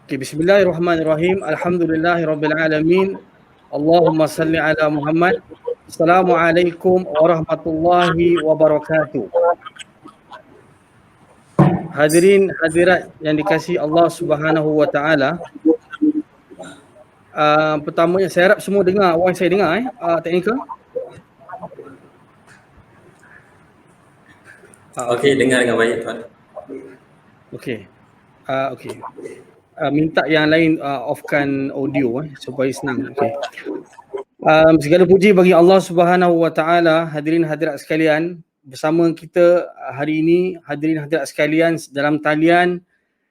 Bismillahirrahmanirrahim. Alhamdulillahirabbil alamin. Allahumma salli ala Muhammad. Assalamualaikum warahmatullahi wabarakatuh. Hadirin hadirat yang dikasihi Allah Subhanahu wa taala. Pertamanya saya harap semua dengar apa yang saya dengar teknikal. Okey, dengar dengan baik tuan. Okey. Minta yang lain offkan audio supaya senang. Okey. Segala puji bagi Allah Subhanahu wa taala. Hadirin hadirat sekalian, bersama kita hari ini hadirin hadirat sekalian dalam talian.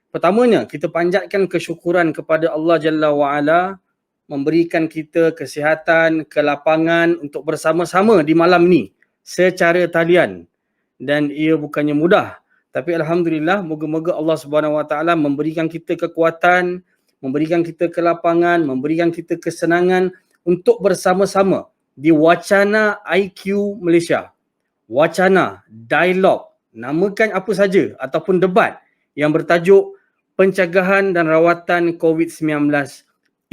Pertamanya kita panjatkan kesyukuran kepada Allah Jalla wa Ala memberikan kita kesihatan, kelapangan untuk bersama-sama di malam ni secara talian. Dan ia bukannya mudah, tapi alhamdulillah, moga-moga Allah Subhanahu wa taala memberikan kita kekuatan, memberikan kita kelapangan, memberikan kita kesenangan untuk bersama-sama di wacana IQ Malaysia. Wacana, dialog, namakan apa saja ataupun debat yang bertajuk pencegahan dan rawatan COVID-19,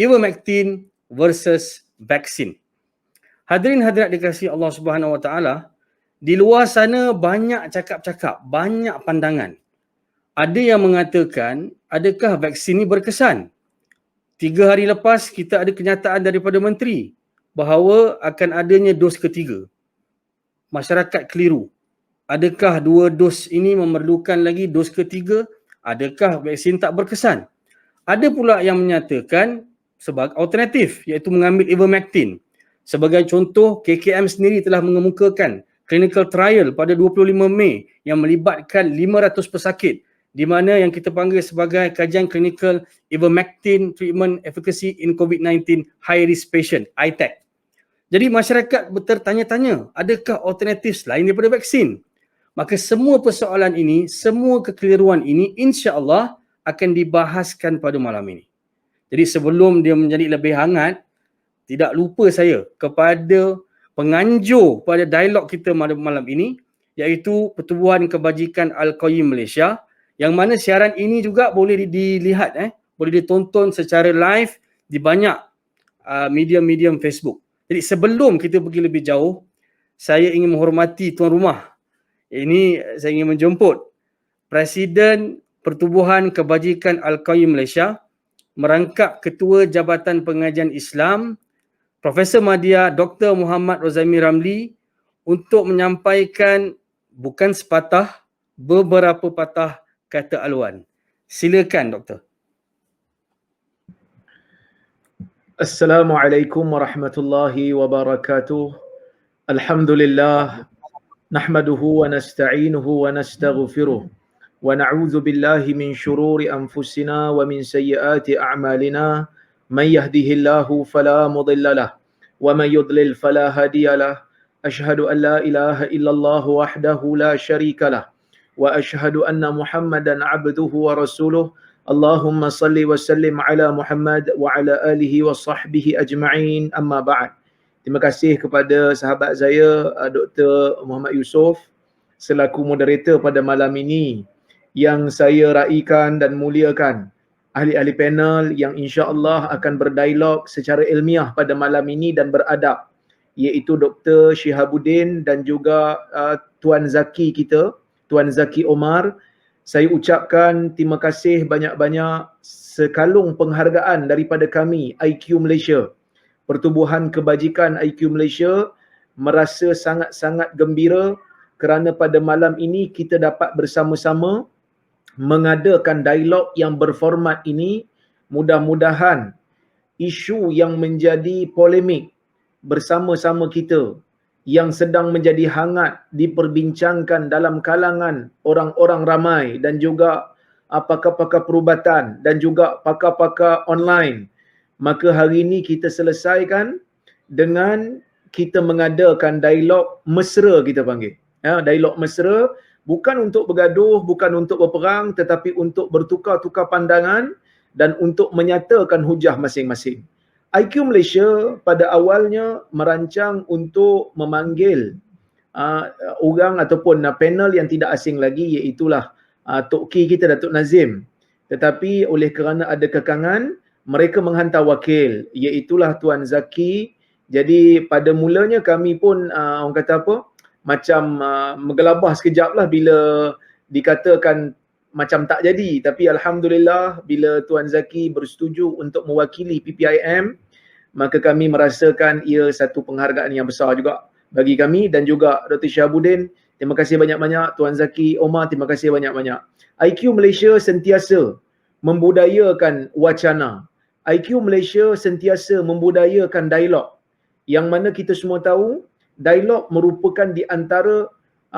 Ivermectin versus vaksin. Hadirin hadirat dikasihi Allah Subhanahu wa taala, di luar sana banyak cakap-cakap, banyak pandangan. Ada yang mengatakan, adakah vaksin ini berkesan? 3 hari lepas kita ada kenyataan daripada menteri bahawa akan adanya dos ketiga. Masyarakat keliru. Adakah 2 dos ini memerlukan lagi dos ketiga? Adakah vaksin tak berkesan? Ada pula yang menyatakan sebagai alternatif, iaitu mengambil Ivermectin. Sebagai contoh, KKM sendiri telah mengemukakan clinical trial pada 25 Mei yang melibatkan 500 pesakit, di mana yang kita panggil sebagai kajian klinikal Ivermectin Treatment Efficacy in COVID-19 High Risk Patient, ITEC. Jadi masyarakat bertanya-tanya, adakah alternatif lain daripada vaksin? Maka semua persoalan ini, semua kekeliruan ini insya-Allah akan dibahaskan pada malam ini. Jadi sebelum dia menjadi lebih hangat, tidak lupa saya kepada penganjur pada dialog kita malam ini, iaitu Pertubuhan Kebajikan Al-Qayyim Malaysia, yang mana siaran ini juga boleh dilihat, boleh ditonton secara live di banyak medium-medium Facebook. Jadi sebelum kita pergi lebih jauh, saya ingin menghormati tuan rumah. Ini saya ingin menjemput Presiden Pertubuhan Kebajikan Al-Qayyim Malaysia, merangkap Ketua Jabatan Pengajian Islam, Profesor Madya Dr. Muhammad Rozami Ramli, untuk menyampaikan bukan sepatah, beberapa patah kata aluan. Silakan Doktor. Assalamualaikum warahmatullahi wabarakatuh. Alhamdulillah, nahmaduhu wa nasta'inuhu wa nastaghfiruh. Wa na'udzu billahi min syururi anfusina wa min sayyiati a'malina. Man yahdihillahu fala mudilla lah wa man yudlil fala hadiya lah. Asyhadu an la ilaha illallah wahdahu la syarika lah wa asyhadu anna Muhammadan abduhu wa rasuluh. Allahumma salli wa sallim ala Muhammad wa ala alihi wa sahbihi ajma'in, amma ba'd. Terima kasih kepada sahabat saya Dr. Muhammad Yusof selaku moderator pada malam ini, yang saya raikan dan muliakan ahli-ahli panel yang insya-Allah akan berdialog secara ilmiah pada malam ini dan beradab, iaitu Dr. Shihabuddin dan juga Tuan Zaki kita, Tuan Zaki Omar. Saya ucapkan terima kasih banyak-banyak, sekalung penghargaan daripada kami IQ Malaysia, Pertubuhan Kebajikan IQ Malaysia, merasa sangat-sangat gembira kerana pada malam ini kita dapat bersama-sama mengadakan dialog yang berformat ini. Mudah-mudahan isu yang menjadi polemik bersama-sama kita, yang sedang menjadi hangat diperbincangkan dalam kalangan orang-orang ramai dan juga pakar-pakar perubatan dan juga pakar-pakar online, maka hari ini kita selesaikan dengan kita mengadakan dialog mesra, kita panggil. Dialog mesra, bukan untuk bergaduh, bukan untuk berperang, tetapi untuk bertukar-tukar pandangan dan untuk menyatakan hujah masing-masing. IQ Malaysia pada awalnya merancang untuk memanggil orang ataupun panel yang tidak asing lagi, iaitulah Tok Ki kita, Datuk Nazim, tetapi oleh kerana ada kekangan, mereka menghantar wakil, iaitulah Tuan Zaki. Jadi pada mulanya kami pun orang kata apa, macam menggelabah sekejap lah bila dikatakan macam tak jadi. Tapi Alhamdulillah bila Tuan Zaki bersetuju untuk mewakili PPIM, maka kami merasakan ia satu penghargaan yang besar juga bagi kami. Dan juga Dr. Syahabuddin, terima kasih banyak-banyak. Tuan Zaki Omar, terima kasih banyak-banyak. IQ Malaysia sentiasa membudayakan wacana. IQ Malaysia sentiasa membudayakan dialog. Yang mana kita semua tahu, dialog merupakan di antara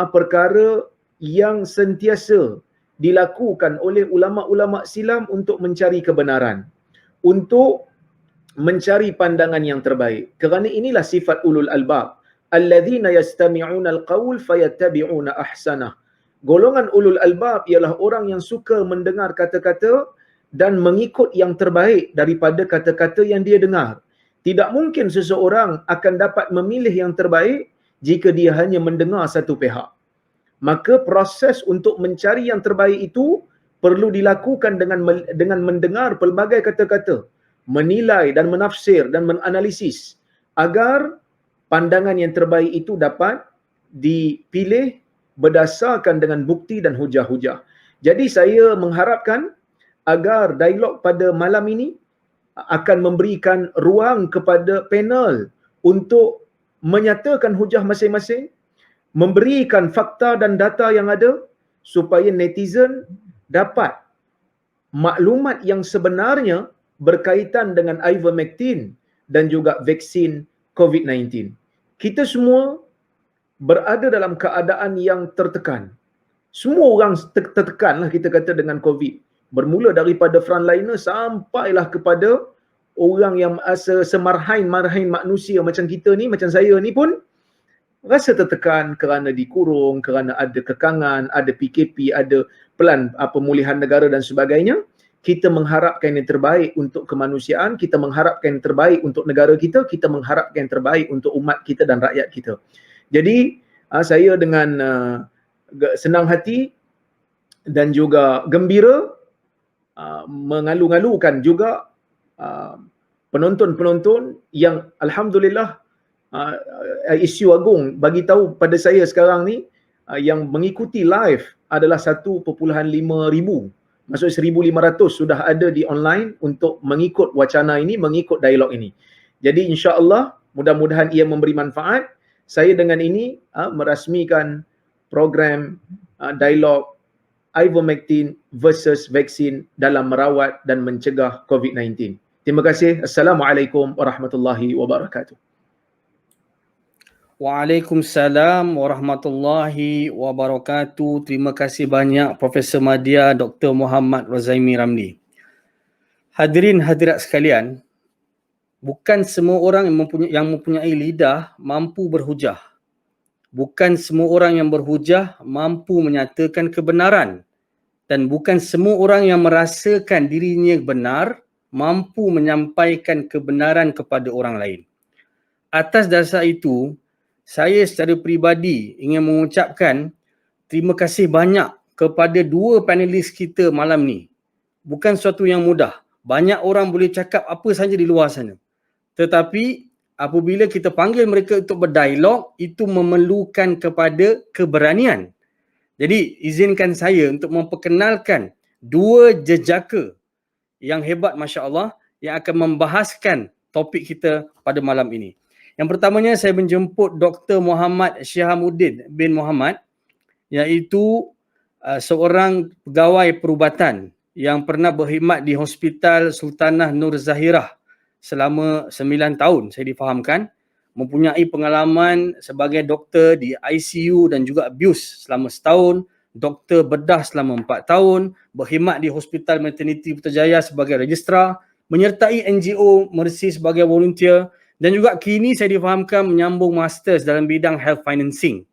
perkara yang sentiasa dilakukan oleh ulama-ulama silam untuk mencari kebenaran, untuk mencari pandangan yang terbaik. Kerana inilah sifat ulul albab, alladzina yastami'una alqaul fayattabi'una ahsanah. Golongan ulul albab ialah orang yang suka mendengar kata-kata dan mengikut yang terbaik daripada kata-kata yang dia dengar. Tidak mungkin seseorang akan dapat memilih yang terbaik jika dia hanya mendengar satu pihak. Maka proses untuk mencari yang terbaik itu perlu dilakukan dengan mendengar pelbagai kata-kata, menilai dan menafsir dan menganalisis agar pandangan yang terbaik itu dapat dipilih berdasarkan dengan bukti dan hujah-hujah. Jadi saya mengharapkan agar dialog pada malam ini akan memberikan ruang kepada panel untuk menyatakan hujah masing-masing, memberikan fakta dan data yang ada supaya netizen dapat maklumat yang sebenarnya berkaitan dengan ivermectin dan juga vaksin COVID-19. Kita semua berada dalam keadaan yang tertekan. Semua orang tertekan lah kita kata dengan COVID. Bermula daripada frontliner sampailah kepada orang yang semarhain-marhain manusia macam kita ni, macam saya ni pun rasa tertekan kerana dikurung, kerana ada kekangan, ada PKP, ada pelan pemulihan negara dan sebagainya. Kita mengharapkan yang terbaik untuk kemanusiaan, kita mengharapkan yang terbaik untuk negara kita, kita mengharapkan yang terbaik untuk umat kita dan rakyat kita. Jadi saya dengan senang hati dan juga gembira mengalu-ngalukan juga penonton-penonton yang Alhamdulillah isu agung bagi tahu pada saya sekarang ni yang mengikuti live adalah 1.5 ribu. Maksud 1,500 sudah ada di online untuk mengikut wacana ini, mengikut dialog ini. Jadi insya-Allah mudah-mudahan ia memberi manfaat. Saya dengan ini merasmikan program dialog ivermectin versus vaksin dalam merawat dan mencegah COVID-19. Terima kasih. Assalamualaikum warahmatullahi wabarakatuh. Waalaikumsalam warahmatullahi wabarakatuh. Terima kasih banyak Profesor Madya Dr. Muhammad Razaimi Ramli. Hadirin hadirat sekalian, bukan semua orang yang mempunyai lidah mampu berhujah. Bukan semua orang yang berhujah mampu menyatakan kebenaran. Dan bukan semua orang yang merasakan dirinya benar mampu menyampaikan kebenaran kepada orang lain. Atas dasar itu, saya secara peribadi ingin mengucapkan terima kasih banyak kepada dua panelis kita malam ni. Bukan suatu yang mudah. Banyak orang boleh cakap apa saja di luar sana. Tetapi apabila kita panggil mereka untuk berdialog, itu memerlukan kepada keberanian. Jadi izinkan saya untuk memperkenalkan dua jejaka yang hebat Masya Allah yang akan membahaskan topik kita pada malam ini. Yang pertamanya saya menjemput Dr. Muhammad Syahabuddin bin Muhammad, iaitu seorang pegawai perubatan yang pernah berkhidmat di Hospital Sultanah Nur Zahirah selama 9 tahun saya difahamkan, mempunyai pengalaman sebagai doktor di ICU dan juga abuse selama setahun, doktor bedah selama 4 tahun, berkhidmat di Hospital Maternity Putrajaya sebagai registrar, menyertai NGO Mercy sebagai volunteer dan juga kini saya difahamkan menyambung masters dalam bidang health financing.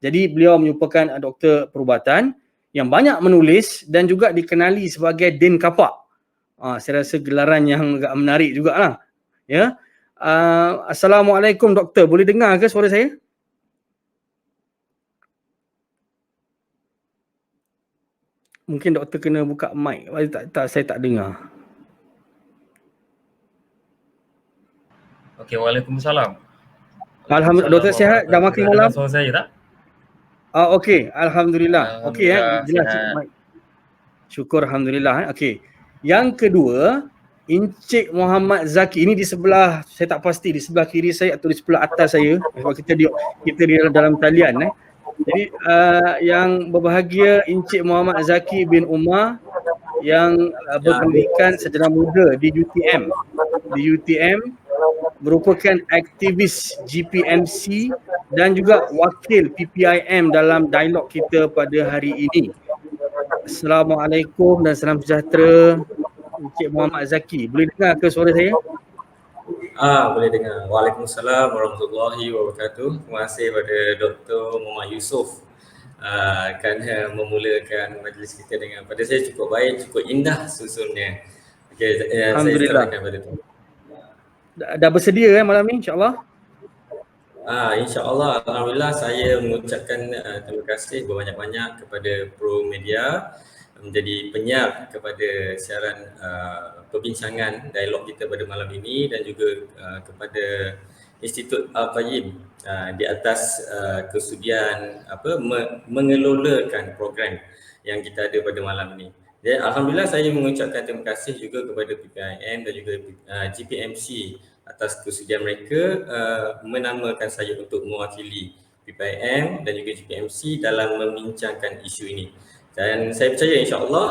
Jadi beliau merupakan doktor perubatan yang banyak menulis dan juga dikenali sebagai Din Kapak. Saya rasa gelaran yang agak menarik jugalah. Ya. Assalamualaikum doktor, boleh dengar ke suara saya? Mungkin doktor kena buka mic. Saya tak dengar. Okey, Waalaikumsalam. Alhamdulillah. Doktor sihat? Dah makan malam? Dengar suara saya tak? Okey, alhamdulillah. Okey jelas. Sihat. Syukur alhamdulillah. Okey. Yang kedua, Encik Muhammad Zaki. Ini di sebelah, saya tak pasti di sebelah kiri saya atau di sebelah atas saya. Sebab kita di dalam talian. Jadi yang berbahagia Encik Muhammad Zaki bin Umar yang berpendidikan sarjana muda di UTM. Di UTM merupakan aktivis GPMC dan juga wakil PPIM dalam dialog kita pada hari ini. Assalamualaikum dan salam sejahtera Encik Muhammad Zaki. Boleh dengar ke suara saya? Boleh dengar. Waalaikumsalam warahmatullahi wabarakatuh. Terima kasih kepada Dr. Muhammad Yusof kerana memulakan majlis kita dengan, pada saya cukup baik, cukup indah susunnya. Okey, saya serahkan pada tu. Dah bersedia malam ni insya-Allah? InsyaAllah, alhamdulillah saya mengucapkan terima kasih berbanyak-banyak kepada Pro Media menjadi penyiar kepada siaran perbincangan dialog kita pada malam ini, dan juga kepada Institut Al-Qayyim di atas kesudian mengelolakan program yang kita ada pada malam ini. Jadi alhamdulillah saya mengucapkan terima kasih juga kepada PPIM dan juga GPMC atas kesudian mereka menamakan saya untuk mewakili PPIM dan juga GPMC dalam membincangkan isu ini. Dan saya percaya insya-Allah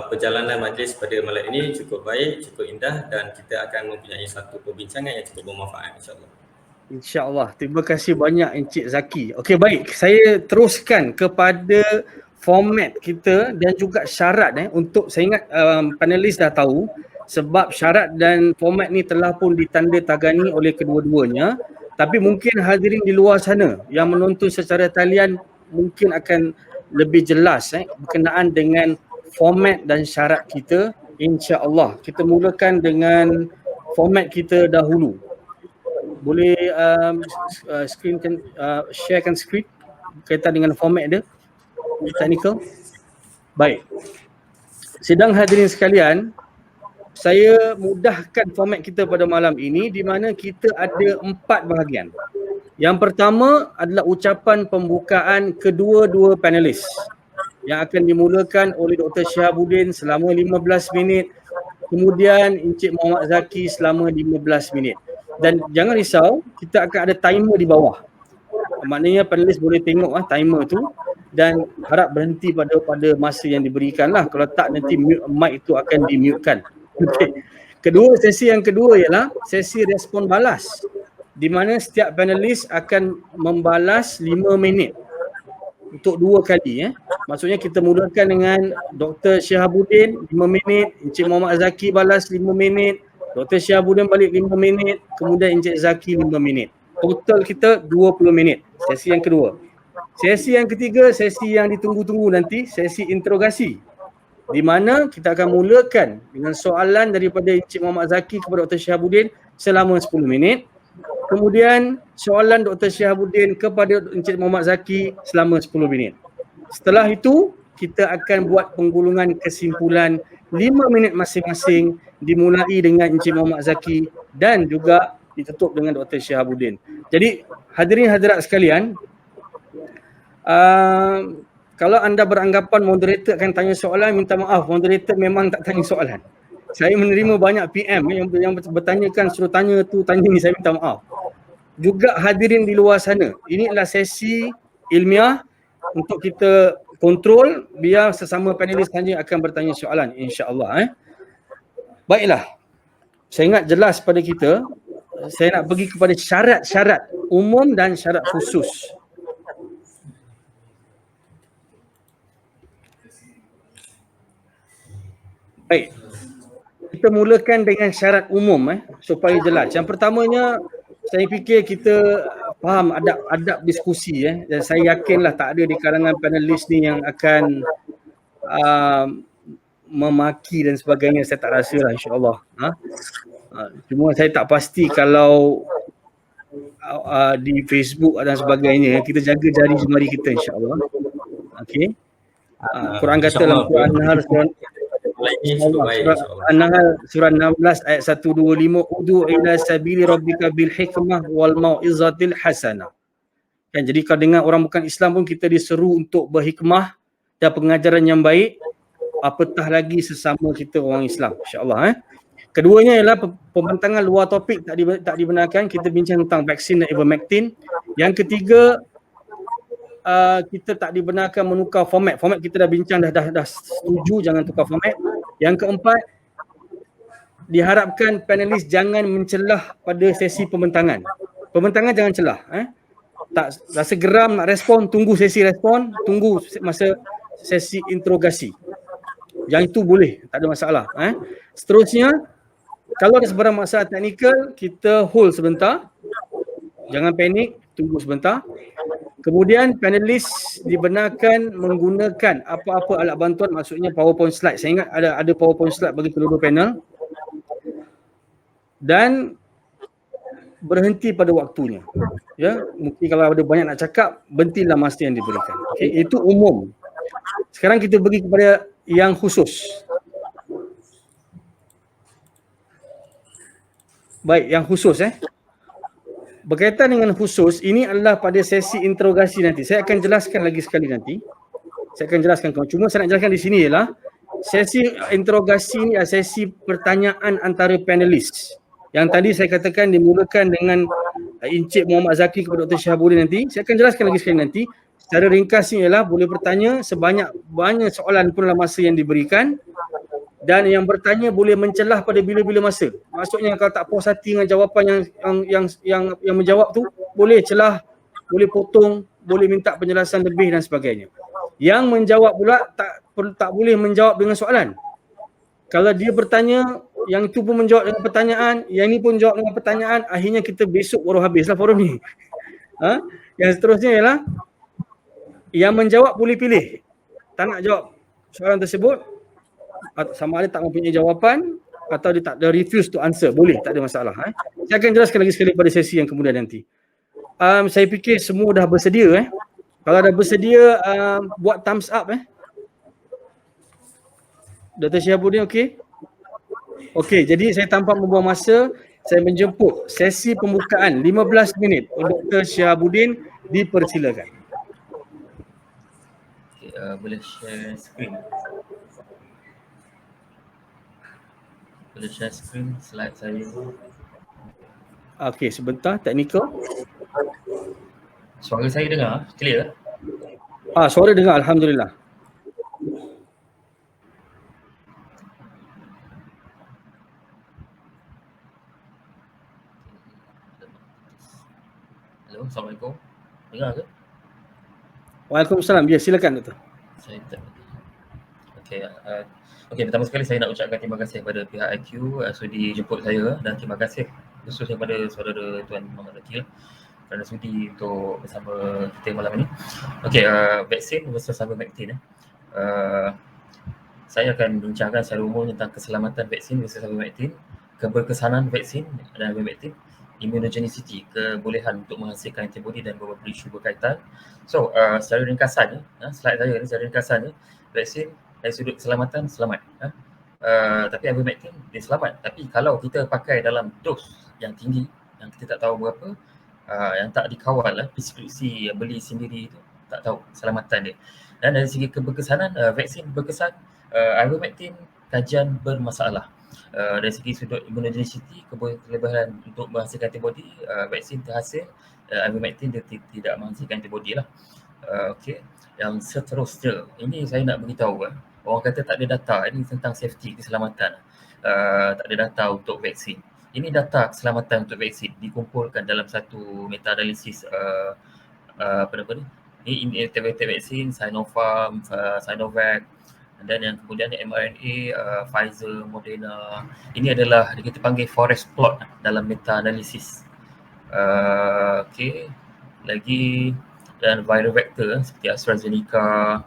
perjalanan majlis pada malam ini cukup baik, cukup indah, dan kita akan mempunyai satu perbincangan yang cukup bermanfaat insya-Allah. InsyaAllah. Terima kasih banyak Encik Zaki. Okey, baik. Saya teruskan kepada format kita dan juga syarat untuk, saya ingat panelis dah tahu, sebab syarat dan format ni telah pun ditandatangani oleh kedua-duanya, tapi mungkin hadirin di luar sana yang menonton secara talian mungkin akan lebih jelas berkenaan dengan format dan syarat kita. InsyaAllah kita mulakan dengan format kita dahulu. Boleh sharekan skrin berkaitan dengan format dia, technical. Baik. Sidang hadirin sekalian, saya mudahkan format kita pada malam ini di mana kita ada 4 bahagian. Yang pertama adalah ucapan pembukaan kedua-dua panelis yang akan dimulakan oleh Dr. Syihabuddin selama 15 minit, kemudian Encik Muhammad Zaki selama 15 minit. Dan jangan risau, kita akan ada timer di bawah. Maknanya panelis boleh tengok timer tu dan harap berhenti pada masa yang diberikan lah. Kalau tak nanti mic itu akan di-mute-kan. Okay. Sesi yang kedua ialah sesi respon balas, di mana setiap panelis akan membalas 5 minit untuk 2 kali. Maksudnya kita mulakan dengan Dr. Syihabuddin 5 minit, Encik Muhammad Zaki balas 5 minit, Dr. Syihabuddin balik 5 minit, kemudian Encik Zaki 5 minit. Total kita 20 minit. Sesi yang kedua. Sesi yang ketiga, sesi yang ditunggu-tunggu nanti, sesi interogasi, di mana kita akan mulakan dengan soalan daripada Encik Muhammad Zaki kepada Dr. Syihabuddin selama 10 minit. Kemudian soalan Dr. Syihabuddin kepada Encik Muhammad Zaki selama 10 minit. Setelah itu, kita akan buat penggulungan kesimpulan 5 minit masing-masing, dimulai dengan Encik Muhammad Zaki dan juga ditutup dengan Dr. Syihabuddin. Jadi hadirin hadirat sekalian, kalau anda beranggapan moderator akan tanya soalan, minta maaf, moderator memang tak tanya soalan. Saya menerima banyak PM yang bertanyakan, suruh tanya tu, tanya ni, saya minta maaf. Juga hadirin di luar sana, ini adalah sesi ilmiah untuk kita kontrol, biar sesama panelis saja akan bertanya soalan, insya-Allah. Baiklah, saya ingat jelas pada kita, saya nak pergi kepada syarat-syarat umum dan syarat khusus. Baik, kita mulakan dengan syarat umum supaya jelas. Yang pertamanya, saya fikir kita faham adab diskusi dan saya yakinlah tak ada di kalangan panelis ni yang akan memaki dan sebagainya. Saya tak rasa lah, insya-Allah. Cuma saya tak pasti kalau di Facebook dan sebagainya, kita jaga jari jemari kita, insya-Allah. Okey. Quran kata dalam Quran An-Nahl surah Ini cukup baik surah insyaAllah. An-Nahl surah 16 ayat 125 udu ila sabili rabbika bil hikmah wal mau'izatil hasanah. Kan, jadi kalau dengar orang bukan Islam pun kita diseru untuk berhikmah dan pengajaran yang baik, apatah lagi sesama kita orang Islam, insya-Allah. Keduanya ialah pembentangan luar topik tak dibenarkan. Kita bincang tentang vaksin dan ivermectin. Yang ketiga, kita tak dibenarkan menukar format. Format kita dah bincang, dah setuju jangan tukar format. Yang keempat, diharapkan panelis jangan mencelah pada sesi pembentangan. Pembentangan jangan celah. Tak rasa geram nak respon, tunggu sesi respon, tunggu masa sesi interogasi. Yang itu boleh, tak ada masalah. Seterusnya, kalau ada sebarang masalah teknikal, kita hold sebentar. Jangan panik, tunggu sebentar. Kemudian panelis dibenarkan menggunakan apa-apa alat bantuan, maksudnya PowerPoint slide. Saya ingat ada PowerPoint slide bagi kedua-dua panel. Dan berhenti pada waktunya. Ya, mungkin kalau ada banyak nak cakap, berhentilah masa yang diberikan. Okay, itu umum. Sekarang kita pergi kepada yang khusus. Baik, yang khusus berkaitan dengan khusus, ini adalah pada sesi interogasi nanti. Saya akan jelaskan lagi sekali nanti. Saya akan jelaskan. Cuma saya nak jelaskan di sini ialah sesi interogasi ini adalah sesi pertanyaan antara panelis. Yang tadi saya katakan dimulakan dengan Encik Muhammad Zaki kepada Dr. Syahabuddin nanti. Saya akan jelaskan lagi sekali nanti. Secara ringkasnya ialah boleh bertanya sebanyak soalan pun dalam masa yang diberikan. Dan yang bertanya boleh mencelah pada bila-bila masa. Maksudnya kalau tak puas hati dengan jawapan yang menjawab tu, boleh celah, boleh potong, boleh minta penjelasan lebih dan sebagainya. Yang menjawab pula tak boleh menjawab dengan soalan. Kalau dia bertanya, yang itu pun menjawab dengan pertanyaan, yang ini pun jawab dengan pertanyaan, akhirnya kita besok baru habislah forum ni. Yang seterusnya ialah yang menjawab boleh pilih. Tak nak jawab soalan tersebut, sama ada tak mempunyai jawapan atau dia tak ada refuse to answer, boleh, tak ada masalah. Saya akan jelaskan lagi sekali pada sesi yang kemudian nanti. Saya fikir semua dah bersedia. Kalau dah bersedia, buat thumbs up. Dr. Syahabuddin okey? Okey, jadi saya tanpa membuang masa, saya menjemput sesi pembukaan 15 minit. Dr. Syahabuddin dipersilakan. Okay, boleh share screen. Boleh share screen slide saya. Okey, sebentar, technical. Suara saya dengar clear? Suara dengar, alhamdulillah. Hello, Assalamualaikum. Dengar ke? Waalaikumsalam. Ya, silakan Doktor. Saya tak. Okey, pertama sekali saya nak ucapkan terima kasih kepada pihak IQ sudi jemput saya, dan terima kasih khususnya kepada saudara Tuan Muhammad Zaki kerana sudi untuk bersama kita malam ini. Okey, vaksin versus ivermectin. Saya akan bincangkan secara umum tentang keselamatan vaksin versus ivermectin, keberkesanan vaksin dan ivermectin, immunogenicity, kebolehan untuk menghasilkan antibody dan beberapa isu berkaitan. So, secara ringkasan, slide saya ni secara ringkasan, vaksin dari sudut keselamatan selamat. Tapi ivermectin dia selamat. Tapi kalau kita pakai dalam dos yang tinggi, yang kita tak tahu berapa, yang tak dikawal, preskripsi beli sendiri itu, tak tahu keselamatan dia. Dan dari segi keberkesanan, vaksin berkesan, ivermectin kajian bermasalah. Dari segi sudut immunogenicity, kelebihan untuk menghasilkan antibody, vaksin terhasil, ivermectin dia tidak menghasilkan antibody lah. Okey, yang seterusnya, ini saya nak beritahu orang kata tak ada data, ini tentang safety, keselamatan. Tak ada data untuk vaksin. Ini data keselamatan untuk vaksin dikumpulkan dalam satu meta-analisis ini integrated vaksin, Sinopharm, Sinovac, dan yang kemudian mRNA, Pfizer, Moderna. Ini adalah kita panggil forest plot dalam meta-analisis. Okey, lagi dan viral vector seperti AstraZeneca.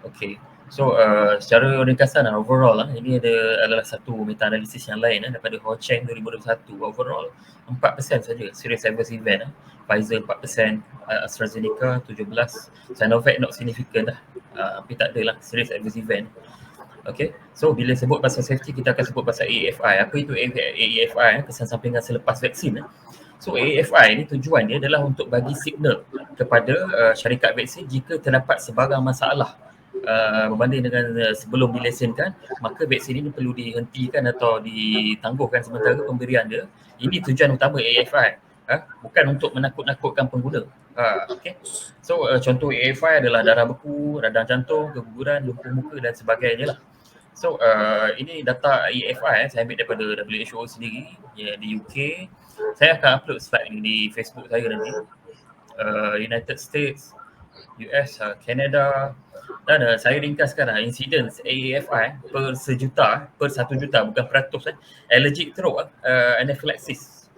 Okey, So secara ringkasan overall ini adalah satu meta-analisis yang lain daripada Ho Cheng 2021. Overall 4% saja serious adverse event. Pfizer 4%, AstraZeneca 17%, Sinovac not significant tapi tak adalah serious adverse event. Okay, so bila sebut pasal safety kita akan sebut pasal AFI. Apa itu AFI? Kesan sampingan selepas vaksin. So AFI ni tujuan dia adalah untuk bagi signal kepada syarikat vaksin jika terdapat sebarang masalah berbanding dengan sebelum dilesenkan, maka vaksin ini perlu dihentikan atau ditangguhkan sementara pemberian dia. Ini tujuan utama AFI, bukan untuk menakut-nakutkan pengguna. Okay. So contoh AFI adalah darah beku, radang jantung, keguguran, lumpuh muka dan sebagainya lah. So ini data AFI saya ambil daripada WHO sendiri di UK. Saya akan upload slide ini di Facebook saya nanti. United States, US, Canada, dan saya ringkaskan incidence AFI per sejuta, per 1 juta, bukan peratus. Allergic throat, anaphylaxis.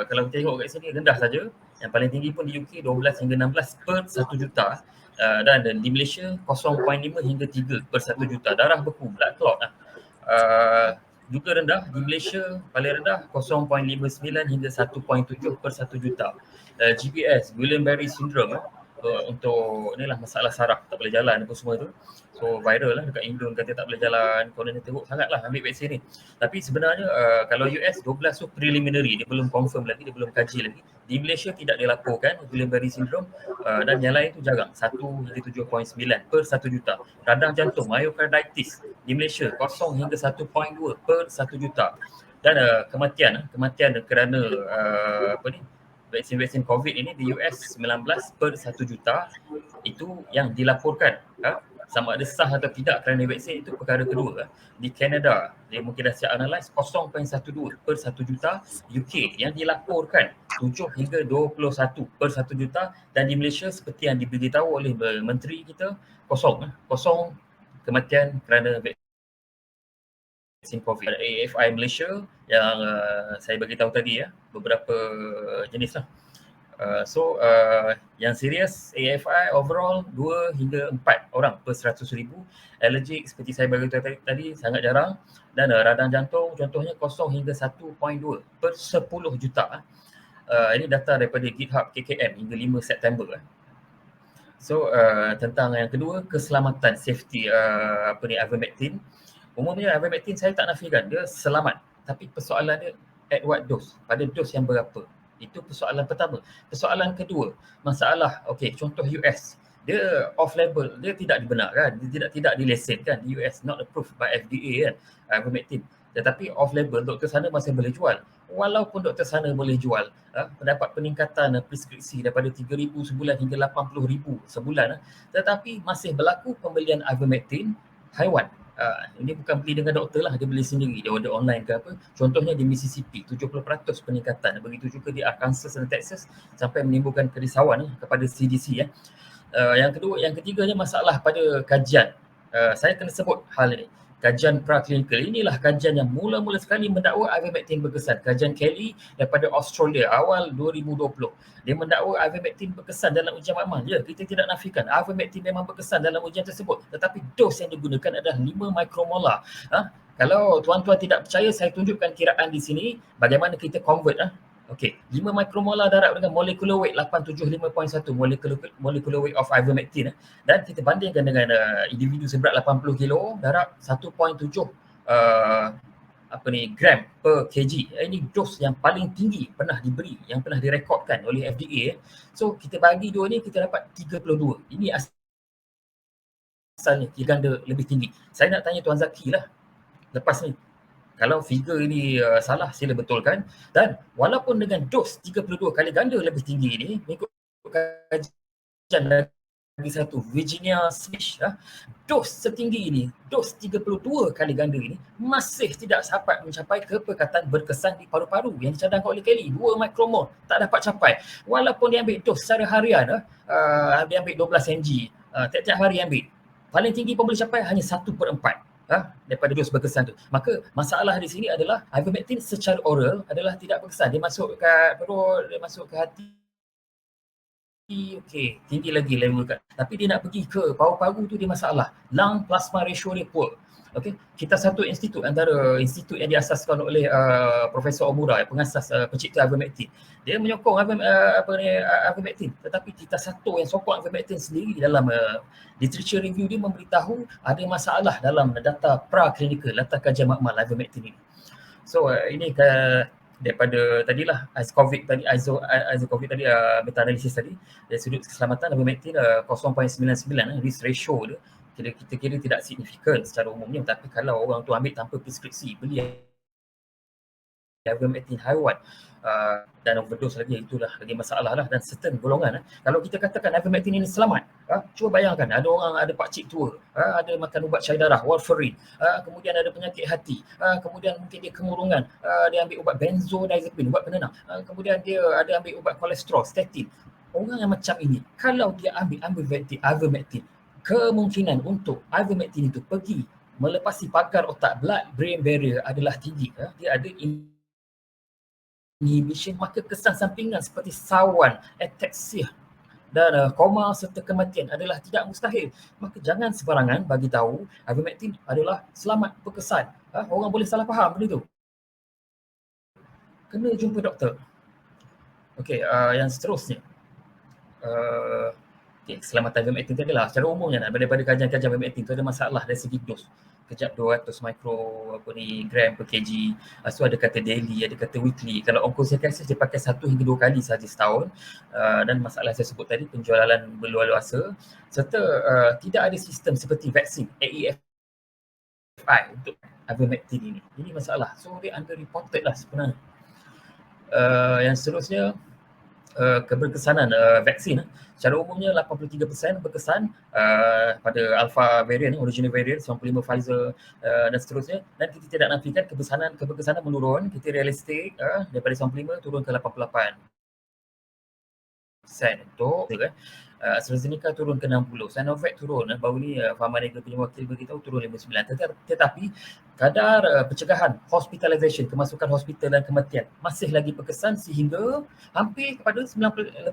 Kalau kita tengok kat sini rendah saja. Yang paling tinggi pun di UK 12 hingga 16 per 1 juta. Dan di Malaysia 0.5 hingga 3 per 1 juta. Darah beku, blood clot. Juga rendah. Di Malaysia paling rendah 0.59 hingga 1.7 per 1 juta. GBS, Guillain-Barré syndrome, untuk inilah masalah saraf, tak boleh jalan apa semua tu. So viral lah dekat Indon kata tak boleh jalan, corona teruk sangatlah ambil vaksin ni. Tapi sebenarnya kalau US 12 tu preliminary, dia belum confirm lagi, dia belum kaji lagi. Di Malaysia tidak dilaporkan Guillain-Barré syndrome, dan yang lain tu jarang, 1 hingga 7.9 per 1 juta. Radang jantung, myocarditis di Malaysia 0 hingga 1.2 per 1 juta. Dan kematian kerana vaksin COVID ini di US 19 per 1 juta, itu yang dilaporkan. Sama ada sah atau tidak kerana vaksin itu perkara kedua. Di Canada, dia mungkin dah siap analyse 0.12 per 1 juta. UK yang dilaporkan 7 hingga 21 per 1 juta. Dan di Malaysia seperti yang diberitahu oleh menteri kita, kosong kematian kerana vaksin COVID. AFI Malaysia yang saya bagi tahu tadi beberapa jenis lah. Yang serius AFI overall 2 hingga 4 orang per 100,000. Allergic seperti saya bagi tahu tadi sangat jarang. Dan radang jantung contohnya 0 hingga 1.2 per 10 juta. Ini data daripada GitHub KKM hingga 5 September. So tentang yang kedua, keselamatan safety ivermectin. Umumnya ivermectin saya tak nafikan, dia selamat. Tapi persoalan dia at what dose? Pada dos yang berapa? Itu persoalan pertama. Persoalan kedua, masalah contoh US. Dia off label, dia tidak dibenarkan, dia tidak dilesenkan di US, not approved by FDA ivermectin. Tetapi off label, doktor sana masih boleh jual. Walaupun doktor sana boleh jual, mendapat peningkatan preskripsi daripada 3,000 sebulan hingga 80,000 sebulan, tetapi masih berlaku pembelian ivermectin haiwan. Ini bukan beli dengan doktor lah, dia beli sendiri, dia order online ke apa. Contohnya di Mississippi 70% peningkatan, begitu juga di Arkansas dan Texas, sampai menimbulkan kerisauan kepada CDC. Yang ketiganya masalah pada kajian. Saya kena sebut hal ini. Kajian praklinikal, inilah kajian yang mula-mula sekali mendakwa ivermectin berkesan. Kajian Kelly daripada Australia awal 2020. Dia mendakwa ivermectin berkesan dalam ujian makmal. Ya, kita tidak nafikan ivermectin memang berkesan dalam ujian tersebut. Tetapi dos yang digunakan adalah 5 mikromolar. Kalau tuan-tuan tidak percaya, saya tunjukkan kiraan di sini bagaimana kita convert. 5 mikromolar darab dengan molecular weight 875.1 molecular weight of ivermectin, dan kita bandingkan dengan individu seberat 80 kilo darab 1.7 gram per kg. Ini dos yang paling tinggi pernah diberi, yang pernah direkodkan oleh FDA. So kita bagi dua ni, kita dapat 32. Ini asalnya ganda lebih tinggi. Saya nak tanya Tuan Zaki lah lepas ni, kalau figure ini salah, sila betulkan. Dan walaupun dengan dos 32 kali ganda lebih tinggi ini, mengikut kajian lagi satu, Virginia Smith, dos setinggi ini, dos 32 kali ganda ini, masih tidak dapat mencapai kepekatan berkesan di paru-paru yang dicadangkan oleh Kelly. 2 mikromol tak dapat capai. Walaupun dia ambil dos secara harian, dia ambil 12 mg, tiap-tiap hari ambil. Paling tinggi pun boleh capai hanya 1/4. Daripada dos berkesan tu. Maka masalah di sini adalah ivermectin secara oral adalah tidak berkesan. Dia masuk ke perut, dia masuk ke hati, okey, tinggi lagi level kat. Tapi dia nak pergi ke paru-paru tu dia masalah. Lung plasma ratio dia poor. Okey, kita satu institut antara institut yang diasaskan oleh Profesor Omura, pengasas pencipta ivermectin. Dia menyokong ivermectin, tetapi kita satu yang sokong ivermectin sendiri dalam literature review dia memberitahu ada masalah dalam data pra-clinical, data kajian makmal ivermectin ini. So ini daripada tadilah ISO-COVID tadi meta-analisis tadi dari sudut keselamatan ivermectin 0.99 risk ratio dia kita kira tidak signifikan secara umumnya, tapi kalau orang tu ambil tanpa preskripsi, beli ivermectin haiwan dan overdose lagi, itulah lagi masalah lah. Dan certain golongan kalau kita katakan ivermectin ini selamat, cuba bayangkan ada orang ada pakcik tua, ada makan ubat cair darah warfarin, kemudian ada penyakit hati, kemudian mungkin dia kemurungan, dia ambil ubat benzodiazepine, ubat penenang, kemudian dia ada ambil ubat kolesterol, statin. Orang yang macam ini kalau dia ambil ivermectin, kemungkinan untuk ivermectin itu pergi melepasi pagar otak, blood brain barrier adalah tinggi. Dia ada inhibition, maka kesan sampingan seperti sawan, ataxia dan koma serta kematian adalah tidak mustahil. Maka jangan sebarangan bagi tahu ivermectin adalah selamat, berkesan. Orang boleh salah faham benda tu. Kena jumpa doktor. Okey, yang seterusnya. Keselamatan ivermectin tu adalah secara umumnya daripada kajian-kajian ivermectin tu ada masalah dari segi dos. Kejap 200 gram per kg. So ada kata daily, ada kata weekly. Kalau oncocerciasis dia pakai 1 hingga 2 kali sahaja setahun. Dan masalah saya sebut tadi, penjualan berluar-luasa serta tidak ada sistem seperti vaksin AEFI untuk ivermectin ini. Ini masalah. So dia underreported lah sebenarnya. Yang seterusnya keberkesanan vaksin. Secara umumnya 83% berkesan pada alpha variant, original variant, 95 Pfizer dan seterusnya. Dan kita tidak nafikan keberkesanan menurun, kita realistik daripada 95 turun ke 88% untuk AstraZeneca turun ke 60, Sinovac turun, baru ni Pharmanegra punya wakil beritahu turun 59. Tetapi kadar pencegahan hospitalization, kemasukan hospital dan kematian masih lagi berkesan sehingga hampir kepada 99%.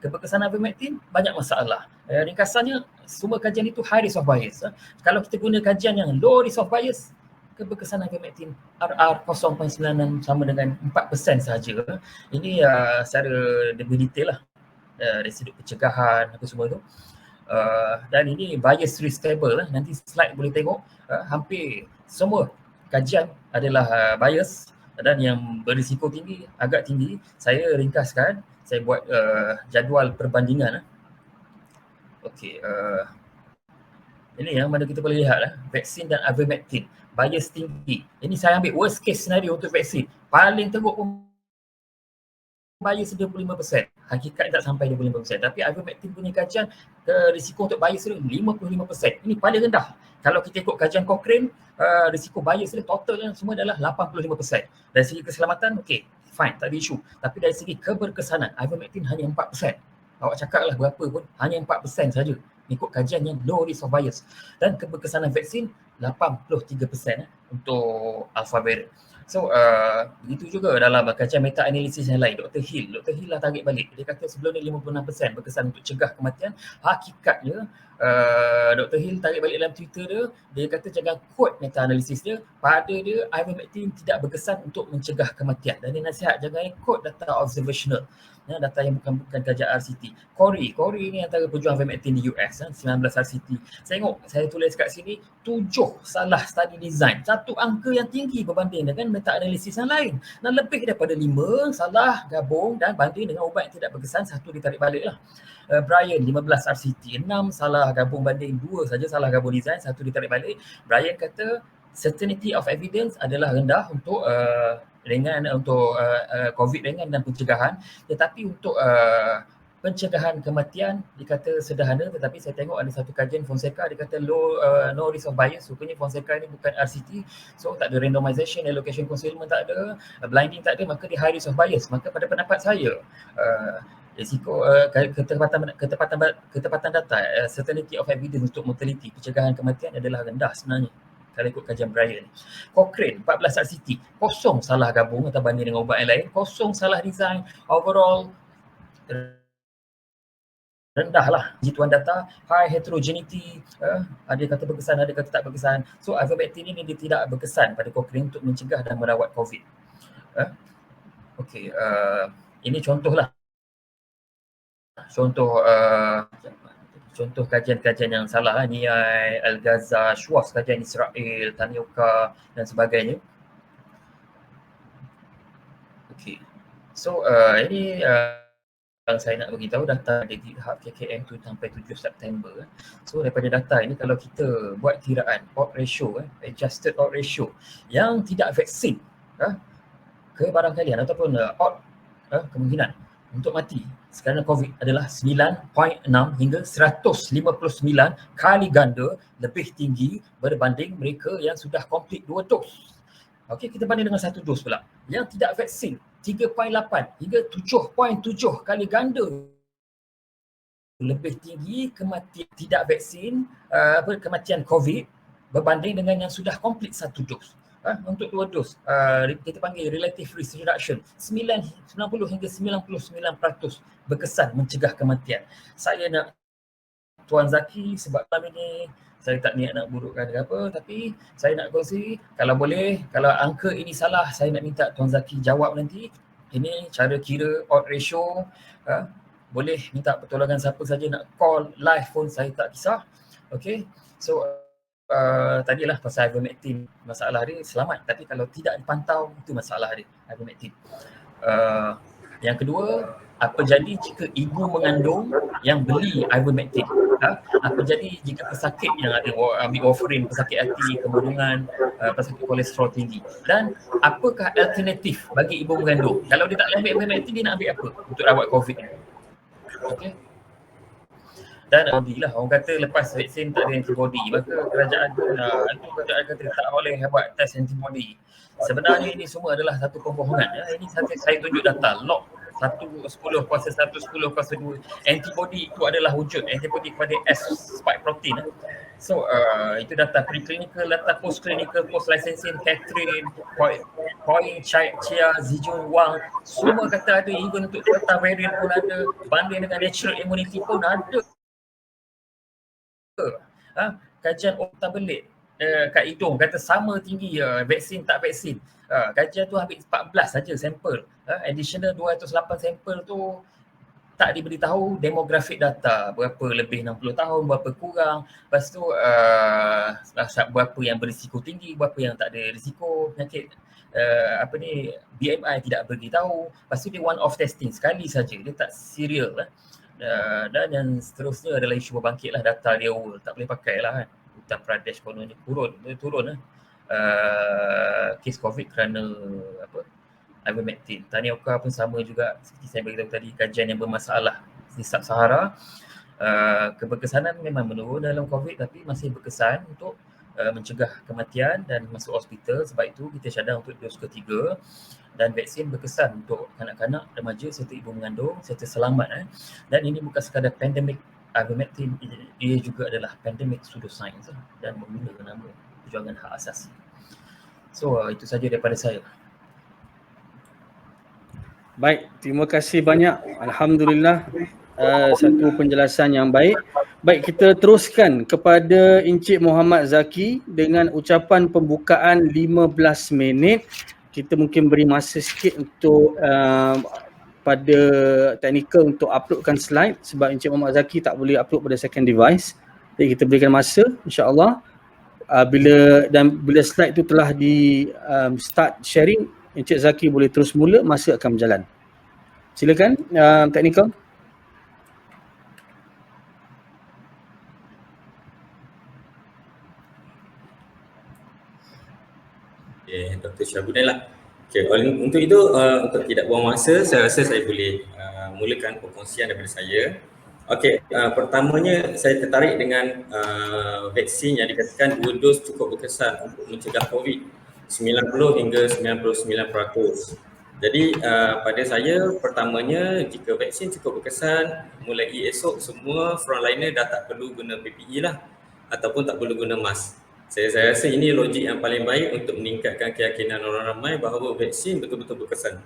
Keberkesanan ivermectin banyak masalah. Ringkasannya, semua kajian itu high risk of bias. Kalau kita guna kajian yang low risk of bias, keberkesanan ivermectin RR 0.96 sama dengan 4% sahaja. Ini secara lebih detail lah dari sudut pencegahan apa semua tu. Dan ini bias risk table lah. Nanti slide boleh tengok hampir semua kajian adalah bias dan yang berisiko tinggi, agak tinggi. Saya ringkaskan, saya buat jadual perbandingan. Okey, ini yang mana kita boleh lihat vaksin dan ivermectin bias tinggi. Ini saya ambil worst case scenario untuk vaksin. Paling teruk pun bias 25%. Hakikat tak sampai 25%. Tapi ivermectin punya kajian risiko untuk bias dia 55%. Ini paling rendah. Kalau kita ikut kajian Cochrane, risiko bias dia total semua adalah 85%. Dari segi keselamatan, okey, fine, tak ada isu. Tapi dari segi keberkesanan, ivermectin hanya 4%. Awak cakaplah berapa pun, hanya 4% saja. Ikut kajian yang low risk of bias. Dan keberkesanan vaksin 83% untuk alpha variant. So begitu juga dalam kajian meta-analisis yang lain. Dr. Hill lah tarik balik. Dia kata sebelum ni 56% berkesan untuk cegah kematian. Hakikatnya Dr. Hill tarik balik dalam Twitter dia kata jangan quote meta-analisis dia. Pada dia ivermectin tidak berkesan untuk mencegah kematian. Dan dia nasihat jangan quote data observational. Data yang bukan kajian RCT. Corey ni antara pejuang ivermectin di US, 19 RCT. Saya tulis kat sini 7 salah study design. Satu angka yang tinggi berbanding dengan meta-analisis yang lain. Dan lebih daripada 5 salah gabung dan banding dengan ubat yang tidak berkesan, 1 ditarik balik lah. Brian 15 RCT, 6 salah gabung banding, 2 saja salah gabung design, 1 ditarik balik. Brian kata certainty of evidence adalah rendah untuk ringan untuk COVID ringan dan pencegahan, tetapi untuk pencegahan kematian dikata sederhana. Tetapi saya tengok ada satu kajian Fonseca dia kata no risk of bias. Rupanya Fonseca ni bukan RCT, so tak ada randomization, allocation concealment tak ada, blinding tak ada, maka dia high risk of bias. Maka pada pendapat saya risiko ketepatan data, certainty of evidence untuk mortality, pencegahan kematian adalah rendah sebenarnya kalau ikut kajian Brian. Cochrane 14 RCT, kosong salah gabung atau banding dengan ubat yang lain, kosong salah design, overall rendah lah jituan data, high heterogeneity, ada kata berkesan, ada kata tak berkesan. So ivermectin ini dia tidak berkesan pada Cochrane untuk mencegah dan merawat COVID. Okey, ini contohlah. Contoh kajian-kajian yang salah, Niai, Al-Gaza, Schwartz kajian Israel, Tanioka dan sebagainya. Okey. So ini saya nak beritahu data dari GitHub KKM tu sampai 7 September. So daripada data ini kalau kita buat kiraan odd ratio, adjusted odd ratio yang tidak vaksin ke barangkalian ataupun odd kemungkinan untuk mati kerana COVID adalah 9.6 hingga 159 kali ganda lebih tinggi berbanding mereka yang sudah komplit 2 dos. Okey, kita banding dengan 1 dos pula. Yang tidak vaksin 3.8 hingga 7.7 kali ganda lebih tinggi kematian tidak vaksin, kematian COVID berbanding dengan yang sudah komplit 1 dos. Untuk 2 dos, kita panggil relative risk reduction 90 hingga 99% berkesan mencegah kematian. Saya nak Tuan Zaki sebab malam ini saya tak niat nak burukkan ke apa, tapi saya nak kongsi kalau boleh, kalau angka ini salah saya nak minta Tuan Zaki jawab nanti. Ini cara kira odd ratio, boleh minta pertolongan siapa saja nak call live pun saya tak kisah. Okay, so tadilah pasal ivermectin, masalah dia selamat, tapi kalau tidak dipantau itu masalah dia ivermectin. Yang kedua, apa jadi jika ibu mengandung yang beli ivermectin? Apa jadi jika pesakit yang ada ambil warfarin, pesakit hati, kemurungan, pesakit kolesterol tinggi? Dan apakah alternatif bagi ibu mengandung? Kalau dia tak ambil ivermectin, dia nak ambil apa untuk rawat COVID ni? Okay. Dan alhamdulillah orang kata lepas vaksin tak ada antibody, maka kerajaan kata tak boleh buat test antibody. Sebenarnya ini semua adalah satu pembohongan. Ini saya tunjuk data log 1/10 kuasa 1, 10 kuasa 2. Antibody itu adalah wujud antibody kepada S spike protein. So itu data preclinical, data postclinical, post-licensing, Catherine, Point, Chia, Zijun, Wang, semua kata ada, even untuk data variant pun ada, banding dengan natural immunity pun ada. Kajian otak belit kat hidung kata sama tinggi vaksin tak vaksin. Kajian tu ambil 14 saja sampel. Additional 208 sampel tu tak diberitahu demografik data, berapa lebih 60 tahun, berapa kurang, lepas tu berapa yang berisiko tinggi, berapa yang tak ada risiko penyakit BMI tidak beritahu. Lepas tu dia one off testing sekali saja, dia tak serial dan yang seterusnya adalah isu berbangkit lah, data dia tak boleh pakai lah kan. Uttar Pradesh kononnya turun kes COVID kerana ivermectin. Tanioka pun sama juga seperti saya beritahu tadi, kajian yang bermasalah di Sub-Sahara. Keberkesanan memang menurun dalam COVID tapi masih berkesan untuk mencegah kematian dan masuk hospital. Sebab itu kita cadang untuk dos ketiga, dan vaksin berkesan untuk kanak-kanak, remaja serta ibu mengandung serta selamat. Dan ini bukan sekadar pandemik ivermectin, ia juga adalah pandemik pseudoscience dan menggunakan nama perjuangan hak asasi. So itu saja daripada saya. Baik, terima kasih banyak. Alhamdulillah, satu penjelasan yang baik. Baik, kita teruskan kepada Encik Muhammad Zaki dengan ucapan pembukaan 15 minit. Kita mungkin beri masa sikit untuk pada teknikal untuk uploadkan slide sebab Encik Muhammad Zaki tak boleh upload pada second device. Jadi kita berikan masa insya-Allah. Bila slide tu telah di start sharing, Encik Zaki boleh terus mula, masa akan berjalan. Silakan teknikal. Okay, Dr. Syabuddin lah. Okay, untuk itu, untuk tidak buang masa, saya rasa saya boleh mulakan perkongsian daripada saya. Okey, pertamanya saya tertarik dengan vaksin yang dikatakan 2 dos cukup berkesan untuk mencegah COVID 90 hingga 99%. Jadi pada saya, pertamanya jika vaksin cukup berkesan, mulai esok semua frontliner dah tak perlu guna PPE lah ataupun tak perlu guna mask. Saya rasa ini logik yang paling baik untuk meningkatkan keyakinan orang ramai bahawa vaksin betul-betul berkesan.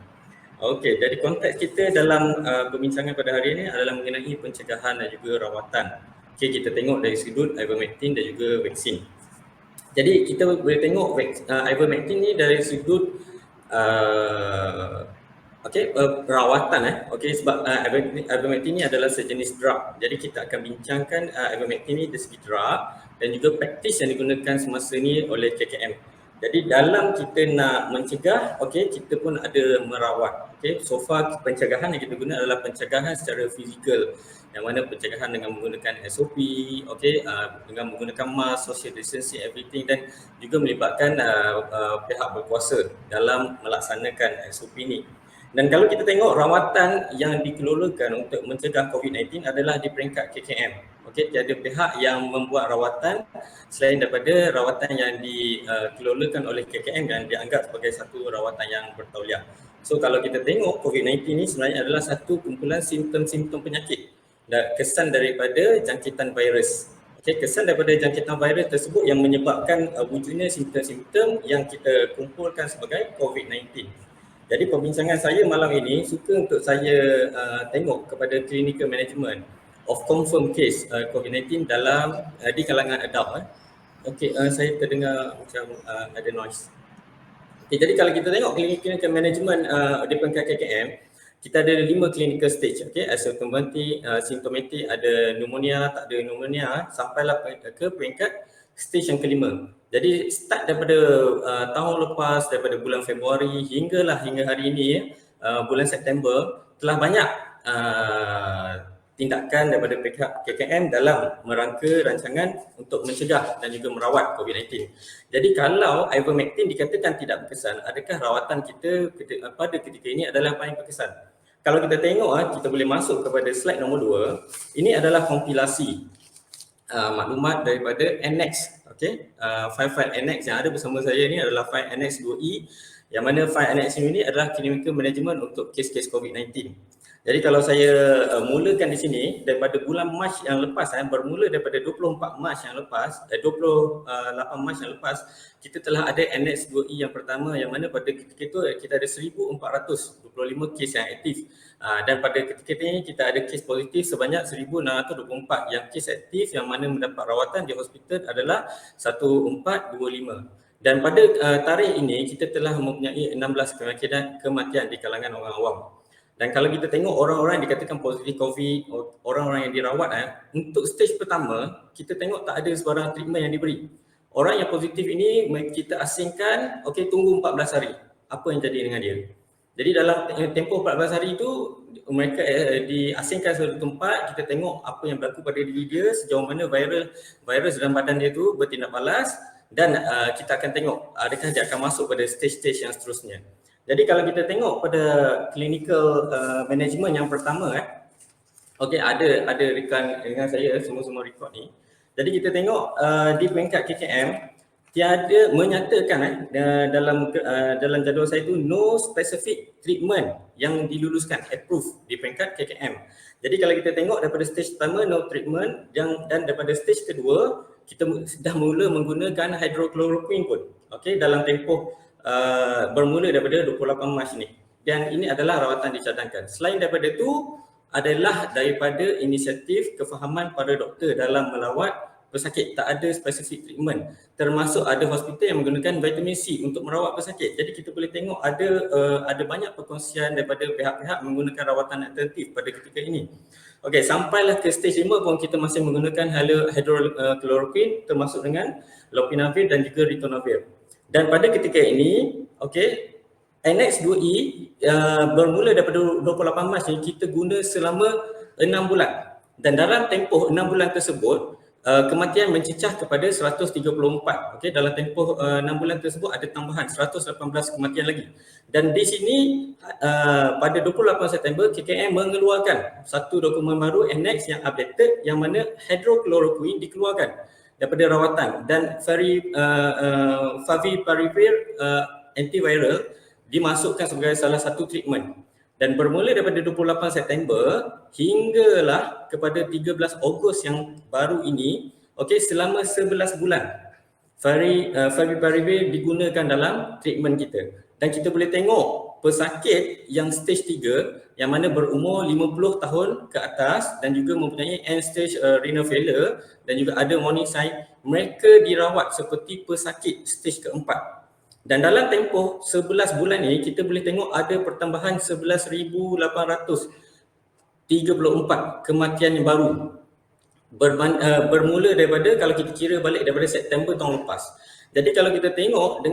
Okey, jadi konteks kita dalam perbincangan pada hari ini adalah mengenai pencegahan dan juga rawatan. Okey, kita tengok dari sudut ivermectin dan juga vaksin. Jadi kita boleh tengok ivermectin ni dari sudut perawatan Okey, sebab ivermectin ni adalah sejenis drug. Jadi kita akan bincangkan ivermectin ni dari segi drug dan juga praktis yang digunakan semasa ni oleh KKM. Jadi dalam kita nak mencegah, okey, kita pun ada merawat. Okey, so far pencegahan yang kita guna adalah pencegahan secara fizikal, yang mana pencegahan dengan menggunakan SOP, okey, dengan menggunakan mask, social distancing, everything, dan juga melibatkan pihak berkuasa dalam melaksanakan SOP ni. Dan kalau kita tengok rawatan yang dikelolakan untuk mencegah COVID-19 adalah di peringkat KKM. Okey, tiada pihak yang membuat rawatan selain daripada rawatan yang dikelolakan oleh KKM dan dianggap sebagai satu rawatan yang bertauliah. So kalau kita tengok COVID-19 ni sebenarnya adalah satu kumpulan simptom-simptom penyakit dan kesan daripada jangkitan virus. Okey, kesan daripada jangkitan virus tersebut yang menyebabkan wujudnya simptom-simptom yang kita kumpulkan sebagai COVID-19. Jadi perbincangan saya malam ini suka untuk saya tengok kepada clinical management of confirmed case COVID-19 dalam di kalangan adult. Okey, saya terdengar macam ada noise. Okay, jadi kalau kita tengok clinical management di peringkat KKM, kita ada 5 clinical stage. Okey, asymptomatic, ada pneumonia, tak ada pneumonia, sampailah ke peringkat stage yang kelima. Jadi start daripada tahun lepas, daripada bulan Februari hingga hari ini bulan September, telah banyak tindakan daripada pihak KKM dalam merangka rancangan untuk mencegah dan juga merawat COVID-19. Jadi kalau ivermectin dikatakan tidak berkesan, adakah rawatan kita pada ketika ini adalah paling berkesan? Kalau kita tengok, kita boleh masuk kepada slide nombor 2. Ini adalah kompilasi maklumat daripada Annex. Okey, file Annex yang ada bersama saya ni adalah file Annex 2E, yang mana file Annex ini adalah clinical management untuk kes-kes COVID-19. Jadi kalau saya mulakan di sini daripada bulan Mac yang lepas, bermula daripada 24 Mac yang lepas, 28 Mac yang lepas, kita telah ada Annex 2E yang pertama, yang mana pada ketika itu kita ada 1425 kes yang aktif. Dan pada ketika ini kita ada kes positif sebanyak 1624, yang kes aktif yang mana mendapat rawatan di hospital adalah 1425. Dan pada tarikh ini kita telah mempunyai 16 kematian di kalangan orang awam. Dan kalau kita tengok orang-orang yang dikatakan positif COVID, orang-orang yang dirawat, untuk stage pertama kita tengok tak ada sebarang treatment yang diberi. Orang yang positif ini kita asingkan, okey, tunggu 14 hari. Apa yang jadi dengan dia? Jadi dalam tempoh 14 hari itu mereka diasingkan suatu tempat, kita tengok apa yang berlaku pada diri dia, sejauh mana virus dalam badan dia tu bertindak balas, dan kita akan tengok adakah dia akan masuk pada stage-stage yang seterusnya. Jadi kalau kita tengok pada clinical management yang pertama, okey, ada rekan dengan saya semua record ni. Jadi kita tengok di peringkat KKM tiada menyatakan dalam jadual saya tu no specific treatment yang diluluskan approved di peringkat KKM. Jadi kalau kita tengok daripada stage pertama no treatment, dan daripada stage kedua kita dah mula menggunakan hydrochloroquine pun. Okey, dalam tempoh bermula daripada 28 Mac ni. Dan ini adalah rawatan dicadangkan. Selain daripada itu adalah daripada inisiatif kefahaman para doktor dalam melawat pesakit. Tak ada spesifik treatment. Termasuk ada hospital yang menggunakan vitamin C untuk merawat pesakit. Jadi kita boleh tengok ada banyak perkongsian daripada pihak-pihak menggunakan rawatan alternatif pada ketika ini. Okey, sampailah ke stage 5 pun kita masih menggunakan hydrochloroquine termasuk dengan lopinavir dan juga ritonavir. Dan pada ketika ini, okey, Annex 2E bermula daripada 28 Mac ni kita guna selama 6 bulan. Dan dalam tempoh 6 bulan tersebut, kematian mencecah kepada 134. Okey, dalam tempoh 6 bulan tersebut ada tambahan 118 kematian lagi. Dan di sini pada 28 September KKM mengeluarkan satu dokumen baru Annex yang updated, yang mana hydrochloroquine dikeluarkan daripada rawatan, dan favipiravir antiviral dimasukkan sebagai salah satu treatment. Dan bermula daripada 28 September hinggalah kepada 13 Ogos yang baru ini, okey, selama 11 bulan favipiravir digunakan dalam treatment kita. dan kita boleh tengok pesakit yang stage 3 yang mana berumur 50 tahun ke atas dan juga mempunyai end stage renal failure dan juga ada warning sign, mereka dirawat seperti pesakit stage keempat. Dan dalam tempoh 11 bulan ini kita boleh tengok ada pertambahan 11,834 kematian yang baru bermula daripada, kalau kita kira balik daripada September tahun lepas. Jadi kalau kita tengok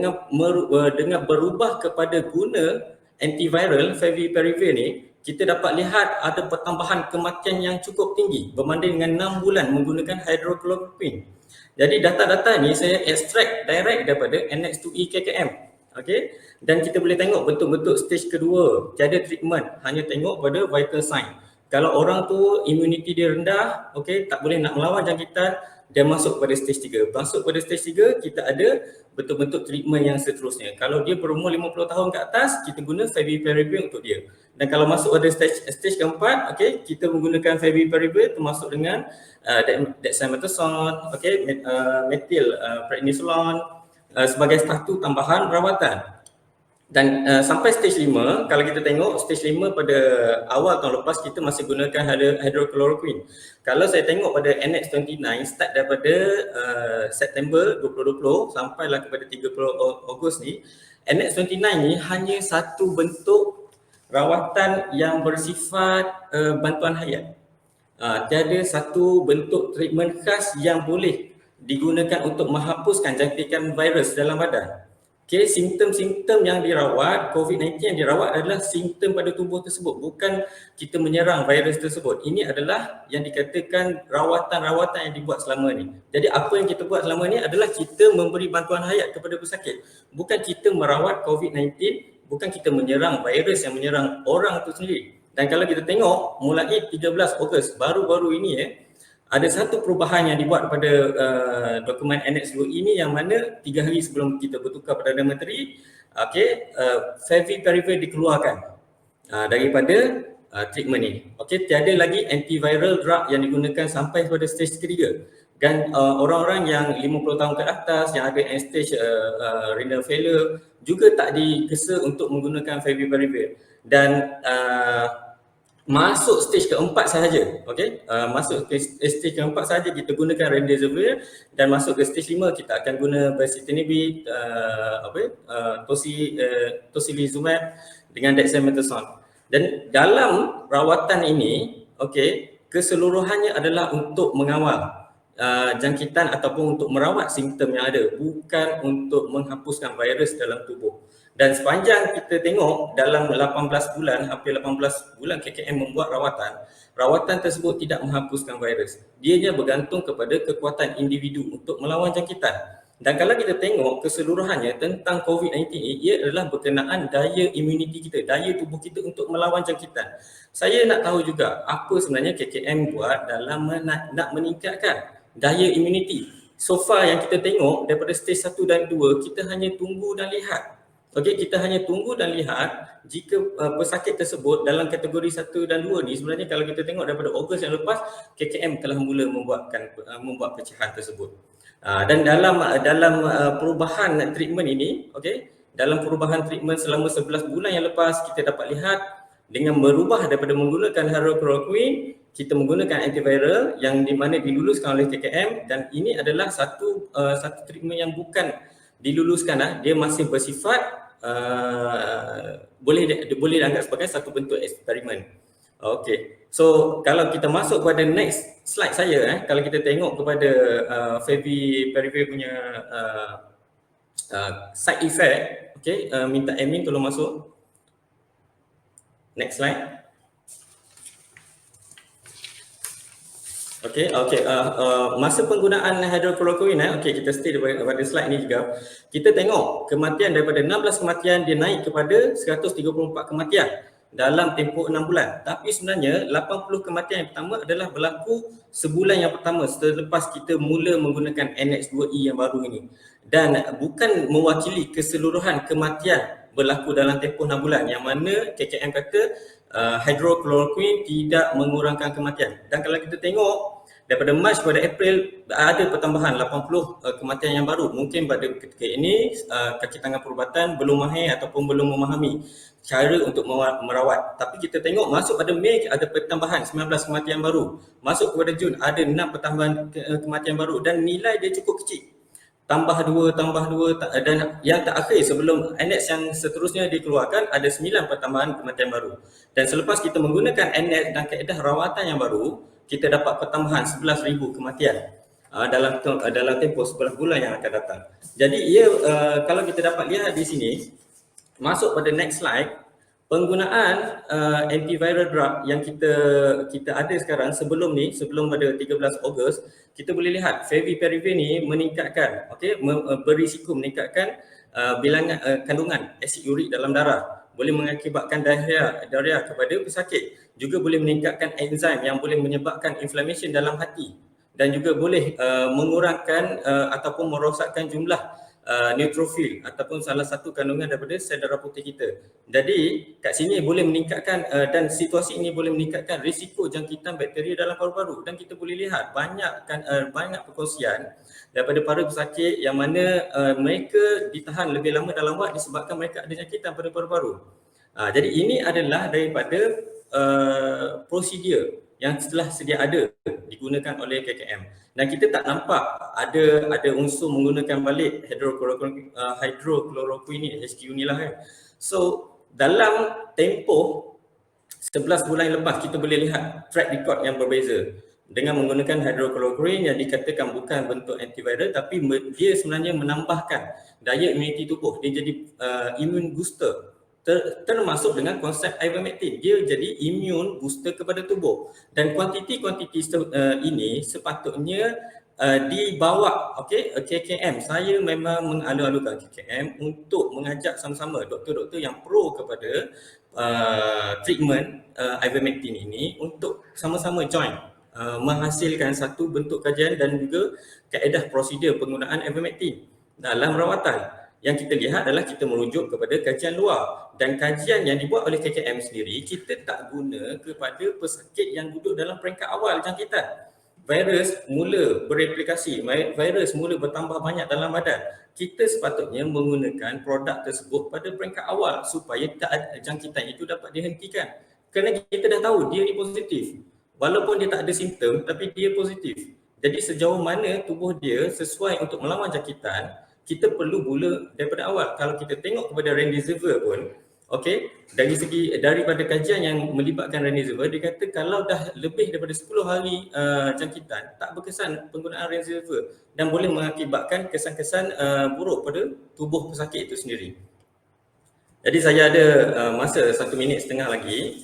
dengan berubah kepada guna antiviral Favipiravir ni, kita dapat lihat ada pertambahan kematian yang cukup tinggi berbanding dengan 6 bulan menggunakan hydrochloroquine. Jadi data-data ni saya extract direct daripada NX2E KKM. Okey, dan kita boleh tengok betul-betul stage kedua tiada treatment, hanya tengok pada vital sign. Kalau orang tu immunity dia rendah, okey, tak boleh nak melawan jangkitan, dia masuk pada stage 3. Masuk pada stage 3, kita ada betul-betul treatment yang seterusnya. Kalau dia berumur 50 tahun ke atas, kita guna Favipiravir untuk dia. Dan kalau masuk pada stage keempat, okey, kita menggunakan Favipiravir termasuk dengan dexamethasone, okey, metyl prednisolone sebagai satu tambahan rawatan. Dan sampai stage 5, kalau kita tengok stage 5 pada awal tahun lepas kita masih gunakan hydrochloroquine. Kalau saya tengok pada NX29 start daripada September 2020 sampailah kepada 30 Ogos ni, NX29 ni hanya satu bentuk rawatan yang bersifat bantuan hayat. Tiada satu bentuk treatment khas yang boleh digunakan untuk menghapuskan jangkitan virus dalam badan. Okay, simptom-simptom yang dirawat, COVID-19 yang dirawat adalah simptom pada tubuh tersebut, bukan kita menyerang virus tersebut. Ini adalah yang dikatakan rawatan-rawatan yang dibuat selama ni. Jadi apa yang kita buat selama ni adalah kita memberi bantuan hayat kepada pesakit. Bukan kita merawat COVID-19, bukan kita menyerang virus yang menyerang orang itu sendiri. Dan kalau kita tengok mulai 13 Ogos baru-baru ini ada satu perubahan yang dibuat pada dokumen NX2 ini yang mana 3 hari sebelum kita bertukar Perdana Menteri, okey, Favipiravir dikeluarkan daripada treatment ini. Okey, tiada lagi antiviral drug yang digunakan sampai pada stage ketiga. Dan orang-orang yang 50 tahun ke atas yang ada end stage renal failure juga tak digesa untuk menggunakan Favipiravir. Dan masuk stage keempat sahaja, okey, masuk ke stage keempat sahaja kita gunakan remdesivir, dan masuk ke stage 5 kita akan guna Besitinib, tocilizumab dengan dexamethasone. Dan dalam rawatan ini, okey, keseluruhannya adalah untuk mengawal jangkitan ataupun untuk merawat simptom yang ada, bukan untuk menghapuskan virus dalam tubuh. Dan sepanjang kita tengok dalam 18 bulan, hampir 18 bulan KKM membuat rawatan tersebut tidak menghapuskan virus. Dianya bergantung kepada kekuatan individu untuk melawan jangkitan. Dan kalau kita tengok keseluruhannya tentang COVID-19 ini, ia adalah berkenaan daya immunity kita, daya tubuh kita untuk melawan jangkitan. Saya nak tahu juga apa sebenarnya KKM buat dalam nak meningkatkan daya immunity. So far yang kita tengok daripada stage 1 dan 2, kita hanya tunggu dan lihat. Okey, kita hanya tunggu dan lihat jika pesakit tersebut dalam kategori 1 dan 2 ni, sebenarnya kalau kita tengok daripada Ogos yang lepas, KKM telah mula membuat pecahan tersebut. Dan dalam perubahan treatment ini, okey, dalam perubahan treatment selama 11 bulan yang lepas, kita dapat lihat dengan berubah daripada menggunakan hydrochloroquine, kita menggunakan antiviral yang di mana diluluskan oleh KKM, dan ini adalah satu treatment yang bukan diluluskan, dia masih bersifat boleh dianggap sebagai satu bentuk eksperimen. Okey. So kalau kita masuk kepada next slide saya, kalau kita tengok kepada Favipiravir punya side effect, okey, minta admin tolong masuk. Next slide. Okey, masa penggunaan hydrochloroquine, okey, kita stay pada slide ni juga. Kita tengok kematian daripada 16 kematian dia naik kepada 134 kematian dalam tempoh 6 bulan. Tapi sebenarnya 80 kematian yang pertama adalah berlaku sebulan yang pertama selepas kita mula menggunakan NX2E yang baru ini. Dan bukan mewakili keseluruhan kematian berlaku dalam tempoh 6 bulan yang mana KKM kata hydrochloroquine tidak mengurangkan kematian. Dan kalau kita tengok Daripada Mac pada April ada pertambahan 80 kematian yang baru. Mungkin pada ketika ini kaki tangan perubatan belum mahir ataupun belum memahami cara untuk merawat. Tapi kita tengok masuk pada Mei ada pertambahan 19 kematian baru. Masuk kepada Jun ada 6 pertambahan kematian baru dan nilai dia cukup kecil. Tambah 2 dan yang terakhir sebelum annex yang seterusnya dikeluarkan ada 9 pertambahan kematian baru. Dan selepas kita menggunakan annex dan kaedah rawatan yang baru, kita dapat pertambahan 11,000 kematian dalam tempoh 11 bulan yang akan datang. Jadi ia kalau kita dapat lihat di sini, masuk pada next slide, penggunaan antiviral drug yang kita ada sekarang sebelum pada 13 Ogos, kita boleh lihat Favipiravir ni meningkatkan, berisiko meningkatkan bilangan kandungan asid urik dalam darah, boleh mengakibatkan diarrhea kepada pesakit, juga boleh meningkatkan enzim yang boleh menyebabkan inflammation dalam hati dan juga boleh mengurangkan ataupun merosakkan jumlah neutrofil ataupun salah satu kandungan daripada sel darah putih kita. Jadi kat sini boleh meningkatkan dan situasi ini boleh meningkatkan risiko jangkitan bakteria dalam paru-paru, dan kita boleh lihat banyak perkongsian daripada para pesakit yang mana mereka ditahan lebih lama dalam wad disebabkan mereka ada jangkitan pada paru-paru. Jadi ini adalah daripada prosedur yang telah sedia ada digunakan oleh KKM, dan kita tak nampak ada unsur menggunakan balik hydrochloroquine HQ ni lah kan. So dalam tempoh 11 bulan yang lepas kita boleh lihat track record yang berbeza dengan menggunakan hydrochloroquine yang dikatakan bukan bentuk antiviral, tapi dia sebenarnya menambahkan daya imuniti tubuh, dia jadi immune booster. Termasuk dengan konsep ivermectin, dia jadi immune booster kepada tubuh, dan kuantiti ini sepatutnya dibawa KKM. Saya memang mengalu-alukan KKM untuk mengajak sama-sama doktor-doktor yang pro kepada treatment ivermectin ini untuk sama-sama join menghasilkan satu bentuk kajian dan juga kaedah prosedur penggunaan ivermectin dalam rawatan. Yang kita lihat adalah kita merujuk kepada kajian luar, dan kajian yang dibuat oleh KKM sendiri kita tak guna kepada pesakit yang duduk dalam peringkat awal jangkitan. Virus mula bereplikasi, virus mula bertambah banyak dalam badan. Kita sepatutnya menggunakan produk tersebut pada peringkat awal supaya jangkitan itu dapat dihentikan. Kerana kita dah tahu dia ni positif. Walaupun dia tak ada simptom tapi dia positif. Jadi sejauh mana tubuh dia sesuai untuk melawan jangkitan, kita perlu mula daripada awal. Kalau kita tengok kepada remdesivir pun, daripada kajian yang melibatkan remdesivir, dia kata kalau dah lebih daripada 10 hari jangkitan, tak berkesan penggunaan remdesivir dan boleh mengakibatkan kesan-kesan buruk pada tubuh pesakit itu sendiri. Jadi saya ada masa 1 minit setengah lagi,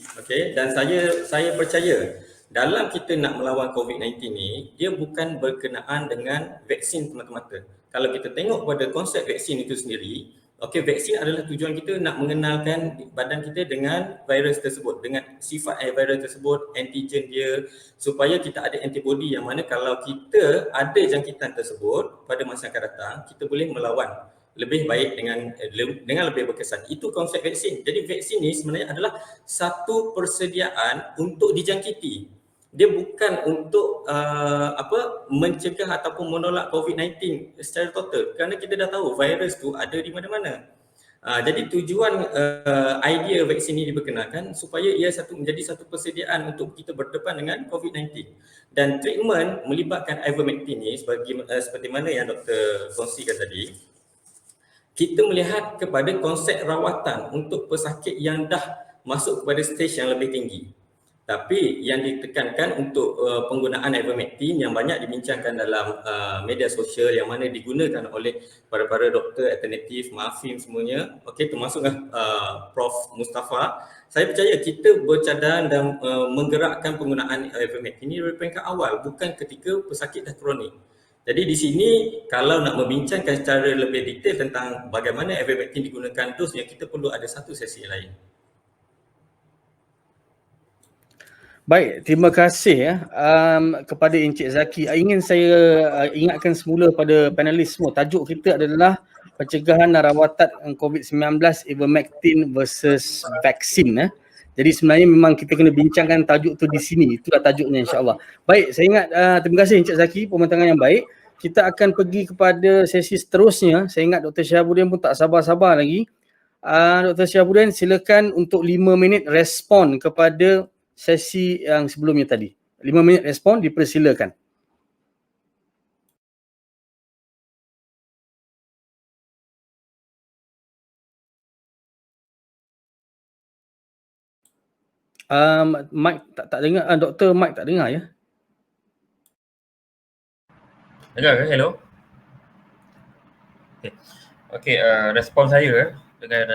dan saya percaya dalam kita nak melawan COVID-19 ni, dia bukan berkenaan dengan vaksin semata-mata. Kalau kita tengok pada konsep vaksin itu sendiri, vaksin adalah tujuan kita nak mengenalkan badan kita dengan virus tersebut, dengan sifat virus tersebut, antigen dia, supaya kita ada antibody yang mana kalau kita ada jangkitan tersebut pada masa akan datang, kita boleh melawan lebih baik dengan lebih berkesan. Itu konsep vaksin. Jadi vaksin ni sebenarnya adalah satu persediaan untuk dijangkiti. Dia bukan untuk mencegah ataupun menolak COVID-19 secara total, kerana kita dah tahu virus tu ada di mana-mana. Jadi tujuan idea vaksin ini diperkenalkan supaya ia menjadi satu persediaan untuk kita berdepan dengan COVID-19. Dan treatment melibatkan ivermectin ni seperti mana yang Dr. kongsikan tadi, kita melihat kepada konsep rawatan untuk pesakit yang dah masuk kepada stage yang lebih tinggi. Tapi yang ditekankan untuk penggunaan ivermectin yang banyak dibincangkan dalam media sosial yang mana digunakan oleh para doktor alternatif, Mafim semuanya, termasuk Prof Mustafa. Saya percaya kita bercadang dan menggerakkan penggunaan ivermectin ini dari peringkat awal, bukan ketika pesakit dah kronik. Jadi di sini kalau nak membincangkan secara lebih detail tentang bagaimana ivermectin digunakan dosnya, kita perlu ada satu sesi lain. Baik, terima kasih kepada Encik Zaki. Ingin saya ingatkan semula pada panelis semua, tajuk kita adalah pencegahan dan rawatan COVID-19 ivermectin versus vaksin. Jadi sebenarnya memang kita kena bincangkan tajuk tu di sini. Itulah tajuknya insya-Allah. Baik, saya ingat terima kasih Encik Zaki pembentangan yang baik. Kita akan pergi kepada sesi seterusnya. Saya ingat Dr. Syahabuddin pun tak sabar-sabar lagi. Dr. Syahabuddin silakan untuk 5 minit respon kepada sesi yang sebelumnya tadi. 5 minit respon dipersilakan. Mike tak dengar, Dr. Mike tak dengar ya. Dengar ke? Hello? Okey, respon saya dengan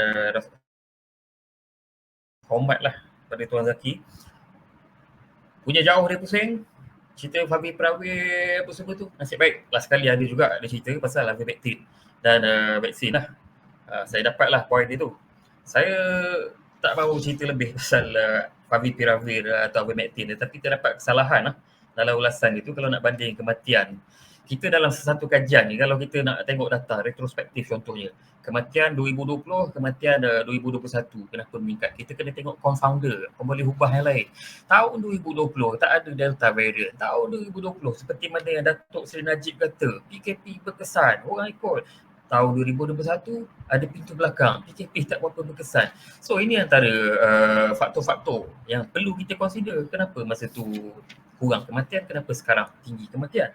hormat lah pada Tuan Zaki. Punya jauh dia pusing. Cerita Fabi Prawir apa semua tu. Nasib baik last sekali ada juga dia cerita pasal ivermectin dan vaksin lah. Saya dapatlah poin dia tu. Saya tak mahu cerita lebih pasal Favipiravir atau ivermectin, tetapi terdapat kesalahan lah dalam ulasan itu kalau nak banding kematian. Kita dalam satu kajian ni, kalau kita nak tengok data retrospektif contohnya, kematian 2020, kematian 2021, kenapa meningkat? Kita kena tengok confounder, pemboleh ubah yang lain. Tahun 2020 tak ada Delta variant. Tahun 2020 seperti mana yang Datuk Seri Najib kata, PKP berkesan, orang ikut. Tahun 2021 ada pintu belakang, PKP tak berapa berkesan. So ini antara faktor-faktor yang perlu kita consider. Kenapa masa tu kurang kematian, kenapa sekarang tinggi kematian.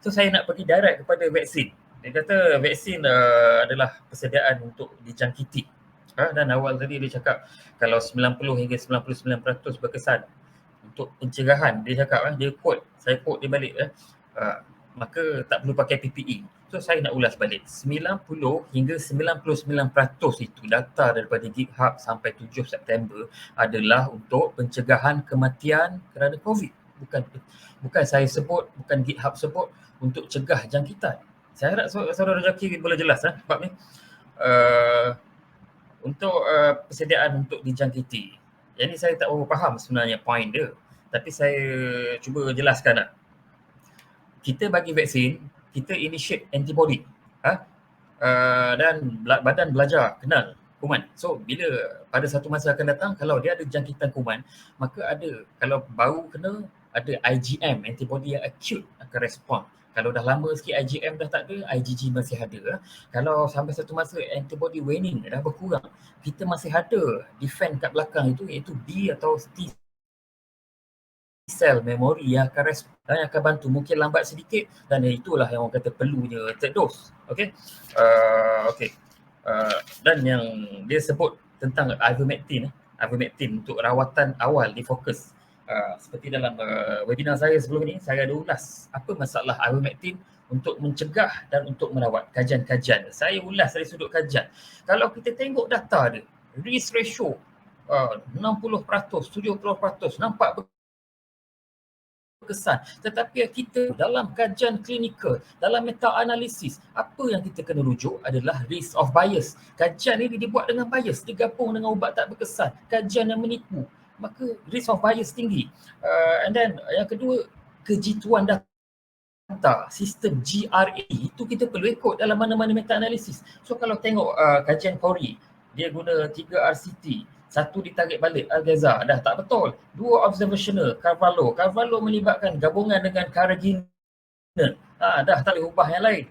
So saya nak pergi direct kepada vaksin. Dia kata vaksin adalah persediaan untuk dijangkiti. Dan awal tadi dia cakap kalau 90 hingga 99% berkesan untuk pencegahan. Dia cakap, dia quote, saya quote dia balik, maka tak perlu pakai PPE. So saya nak ulas balik. 90 hingga 99% itu data daripada GitHub sampai 7 September adalah untuk pencegahan kematian kerana COVID. Bukan saya sebut, bukan GitHub sebut, untuk cegah jangkitan. Saya harap saudara Zaki boleh jelas bab ni. Untuk persediaan untuk dijangkiti. Yang ni saya tak berapa faham sebenarnya point dia. Tapi saya cuba jelaskan . Kita bagi vaksin, kita initiate antibody. Dan badan belajar kenal kuman. So bila pada satu masa akan datang, kalau dia ada jangkitan kuman, maka ada, kalau baru kena, ada IgM, antibody yang acute akan respon. Kalau dah lama sikit IgM dah tak ada, IgG masih ada. Kalau sampai satu masa antibody waning, dah berkurang, kita masih ada defend kat belakang itu, iaitu B atau T cell memory yang akan respon, yang akan bantu. Mungkin lambat sedikit dan itulah yang orang kata perlunya third dose. Okay. Dan yang dia sebut tentang ivermectin untuk rawatan awal difokus. Seperti dalam webinar saya sebelum ini, saya ada ulas apa masalah ivermectin untuk mencegah dan untuk merawat, kajian-kajian. Saya ulas dari sudut kajian. Kalau kita tengok data dia, risk ratio 60%, 70% nampak berkesan. Tetapi kita dalam kajian klinikal, dalam meta-analisis, apa yang kita kena rujuk adalah risk of bias. Kajian ini dibuat dengan bias, digabung dengan ubat tak berkesan, kajian yang menipu. Maka risk of bias tinggi. And then yang kedua, kejituan data, sistem GRA itu kita perlu ikut dalam mana-mana meta-analisis. So kalau tengok kajian Corey, dia guna 3 RCT, 1 ditarik balik Algaza, dah tak betul. 2 observational, Carvalho melibatkan gabungan dengan Carrageenan, dah tak boleh ubah yang lain.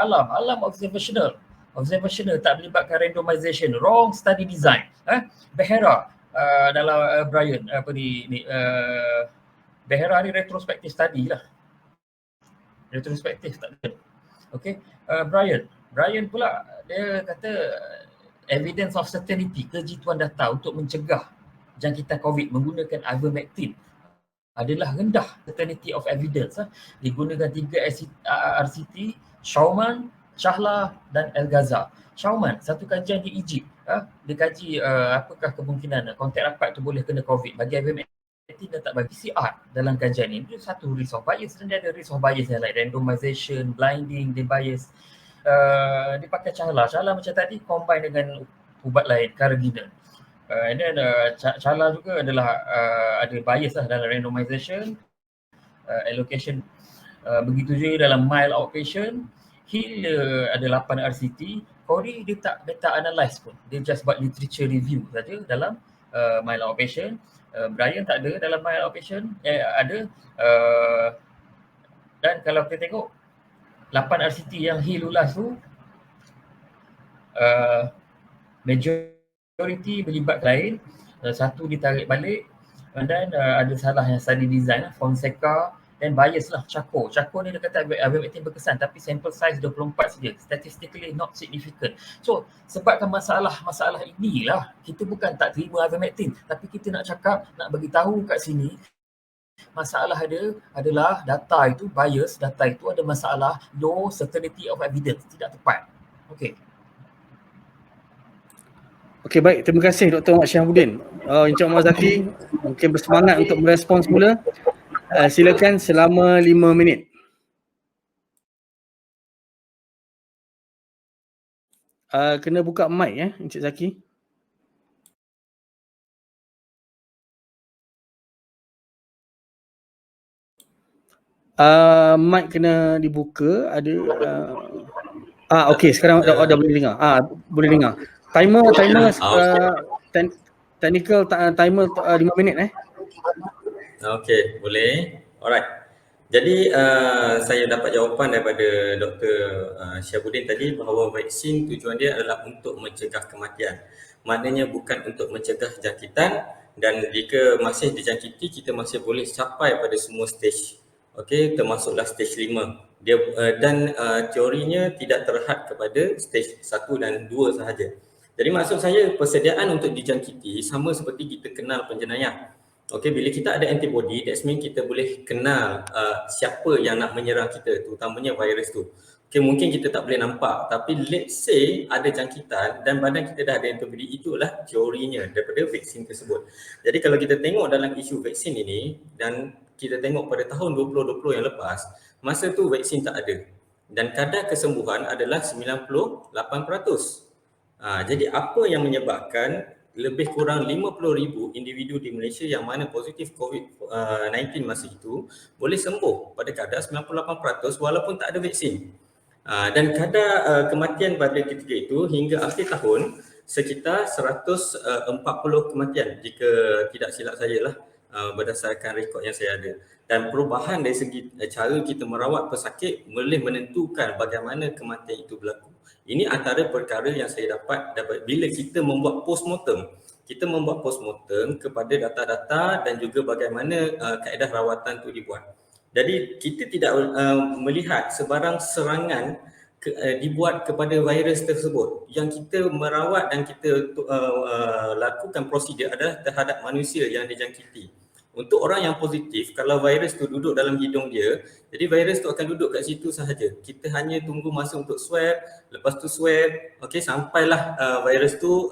Alam observational tak melibatkan randomization, wrong study design. Behera dalam Brian Behera ni retrospective study lah. Retrospective tak ada. Okay. Brian pula dia kata evidence of certainty, kejituan data untuk mencegah jangkitan COVID menggunakan ivermectin adalah rendah certainty of evidence. Digunakan 3 RCT, Schaumann, Chahla dan Algaza. Schaumann, satu kajian di Egypt, dia kaji apakah kemungkinan kontak rapat tu boleh kena COVID. Bagi ivermectin dan tak bagi PCR dalam kajian ini. Itu satu risk of bias, dan dia ada risk of bias yang lain, randomization, blinding, dia bias. Dia pakai Chahla macam tadi combine dengan ubat lain, Carrageenan. And then Chahla juga adalah ada bias lah dalam randomization, allocation. Begitu juga dalam mild outpatient. Hill ada 8 RCT. Corey dia tak beta analyze pun, dia just buat literature review saja dalam myelin operation. Brian tak ada dalam myelin operation, ada. Dan kalau kita tengok 8 RCT yang he lulas tu, majority berlibat lain, satu ditarik balik, dan ada salah yang study design, Fonseca, dan bias lah, Charco ni dia kata ivermectin berkesan tapi sample size 24 saja, statistically not significant. So sebabkan masalah inilah kita bukan tak terima ivermectin, tapi kita nak cakap, nak bagi tahu kat sini masalah adalah data itu bias, data itu ada masalah, low certainty of evidence, tidak tepat. Okey, baik. Terima kasih Dr. Mat Syahabuddin. Encik Muhammad Zaki mungkin bersemangat untuk merespons semula. Silakan selama 5 minit. Kena buka mic Encik Zaki. Mic kena dibuka. Ada okey, sekarang dah boleh dengar. Boleh dengar. Timer technical timer 5 minit Okey, boleh. Alright. Jadi saya dapat jawapan daripada Dr. Syahabuddin tadi bahawa vaksin tujuan dia adalah untuk mencegah kematian. Maknanya bukan untuk mencegah jangkitan, dan jika masih dijangkiti kita masih boleh capai pada semua stage. Okey, termasuklah stage 5. Dia teorinya tidak terhad kepada stage 1 dan 2 sahaja. Jadi maksud saya persediaan untuk dijangkiti sama seperti kita kenal penjenayah. Okey, bila kita ada antibody, that means kita boleh kenal siapa yang nak menyerang kita, terutamanya virus tu. Okey, mungkin kita tak boleh nampak, tapi let's say ada jangkitan dan badan kita dah ada antibody, itulah teorinya daripada vaksin tersebut. Jadi kalau kita tengok dalam isu vaksin ini dan kita tengok pada tahun 2020 yang lepas, masa tu vaksin tak ada dan kadar kesembuhan adalah 98%. Jadi apa yang menyebabkan lebih kurang 50,000 individu di Malaysia yang mana positif COVID-19 masa itu boleh sembuh pada kadar 98% walaupun tak ada vaksin. Dan kadar kematian pada ketika itu hingga akhir tahun sekitar 140 kematian jika tidak silap saya lah, berdasarkan rekod yang saya ada. Dan perubahan dari segi cara kita merawat pesakit boleh menentukan bagaimana kematian itu berlaku. Ini antara perkara yang saya dapat bila kita membuat postmortem. Kita membuat postmortem kepada data-data dan juga bagaimana kaedah rawatan itu dibuat. Jadi kita tidak melihat sebarang serangan dibuat kepada virus tersebut. Yang kita merawat dan kita lakukan prosedur adalah terhadap manusia yang dijangkiti. Untuk orang yang positif, kalau virus tu duduk dalam hidung dia, jadi virus tu akan duduk kat situ sahaja. Kita hanya tunggu masa untuk swab, lepas tu swab, okey, sampailah virus tu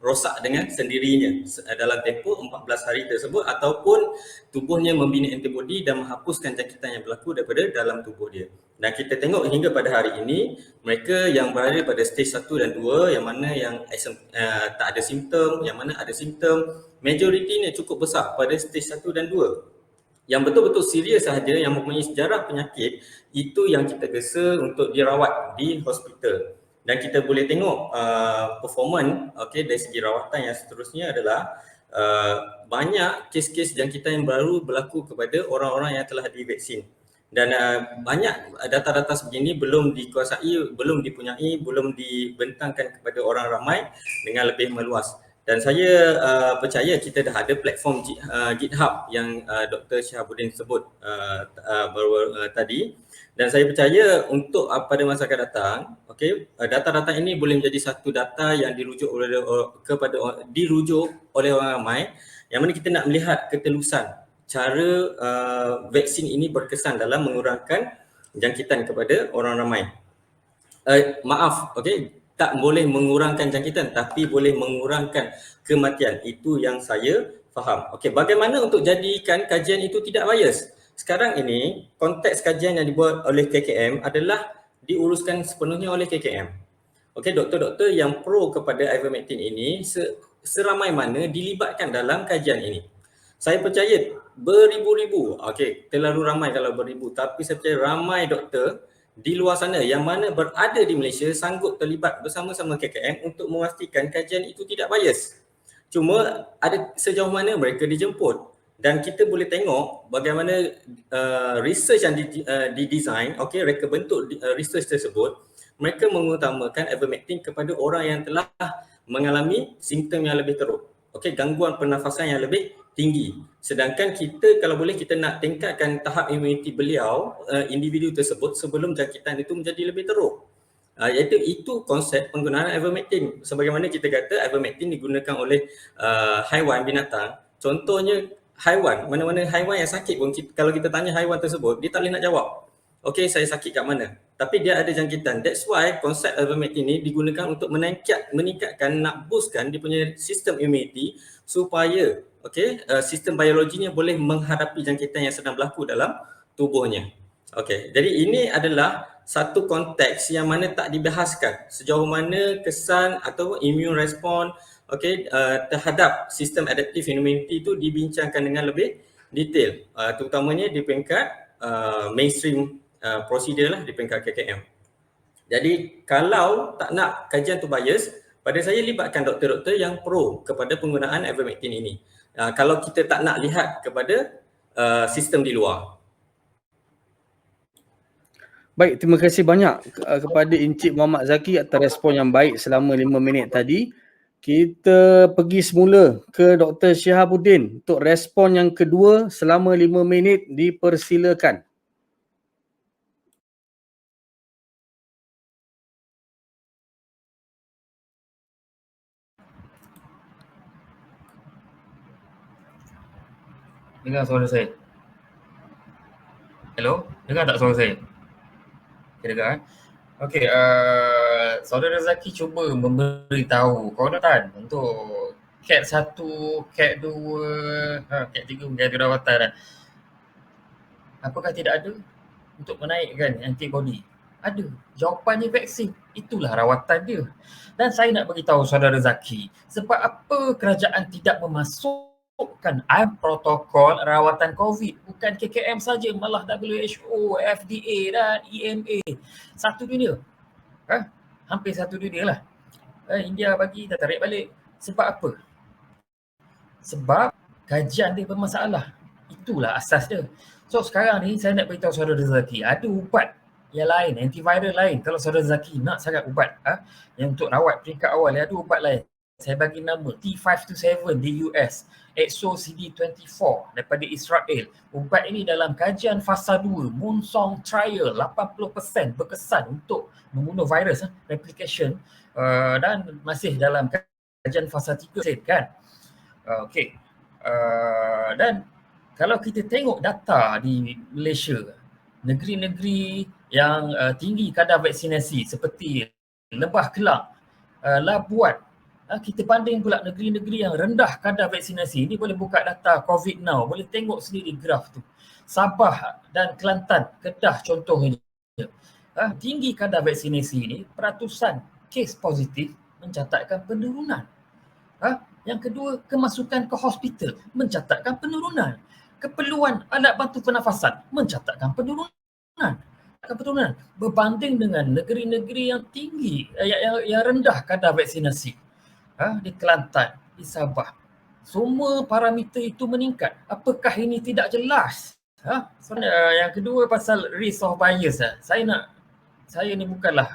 rosak dengan sendirinya dalam tempoh 14 hari tersebut, ataupun tubuhnya membina antibody dan menghapuskan jangkitan yang berlaku daripada dalam tubuh dia. Dan kita tengok hingga pada hari ini, mereka yang berada pada stage 1 dan 2, yang mana yang tak ada simptom, yang mana ada simptom, majoritinya cukup besar pada stage 1 dan 2. Yang betul-betul serius sahaja, yang mempunyai sejarah penyakit, itu yang kita gesa untuk dirawat di hospital. Dan kita boleh tengok performance dari segi rawatan yang seterusnya adalah banyak kes-kes jangkitan yang baru berlaku kepada orang-orang yang telah divaksin. Dan banyak data-data sebegini belum dikuasai, belum dipunyai, belum dibentangkan kepada orang ramai dengan lebih meluas. Dan saya percaya kita dah ada platform GitHub yang Dr. Syahabuddin sebut tadi. Dan saya percaya untuk pada masa akan datang, data-data ini boleh menjadi satu data yang dirujuk oleh orang ramai, yang mana kita nak melihat ketelusan cara vaksin ini berkesan dalam mengurangkan jangkitan kepada orang ramai. Tak boleh mengurangkan jangkitan tapi boleh mengurangkan kematian. Itu yang saya faham. Bagaimana untuk jadikan kajian itu tidak bias? Sekarang ini konteks kajian yang dibuat oleh KKM adalah diuruskan sepenuhnya oleh KKM. Doktor-doktor yang pro kepada ivermectin ini seramai mana dilibatkan dalam kajian ini. Saya percaya beribu-ribu, terlalu ramai kalau beribu, tapi saya percaya ramai doktor di luar sana yang mana berada di Malaysia sanggup terlibat bersama-sama KKM untuk memastikan kajian itu tidak bias. Cuma ada sejauh mana mereka dijemput, dan kita boleh tengok bagaimana research yang didesign, okey, reka bentuk research tersebut, mereka mengutamakan ivermectin kepada orang yang telah mengalami simptom yang lebih teruk. Okey, gangguan pernafasan yang lebih tinggi. Sedangkan kita kalau boleh kita nak tingkatkan tahap imuniti beliau, individu tersebut sebelum jangkitan itu menjadi lebih teruk. Iaitu itu konsep penggunaan ivermectin. Sebagaimana kita kata ivermectin digunakan oleh haiwan binatang. Contohnya haiwan, mana-mana haiwan yang sakit pun kalau kita tanya haiwan tersebut, dia tak boleh nak jawab. Okey, saya sakit kat mana? Tapi dia ada jangkitan. That's why konsep ivermectin ini digunakan untuk meningkatkan, nak boostkan dia punya sistem immunity supaya sistem biologinya boleh menghadapi jangkitan yang sedang berlaku dalam tubuhnya. Okey, jadi ini adalah satu konteks yang mana tak dibahaskan sejauh mana kesan atau immune response terhadap sistem adaptive immunity itu dibincangkan dengan lebih detail, terutamanya di peringkat mainstream prosedur lah, di peringkat KKM. Jadi kalau tak nak kajian tu bias, pada saya libatkan doktor-doktor yang pro kepada penggunaan ivermectin ini. Kalau kita tak nak lihat kepada sistem di luar. Baik, terima kasih banyak kepada Encik Muhammad Zaki atas respon yang baik selama 5 minit tadi. Kita pergi semula ke Dr. Syihabuddin untuk respon yang kedua selama 5 minit, dipersilakan. Dengar suara saya? Hello? Dengar tak suara saya? Okay, dengar. Okey, Saudara Zaki cuba memberitahu kawan-kawan untuk CAT 1, CAT 2, CAT 3 mungkin ada rawatan. Apakah tidak ada untuk menaikkan antibody? Ada. Jawapannya vaksin. Itulah rawatan dia. Dan saya nak beritahu saudara Zaki, sebab apa kerajaan tidak memasukkan protokol rawatan COVID, bukan KKM saja, malah WHO, FDA dan EMA. Satu dunia. Hampir satu dunia lah. India bagi, kita tarik balik. Sebab apa? Sebab kajian dia bermasalah. Itulah asas dia. So sekarang ni saya nak beritahu saudara Zaki, ada ubat yang lain, antiviral lain. Kalau saudara Zaki nak sangat ubat yang untuk rawat peringkat awal, ada ubat lain. Saya bagi nama T527 di US, Exo CD24 daripada Israel. Ubat ini dalam kajian fasa 2, Moonsong trial, 80% berkesan untuk membunuh virus, replication, dan masih dalam kajian fasa 3 kan. Okey. Dan kalau kita tengok data di Malaysia, negeri-negeri yang tinggi kadar vaksinasi seperti Lembah Kelang, Labuan, kita banding pula negeri-negeri yang rendah kadar vaksinasi. Ini boleh buka data COVID Now, boleh tengok sendiri graf tu. Sabah dan Kelantan, Kedah contohnya. Tinggi kadar vaksinasi ini, peratusan kes positif mencatatkan penurunan. Yang kedua, kemasukan ke hospital mencatatkan penurunan. Keperluan alat bantu pernafasan mencatatkan penurunan. Berbanding dengan negeri-negeri yang tinggi, yang rendah kadar vaksinasi. Di Kelantan, di Sabah, semua parameter itu meningkat. Apakah ini tidak jelas? Yang kedua pasal risk of bias. Saya ni bukanlah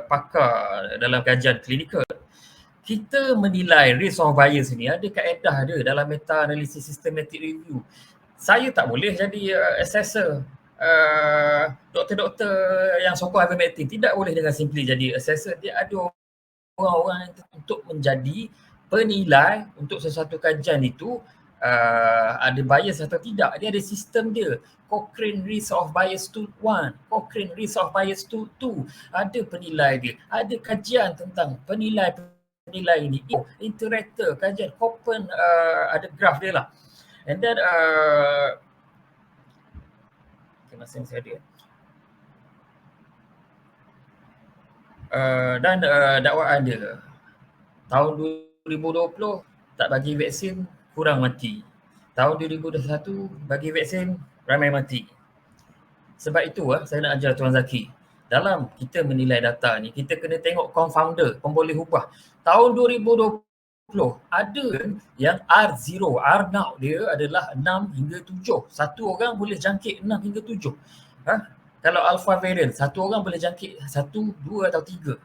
pakar dalam kajian klinikal. Kita menilai risk of bias ni ada kaedah dia dalam meta-analisis systematic review. Saya tak boleh jadi assessor. Doktor-doktor yang sokong ivermectin tidak boleh dengan simply jadi assessor. Dia ada orang-orang untuk menjadi penilai untuk sesuatu kajian itu ada bias atau tidak. Dia ada sistem dia. Cochrane Risk of Bias 1, Cochrane Risk of Bias 2. Ada penilai dia. Ada kajian tentang penilai ini. Interactor, kajian Copen, ada graf dia lah. And then masih ada. Dan dakwaan dia tahun 2020 tak bagi vaksin, kurang mati. Tahun 2021 bagi vaksin, ramai mati. Sebab itu saya nak ajar Tuan Zaki, dalam kita menilai data ni, kita kena tengok confounder, pemboleh ubah. Tahun 2020 ada yang R0, R0 dia adalah 6 hingga 7. Satu orang boleh jangkit 6 hingga 7. Kalau alpha variant, satu orang boleh jangkit 1, 2 atau 3.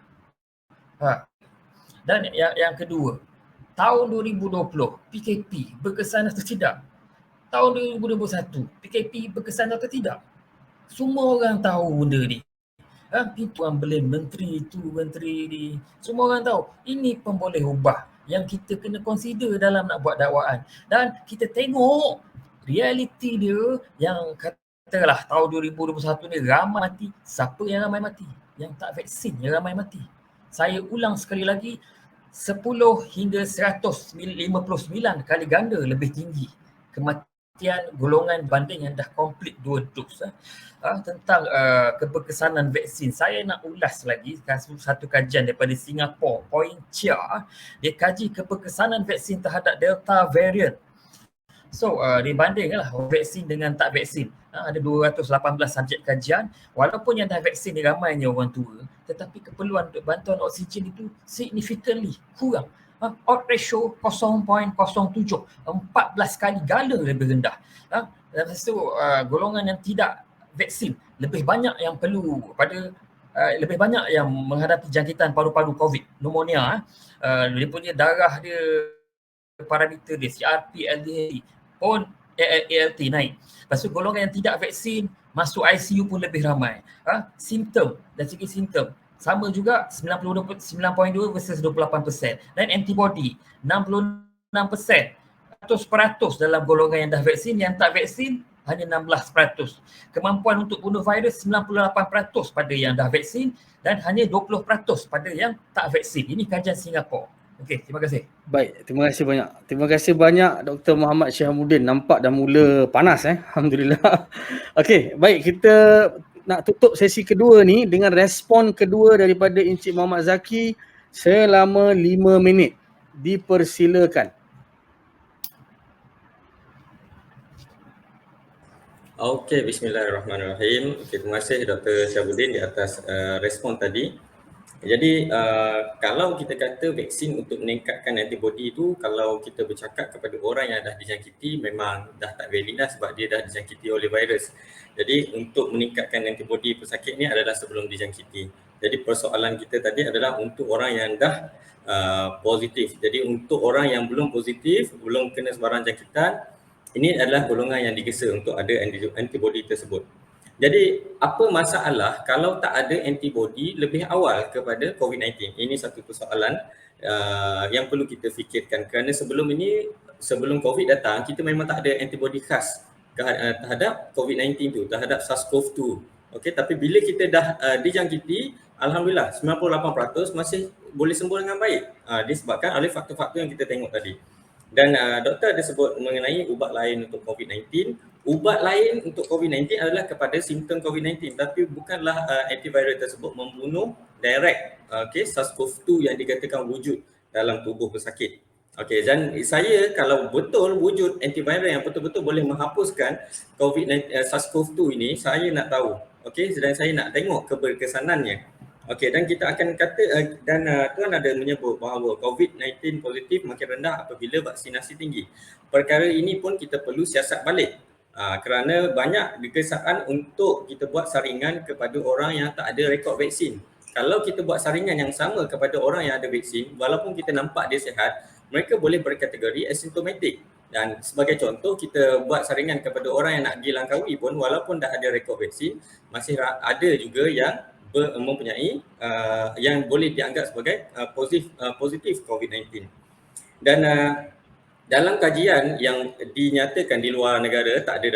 Dan yang kedua, tahun 2020 PKP berkesan atau tidak? Tahun 2021 PKP berkesan atau tidak? Semua orang tahu benda ni. Tuan Belin, menteri itu, menteri ni, semua orang tahu. Ini pun boleh ubah. Yang kita kena consider dalam nak buat dakwaan. Dan kita tengok realiti dia yang katalah tahun 2021 ni ramai mati. Siapa yang ramai mati? Yang tak vaksin yang ramai mati. Saya ulang sekali lagi, 10 hingga 159 kali ganda lebih tinggi kematian golongan banding yang dah komplit 2 dos. Tentang keberkesanan vaksin, saya nak ulas lagi satu kajian daripada Singapura, Pointia. Dia kaji keberkesanan vaksin terhadap Delta variant. So dia bandinglah vaksin dengan tak vaksin. Ada 218 subjek kajian. Walaupun yang dah vaksin ni ramainya orang tua, tetapi keperluan untuk bantuan oksigen itu significantly kurang. Odd ratio 0.07, 14 kali gala lebih rendah. Lepas tu golongan yang tidak vaksin lebih banyak yang perlu pada lebih banyak yang menghadapi jangkitan paru-paru COVID, pneumonia. Dia punya darah dia, parameter dia CRP, LDH pun ALT naik. Lepas tu golongan yang tidak vaksin masuk ICU pun lebih ramai. Simptom, dari segi simptom sama juga 9.2 versus 28%. Dan antibody 66%. 100% dalam golongan yang dah vaksin, yang tak vaksin hanya 16%. Kemampuan untuk bunuh virus 98% pada yang dah vaksin dan hanya 20% pada yang tak vaksin. Ini kajian Singapura. Okey, terima kasih. Baik, terima kasih banyak. Terima kasih banyak Dr. Muhammad Syihamuddin. Nampak dah mula panas Alhamdulillah. Okey, baik, kita nak tutup sesi kedua ni dengan respon kedua daripada Encik Muhammad Zaki selama 5 minit. Dipersilakan. Okey, bismillahirrahmanirrahim. Terima kasih Dr. Syihamuddin di atas respon tadi. Jadi kalau kita kata vaksin untuk meningkatkan antibody itu, kalau kita bercakap kepada orang yang dah dijangkiti, memang dah tak valid sebab dia dah dijangkiti oleh virus. Jadi untuk meningkatkan antibody pesakit ni adalah sebelum dijangkiti. Jadi persoalan kita tadi adalah untuk orang yang dah positif. Jadi untuk orang yang belum positif, belum kena sebarang jangkitan, ini adalah golongan yang digesa untuk ada antibody tersebut. Jadi apa masalah kalau tak ada antibody lebih awal kepada COVID-19? Ini satu persoalan yang perlu kita fikirkan, kerana sebelum COVID datang, kita memang tak ada antibody khas terhadap COVID-19 tu, terhadap SARS-CoV-2. Okey, tapi bila kita dah dijangkiti, alhamdulillah 98% masih boleh sembuh dengan baik. Disebabkan oleh faktor-faktor yang kita tengok tadi. Dan doktor ada sebut mengenai ubat lain untuk COVID-19. Ubat lain untuk COVID-19 adalah kepada simptom COVID-19, tapi bukanlah antiviral tersebut membunuh direct SARS-CoV-2 yang dikatakan wujud dalam tubuh pesakit. Okey, dan saya kalau betul wujud antiviral yang betul-betul boleh menghapuskan SARS-CoV-2 ini, saya nak tahu. Okey, dan saya nak tengok keberkesanannya. Okey, dan kita akan kata tuan ada menyebut bahawa COVID-19 positif makin rendah apabila vaksinasi tinggi. Perkara ini pun kita perlu siasat balik. Kerana banyak degesaan untuk kita buat saringan kepada orang yang tak ada rekod vaksin. Kalau kita buat saringan yang sama kepada orang yang ada vaksin, walaupun kita nampak dia sihat, mereka boleh berkategori asymptomatic. Dan sebagai contoh, kita buat saringan kepada orang yang nak pergi Langkawi pun, walaupun dah ada rekod vaksin, masih ada juga yang mempunyai yang boleh dianggap sebagai positif COVID-19. Dan dalam kajian yang dinyatakan di luar negara, tak ada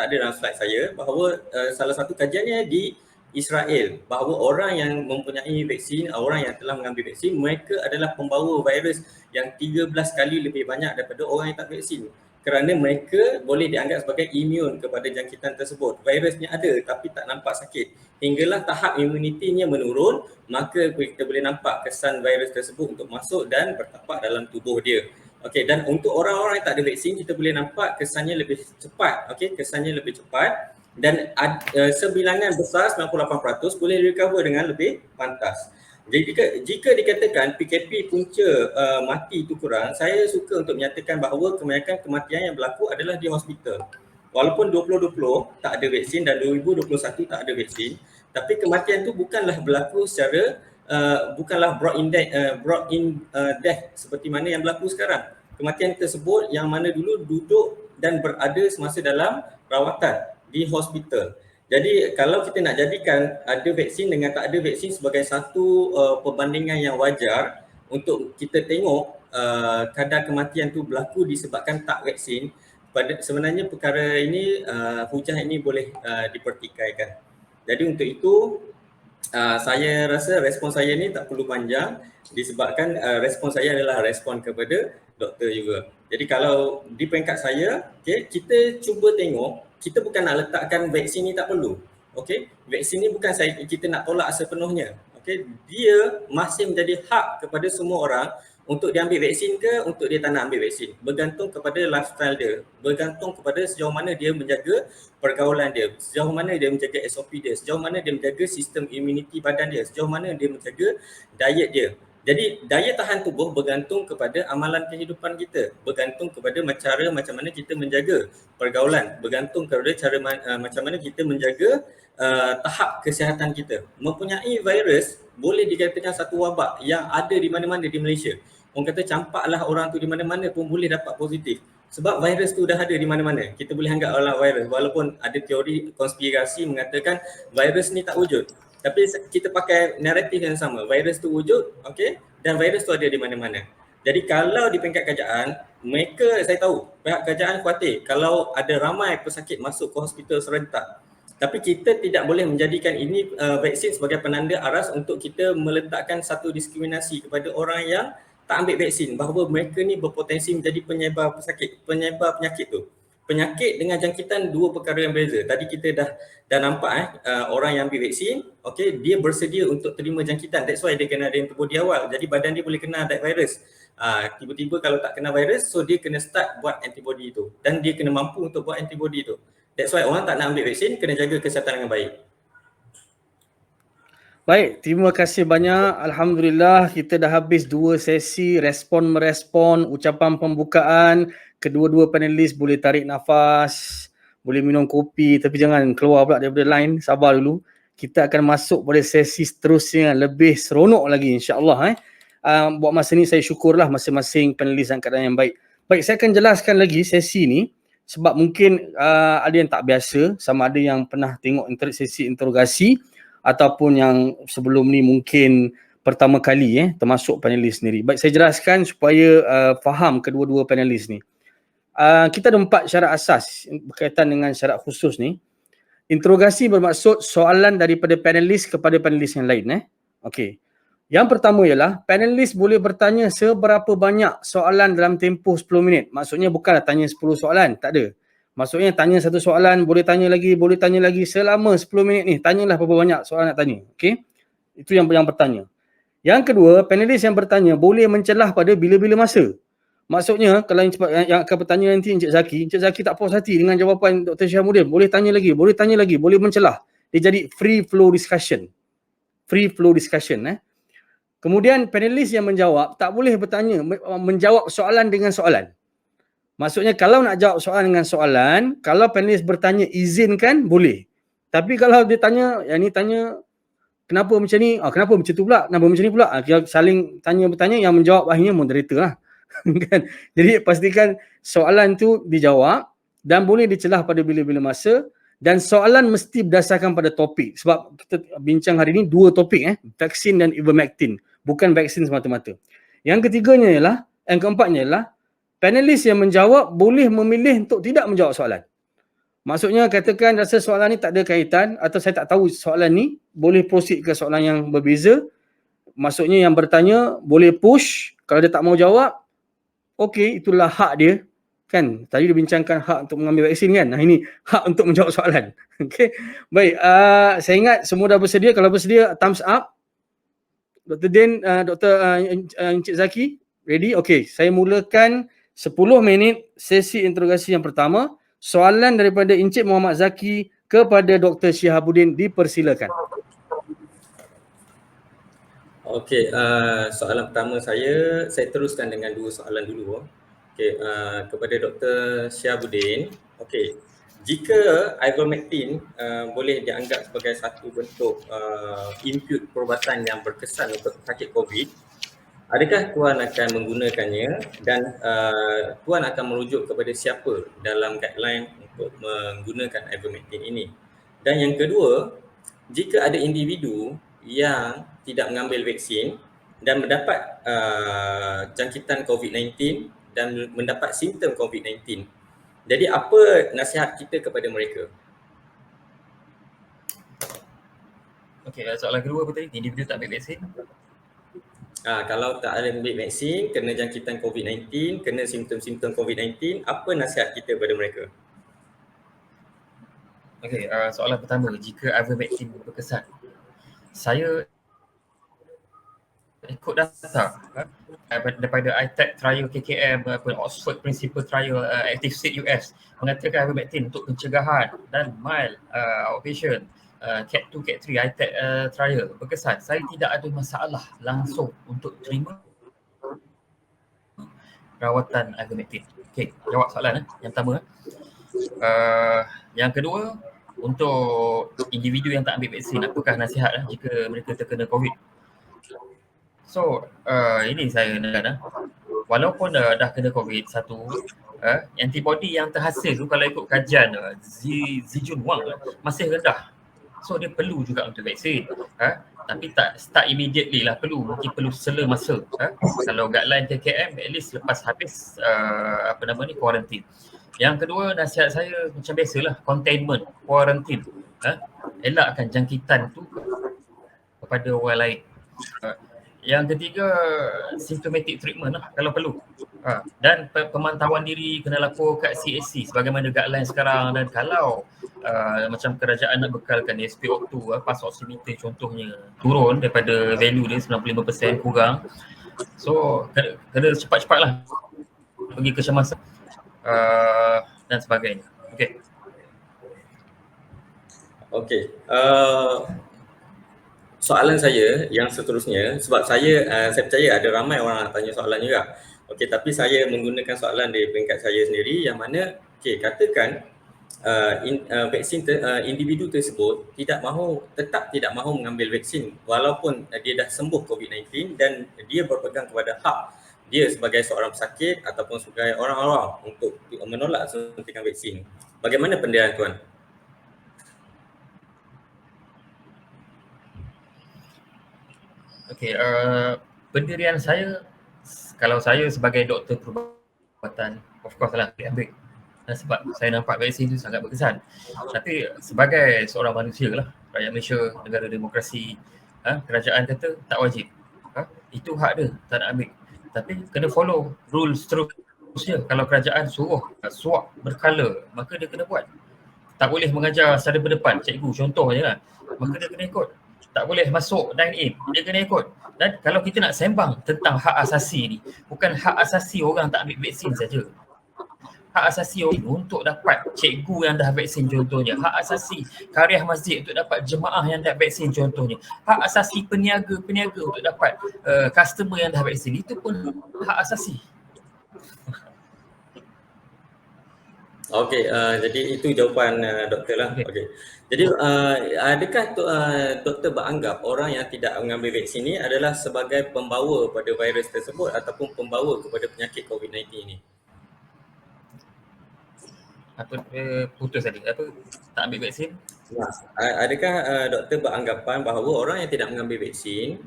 dalam slide saya, bahawa salah satu kajiannya di Israel, bahawa orang yang mempunyai vaksin, orang yang telah mengambil vaksin, mereka adalah pembawa virus yang 13 kali lebih banyak daripada orang yang tak vaksin. Kerana mereka boleh dianggap sebagai imun kepada jangkitan tersebut. Virusnya ada tapi tak nampak sakit. Hinggalah tahap imunitinya menurun, maka kita boleh nampak kesan virus tersebut untuk masuk dan bertapak dalam tubuh dia. Okey, dan untuk orang-orang yang tak ada vaksin, kita boleh nampak kesannya lebih cepat. Okey, kesannya lebih cepat dan sebilangan besar 98% boleh recover dengan lebih pantas. Jadi jika dikatakan PKP punca mati itu kurang, saya suka untuk menyatakan bahawa kebanyakan kematian yang berlaku adalah di hospital. Walaupun 2020 tak ada vaksin dan 2021 tak ada vaksin, tapi kematian itu bukanlah berlaku secara bukanlah brought in death seperti mana yang berlaku sekarang. Kematian tersebut yang mana dulu duduk dan berada semasa dalam rawatan di hospital. Jadi kalau kita nak jadikan ada vaksin dengan tak ada vaksin sebagai satu perbandingan yang wajar untuk kita tengok kadar kematian tu berlaku disebabkan tak vaksin, sebenarnya perkara ini hujah ini boleh dipertikaikan. Jadi untuk itu saya rasa respon saya ni tak perlu panjang disebabkan respon saya adalah respon kepada doktor juga. Jadi kalau di peringkat saya, okay, kita cuba tengok, kita bukan nak letakkan vaksin ni tak perlu. Okay, vaksin ni bukan kita nak tolak sepenuhnya. Okay, dia masih menjadi hak kepada semua orang untuk dia ambil vaksin ke untuk dia tak nak ambil vaksin. Bergantung kepada lifestyle dia, bergantung kepada sejauh mana dia menjaga pergaulan dia, sejauh mana dia menjaga SOP dia, sejauh mana dia menjaga sistem imuniti badan dia, sejauh mana dia menjaga diet dia. Jadi daya tahan tubuh bergantung kepada amalan kehidupan kita, bergantung kepada macam mana kita menjaga pergaulan, bergantung kepada cara macam mana kita menjaga tahap kesihatan kita. Mempunyai virus boleh dikatakan satu wabak yang ada di mana-mana di Malaysia. Orang kata campaklah orang tu di mana-mana pun boleh dapat positif. Sebab virus tu dah ada di mana-mana. Kita boleh anggap virus walaupun ada teori konspirasi mengatakan virus ni tak wujud. Tapi kita pakai naratif yang sama. Virus tu wujud, okey, dan virus tu ada di mana-mana. Jadi kalau di peringkat kerajaan, mereka saya tahu pihak kerajaan khuatir kalau ada ramai pesakit masuk ke hospital serentak. Tapi kita tidak boleh menjadikan ini vaksin sebagai penanda aras untuk kita meletakkan satu diskriminasi kepada orang yang tak ambil vaksin bahawa mereka ni berpotensi menjadi penyebar penyakit tu. Penyakit dengan jangkitan dua perkara yang berbeza. Tadi kita dah nampak orang yang ambil vaksin, okey, dia bersedia untuk terima jangkitan. That's why dia kena ada antibody awal. Jadi badan dia boleh kena that virus. Tiba-tiba kalau tak kena virus, so dia kena start buat antibody itu dan dia kena mampu untuk buat antibody itu. That's why orang tak nak ambil vaksin kena jaga kesihatan dengan baik. Baik, terima kasih banyak. Alhamdulillah kita dah habis 2 sesi respon-merespon, ucapan pembukaan. Kedua-dua panelis boleh tarik nafas, boleh minum kopi tapi jangan keluar pula daripada line, sabar dulu. Kita akan masuk pada sesi seterusnya lebih seronok lagi insya-Allah. Buat masa ni saya syukurlah masing-masing panelis dalam keadaan yang baik. Baik, saya akan jelaskan lagi sesi ni sebab mungkin ada yang tak biasa, sama ada yang pernah tengok sesi interogasi ataupun yang sebelum ni mungkin pertama kali termasuk panelis sendiri. Baik, saya jelaskan supaya faham kedua-dua panelis ni. Kita ada 4 syarat asas berkaitan dengan syarat khusus ni. Interogasi bermaksud soalan daripada panelis kepada panelis yang lain. Okey. Yang pertama ialah panelis boleh bertanya seberapa banyak soalan dalam tempoh 10 minit. Maksudnya bukanlah tanya 10 soalan, tak ada. Maksudnya tanya satu soalan, boleh tanya lagi selama 10 minit ni. Tanyalah berapa banyak soalan nak tanya. Okey. Itu yang bertanya. Yang kedua, panelis yang bertanya boleh mencelah pada bila-bila masa. Maksudnya kalau yang akan bertanya nanti Encik Zaki tak puas hati dengan jawapan Dr. Syahamuddin, boleh tanya lagi, boleh mencelah. Dia jadi free flow discussion. Kemudian panelis yang menjawab tak boleh menjawab soalan dengan soalan. Maksudnya kalau nak jawab soalan dengan soalan, kalau panelis bertanya izinkan boleh. Tapi kalau dia tanya, yang ni tanya kenapa macam ni, kenapa macam tu pula, kenapa macam ni pula, saling bertanya, yang menjawab akhirnya moderator lah. Kan? Jadi pastikan soalan tu dijawab dan boleh dicelah pada bila-bila masa, dan soalan mesti berdasarkan pada topik. Sebab kita bincang hari ni 2 topik, vaksin dan ivermectin, bukan vaksin semata-mata. Yang keempatnya ialah panelis yang menjawab boleh memilih untuk tidak menjawab soalan. Maksudnya katakan rasa soalan ni tak ada kaitan atau saya tak tahu soalan ni, boleh proceed ke soalan yang berbeza. Maksudnya yang bertanya boleh push, kalau dia tak mau jawab, okey, itulah hak dia. Kan, tadi dia bincangkan hak untuk mengambil vaksin kan. Ini hak untuk menjawab soalan. Okey. Baik, saya ingat semua dah bersedia. Kalau bersedia, thumbs up. Dr. Din, Dr. Encik Zaki, ready? Okey, saya mulakan 10 minit sesi interogasi yang pertama. Soalan daripada Encik Muhammad Zaki kepada Dr. Syahabuddin dipersilakan. Okey, soalan pertama saya teruskan dengan dua soalan dulu. Okey, kepada Dr. Syahabuddin. Okey, jika ivermectin boleh dianggap sebagai satu bentuk input perubatan yang berkesan untuk pesakit COVID, adakah Tuan akan menggunakannya dan Tuan akan merujuk kepada siapa dalam guideline untuk menggunakan ivermectin ini? Dan yang kedua, jika ada individu yang tidak mengambil vaksin dan mendapat jangkitan COVID-19 dan mendapat simptom COVID-19, jadi apa nasihat kita kepada mereka? Okey, soalan kedua apa tadi? Individu tak ambil vaksin? Kalau tak ada ambil vaksin, kena jangkitan COVID-19, kena simptom-simptom COVID-19, apa nasihat kita kepada mereka? Okey, soalan pertama, jika ivermectin berkesan. Saya ikut data daripada ITAC trial KKM, Oxford Principal Trial, Active State US mengatakan ivermectin untuk pencegahan dan mild outpatient CAT 2, CAT 3 ITAC trial berkesan. Saya tidak ada masalah langsung untuk terima rawatan ivermectin. Okey, jawab soalan yang pertama. Yang kedua, untuk individu yang tak ambil vaksin, apakah nasihat jika mereka terkena COVID? So, ini saya nak walaupun dah kena COVID satu, antibody yang terhasil tu kalau ikut kajian Zijun Wang masih rendah. So dia perlu juga untuk vaksin. Tapi tak start immediately lah, mungkin perlu sela masa. Kalau guideline KKM at least lepas habis quarantine. Yang kedua, nasihat saya macam biasalah, containment, quarantine. Elakkan jangkitan tu kepada orang lain. Yang ketiga, symptomatic treatment lah kalau perlu. Dan pemantauan diri kena lapor kat CAC sebagaimana guideline sekarang. Dan kalau macam kerajaan nak bekalkan SpO2, pass oximeter contohnya turun daripada value dia 95% kurang, so kena cepat-cepat lah pergi ke kecemasan dan sebagainya. Okey. Soalan saya yang seterusnya, sebab saya percaya ada ramai orang nak tanya soalan juga. Okey, tapi saya menggunakan soalan dari peringkat saya sendiri yang mana katakan vaksin individu tersebut tetap tidak mahu mengambil vaksin walaupun dia dah sembuh COVID-19 dan dia berpegang kepada hak dia sebagai seorang pesakit ataupun sebagai orang awam untuk menolak suntikan vaksin. Bagaimana pendirian tuan? Okey, pendirian saya, kalau saya sebagai doktor perubatan, of course lah ambil. Sebab saya nampak vaksin tu sangat berkesan. Tapi sebagai seorang manusia lah, rakyat Malaysia, negara demokrasi, kerajaan kata tak wajib. Itu hak dia, tak nak ambil. Tapi kena follow rules seterusnya. Kalau kerajaan suruh swab berkala, maka dia kena buat. Tak boleh mengajar secara berdepan, cikgu contohnya lah. Maka dia kena ikut. Tak boleh masuk dine-in, dia kena ikut. Dan kalau kita nak sembang tentang hak asasi ni, bukan hak asasi orang tak ambil vaksin saja. Hak asasi orang untuk dapat cikgu yang dah vaksin contohnya. Hak asasi karya masjid untuk dapat jemaah yang dah vaksin contohnya. Hak asasi peniaga untuk dapat customer yang dah vaksin. Itu pun hak asasi. Okey, jadi itu jawapan doktor lah. Okey. Jadi adakah doktor beranggap orang yang tidak mengambil vaksin ini adalah sebagai pembawa pada virus tersebut ataupun pembawa kepada penyakit COVID-19 ini? Putus tadi, tak ambil vaksin? Adakah doktor beranggapan bahawa orang yang tidak mengambil vaksin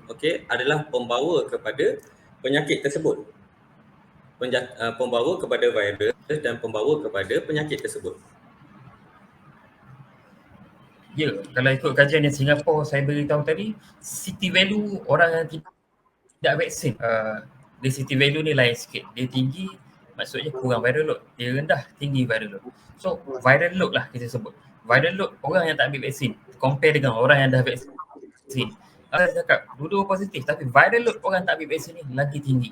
adalah pembawa kepada penyakit tersebut? Pembawa kepada virus dan pembawa kepada penyakit tersebut. Ya, kalau ikut kajian yang Singapura saya beritahu tadi, city value orang yang tidak vaksin, dia city value ni lain sikit. Dia tinggi, maksudnya kurang viral load. Dia rendah, tinggi viral load. So, viral load lah kita sebut. Viral load orang yang tak ambil vaksin, compare dengan orang yang dah vaksin. Saya cakap, dua-dua positif, tapi viral load orang tak ambil vaksin ni lagi tinggi.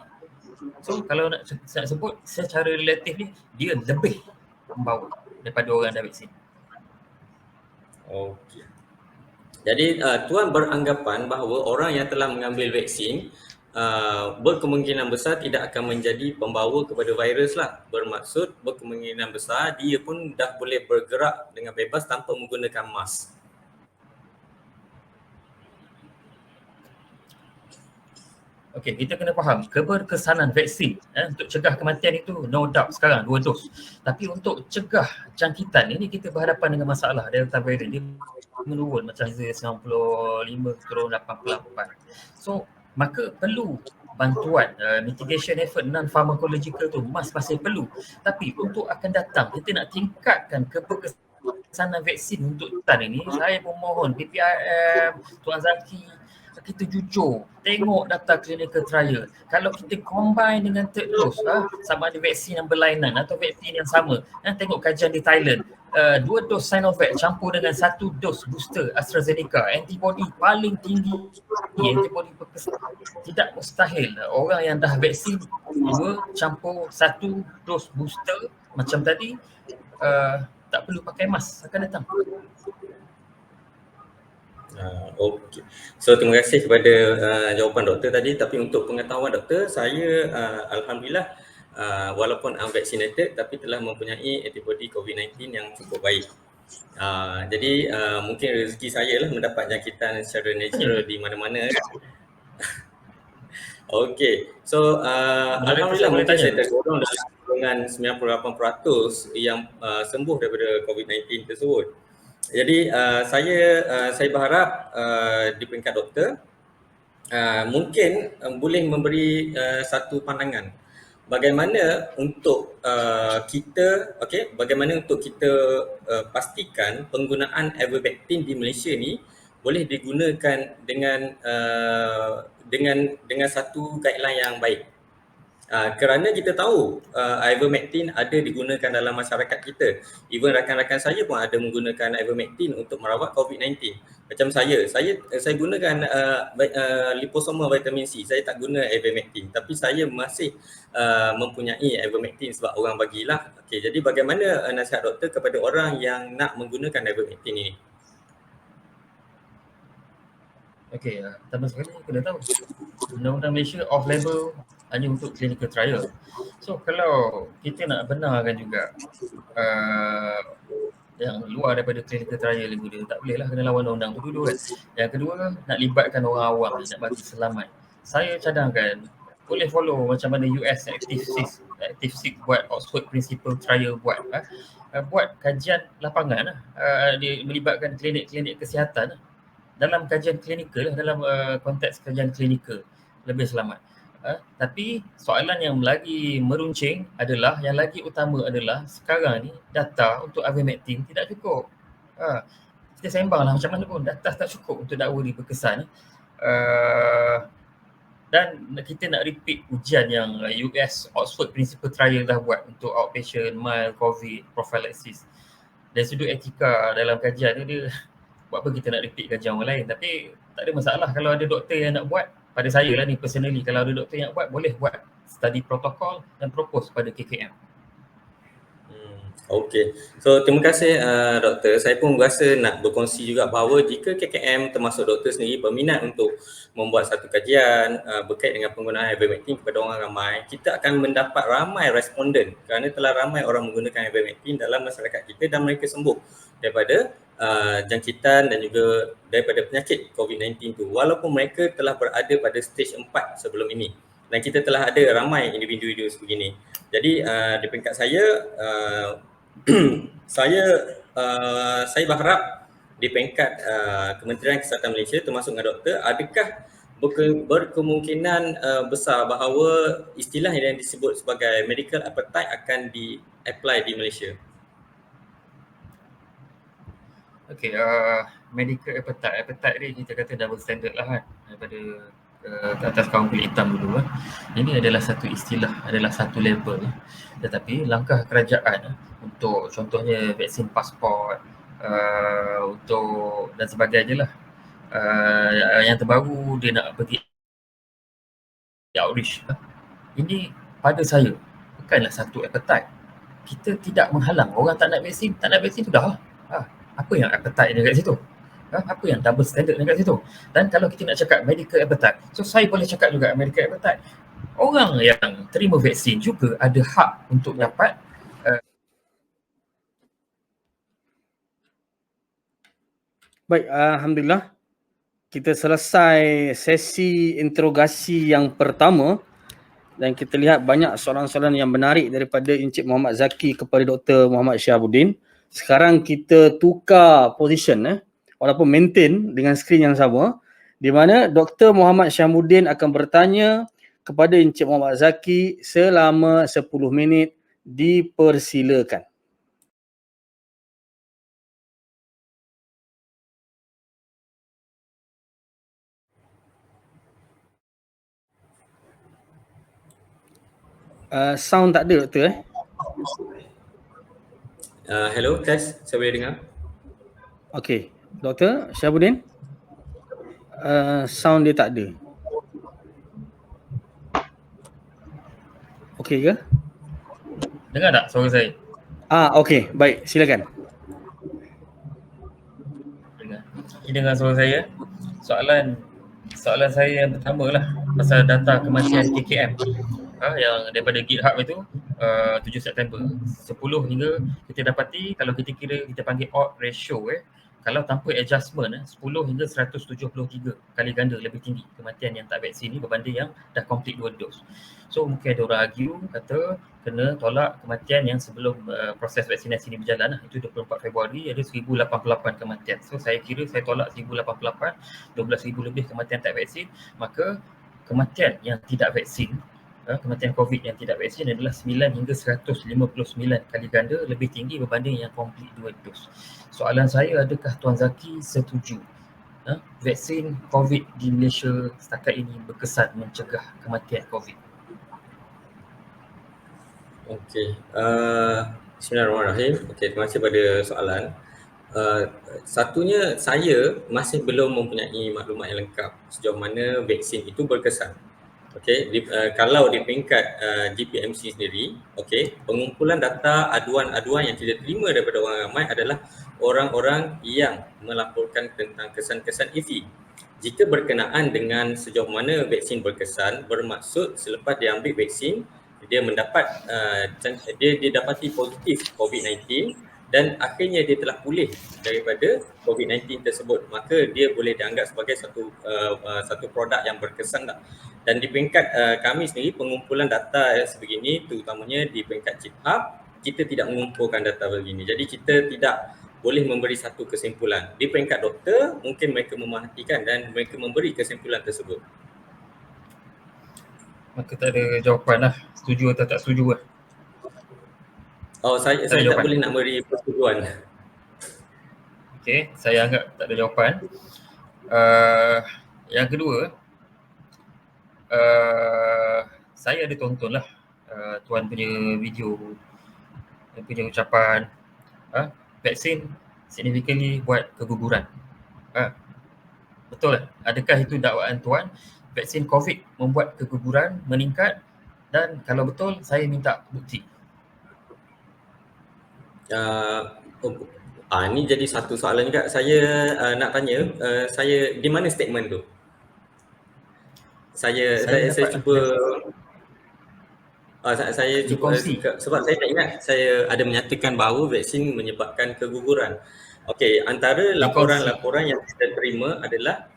So, kalau nak sebut secara relatif ni, dia lebih membawa daripada orang dah vaksin. Okey. Jadi tuan beranggapan bahawa orang yang telah mengambil vaksin berkemungkinan besar tidak akan menjadi pembawa kepada virus lah. Bermaksud berkemungkinan besar dia pun dah boleh bergerak dengan bebas tanpa menggunakan mask. Okey, kita kena faham keberkesanan vaksin untuk cegah kematian itu no doubt sekarang 2 dos. Tapi untuk cegah jangkitan ini kita berhadapan dengan masalah Delta variant dia menurun macam 95 turun 88. So maka perlu bantuan mitigation effort non pharmacological tu masih perlu. Tapi untuk akan datang kita nak tingkatkan keberkesanan vaksin untuk tahun ini. Saya memohon PPIM, Tuan Zaki, kita jujur tengok data clinical trial. Kalau kita combine dengan third dose sama ada vaksin yang berlainan atau vaksin yang sama, tengok kajian di Thailand, 2 dos Sinovac campur dengan 1 dos booster AstraZeneca, antibody paling tinggi, antibody berkesan. Tidak mustahil orang yang dah vaksin 2 campur 1 dos booster macam tadi tak perlu pakai mask akan datang. Okey. So terima kasih kepada jawapan doktor tadi, tapi untuk pengetahuan doktor, saya alhamdulillah walaupun unvaccinated tapi telah mempunyai antibody COVID-19 yang cukup baik. Jadi mungkin rezeki saya lah mendapat jangkitan secara natural di mana-mana. Okey. So alhamdulillah mungkin saya tergolong dalam golongan 98% yang sembuh daripada COVID-19 tersebut. Jadi saya berharap di peringkat doktor mungkin boleh memberi satu pandangan bagaimana untuk bagaimana untuk kita pastikan penggunaan Ivermectin di Malaysia ni boleh digunakan dengan satu guideline yang baik. Kerana kita tahu Ivermectin ada digunakan dalam masyarakat kita. Even rakan-rakan saya pun ada menggunakan Ivermectin untuk merawat COVID-19. Macam saya gunakan liposomal vitamin C. Saya tak guna Ivermectin, tapi saya masih mempunyai Ivermectin sebab orang bagilah. Okey, jadi bagaimana nasihat doktor kepada orang yang nak menggunakan Ivermectin ini? Okey, pertama sekali kena tahu Undang-Undang Malaysia off label hanya untuk clinical trial. So kalau kita nak benarkan juga yang luar daripada clinical trial ni guna, tak boleh lah, kena lawan undang tu dulu kan. Yang kedua, nak libatkan orang awam, nak bagi selamat. Saya cadangkan boleh follow macam mana US Active 6 buat, Oxford Principle Trial buat kajian lapangan dia melibatkan klinik-klinik kesihatan dalam kajian klinikal, dalam konteks kajian klinikal lebih selamat. Tapi soalan yang lagi meruncing adalah, yang lagi utama adalah sekarang ni data untuk Ivermectin tidak cukup. Kita sembanglah macam mana pun, data tak cukup untuk dakwa ni berkesan. Dan kita nak repeat ujian yang US Oxford Principle Trial dah buat untuk outpatient mild COVID prophylaxis. Dari sudut etika dalam kajian ni, dia buat apa kita nak repeat kajian orang lain. Tapi tak ada masalah kalau ada doktor yang nak buat. Pada saya lah ni personally, kalau ada doktor yang buat, boleh buat study protokol dan propose pada KKM. Okey. So terima kasih doktor. Saya pun berasa nak berkongsi juga bahawa jika KKM termasuk doktor sendiri berminat untuk membuat satu kajian berkait dengan penggunaan Ivermectin kepada orang ramai, kita akan mendapat ramai responden kerana telah ramai orang menggunakan Ivermectin dalam masyarakat kita dan mereka sembuh daripada jangkitan dan juga daripada penyakit COVID-19 tu, walaupun mereka telah berada pada stage 4 sebelum ini. Dan kita telah ada ramai individu sebegini. Jadi di peringkat saya saya berharap di peringkat Kementerian Kesihatan Malaysia termasuk dengan doktor, adakah berkemungkinan besar bahawa istilah yang disebut sebagai medical appetite akan di-apply di Malaysia? Okey, medical appetite ni kita kata double standard lah kan, daripada ke atas kaum kulit hitam dulu. Ini adalah satu istilah, adalah satu label. Tetapi langkah kerajaan untuk contohnya vaksin pasport untuk dan sebagainya lah, yang terbaru dia nak pergi outreach. Ini pada saya bukanlah satu appetite. Kita tidak menghalang orang tak nak vaksin tu dah. Apa yang appetite dia kat situ? Apa yang double standard dekat situ? Dan kalau kita nak cakap medical appetite, so saya boleh cakap juga medical appetite. Orang yang terima vaksin juga ada hak untuk dapat Baik, alhamdulillah kita selesai sesi interogasi yang pertama dan kita lihat banyak soalan-soalan yang menarik daripada Encik Muhammad Zaki kepada Dr. Muhammad Syahabuddin. Sekarang kita tukar position walaupun maintain dengan skrin yang sama, di mana Dr. Muhammad Syahabuddin akan bertanya kepada Encik Muhammad Zaki selama 10 minit. Dipersilakan. Sound tak ada, Doktor Hello, test. Saya boleh dengar? Okey, Dr. Syahabuddin, sound dia tak ada. Okey ke? Dengar tak suara saya? Okey, baik, silakan. Dengar suara saya. Soalan saya yang pertama lah pasal data kematian KKM yang daripada GitHub itu 7 September 10 hingga kita dapati kalau kita kira kita panggil odd ratio kalau tanpa adjustment 10 hingga 173 kali ganda lebih tinggi kematian yang tak vaksin ni berbanding yang dah complete 2 dos. So mungkin ada orang argue kata kena tolak kematian yang sebelum proses vaksinasi ni berjalan itu 24 Februari ada 1088 kematian. So saya kira saya tolak 1088, 12,000 lebih kematian tak vaksin, maka kematian yang tidak vaksin kematian COVID yang tidak vaksin adalah 9 hingga 159 kali ganda lebih tinggi berbanding yang complete 2 dos. Soalan saya, adakah Tuan Zaki setuju vaksin COVID di Malaysia setakat ini berkesan mencegah kematian COVID? Okey. Bismillahirrahmanirrahim. Okey, terima kasih pada soalan. Satunya, saya masih belum mempunyai maklumat yang lengkap sejauh mana vaksin itu berkesan. Okey, kalau di peringkat GPMC sendiri, okey, pengumpulan data aduan-aduan yang kita terima daripada orang ramai adalah orang-orang yang melaporkan tentang kesan-kesan EV. Jika berkenaan dengan sejauh mana vaksin berkesan, bermaksud selepas dia ambil vaksin, dia mendapat dia dapati positif COVID-19 dan akhirnya dia telah pulih daripada COVID-19 tersebut, maka dia boleh dianggap sebagai satu produk yang berkesan lah. Dan di peringkat kami sendiri, pengumpulan data sebegini, terutamanya di peringkat GitHub, kita tidak mengumpulkan data begini. Jadi kita tidak boleh memberi satu kesimpulan. Di peringkat doktor, mungkin mereka memerhatikan dan mereka memberi kesimpulan tersebut. Maka tak ada jawapan lah, setuju atau tak setuju lah. Saya tak boleh nak beri persetujuan. Okey, saya anggap tak ada jawapan. Yang kedua, saya ada tonton lah Tuan punya video, dia punya ucapan vaksin significantly buat keguguran. Betul lah? Adakah itu dakwaan Tuan? Vaksin COVID membuat keguguran meningkat, dan kalau betul saya minta bukti. Ini jadi satu soalan juga. Saya nak tanya, saya di mana statement tu? Saya cuba saya cuba sebab saya tak ingat saya ada menyatakan bahawa vaksin menyebabkan keguguran. Okey, antara laporan-laporan yang kita terima adalah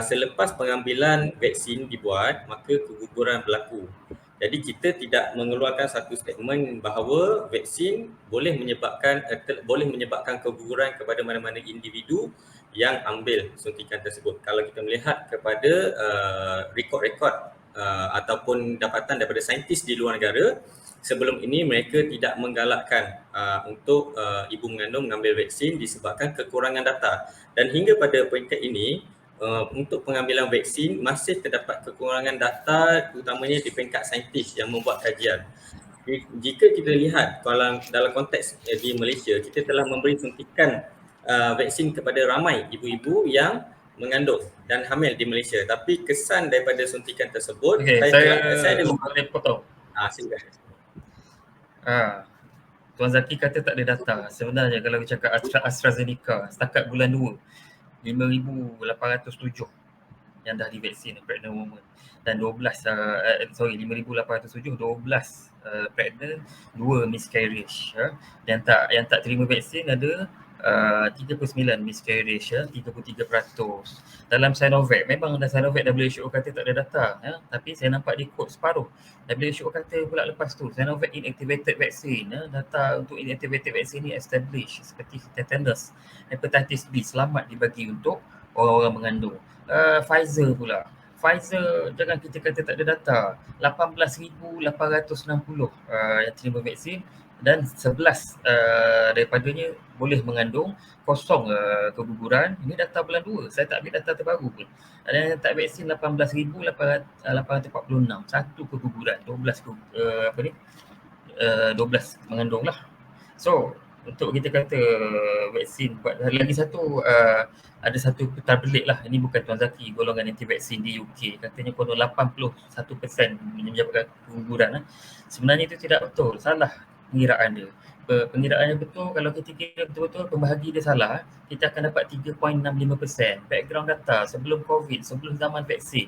selepas pengambilan vaksin dibuat, maka keguguran berlaku. Jadi kita tidak mengeluarkan satu statement bahawa vaksin boleh menyebabkan keguguran kepada mana-mana individu yang ambil suntikan tersebut. Kalau kita melihat kepada rekod-rekod ataupun dapatan daripada saintis di luar negara, sebelum ini mereka tidak menggalakkan untuk ibu mengandung mengambil vaksin disebabkan kekurangan data. Dan hingga pada peringkat ini, untuk pengambilan vaksin masih terdapat kekurangan data, terutamanya di peringkat saintis yang membuat kajian. Jika kita lihat dalam konteks di Malaysia, kita telah memberi suntikan vaksin kepada ramai ibu-ibu yang mengandung dan hamil di Malaysia. Tapi kesan daripada suntikan tersebut, saya ada boleh potong. Silakan. Tuan Zaki kata tak ada data. Sebenarnya kalau kita cakap AstraZeneca setakat bulan 2, 5,807 yang dah divaksin pregnant woman, dan 5,807 pregnant, 2 miscarriage. Yang tak terima vaksin ada 39 miscarriage, 33%. Dalam Sinovac, memang Sinovac WHO kata tak ada data, tapi saya nampak di quote separuh. WHO kata pula lepas tu Sinovac inactivated vaccine, data untuk inactivated vaccine ni established, seperti tetanus, hepatitis B selamat dibagi untuk orang-orang mengandung. Pfizer pula, jangan kita kata tak ada data, 18,860 yang terima vaksin, dan 11 daripadanya boleh mengandung, kosong keguguran. Ini data bulan 2, saya tak ambil data terbaru pun. Ada yang tak vaksin 18,846, 1 keguguran, 12 mengandung lah. So untuk kita kata vaksin buat lagi satu, ada satu terbelit lah, ini bukan Tuan Zaki, golongan anti vaksin di UK katanya konon 81% menyebabkan keguguran. Sebenarnya itu tidak betul, salah pengiraan dia. Pengiraannya betul, kalau kita kira betul-betul pembahagi dia salah, kita akan dapat 3.65%. Background data sebelum COVID, sebelum zaman vaksin,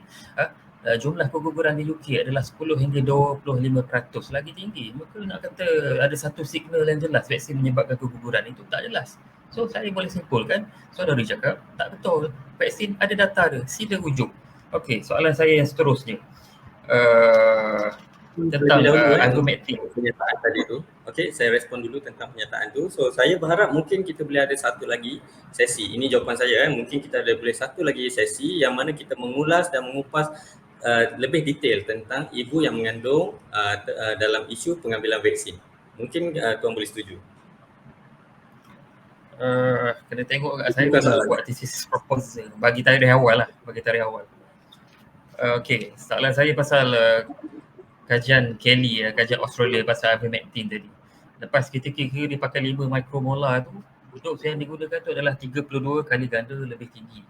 jumlah keguguran di UK adalah 10 hingga 25%, lagi tinggi. Maka nak kata ada satu signal yang jelas vaksin menyebabkan keguguran, itu tak jelas. So saya boleh simpulkan, saudara cakap tak betul, vaksin ada data dia, sila rujuk. Okey, soalan saya yang seterusnya, tentang argumenting pernyataan tadi tu. Okey, saya respon dulu tentang pernyataan tu. So saya berharap mungkin kita boleh ada satu lagi sesi. Ini jawapan saya, mungkin kita ada boleh satu lagi sesi yang mana kita mengulas dan mengupas lebih detail tentang ibu yang mengandung dalam isu pengambilan vaksin. Mungkin tuan boleh setuju. Kena tengok kat saya kena buat thesis proposal bagi tarikh awal. Okey, soalan saya pasal kajian Kelly, kajian Australia pasal ivermectin tadi. Lepas kita kira dia pakai 5 micromolar tu, dos yang digunakan tu adalah 32 kali ganda lebih tinggi.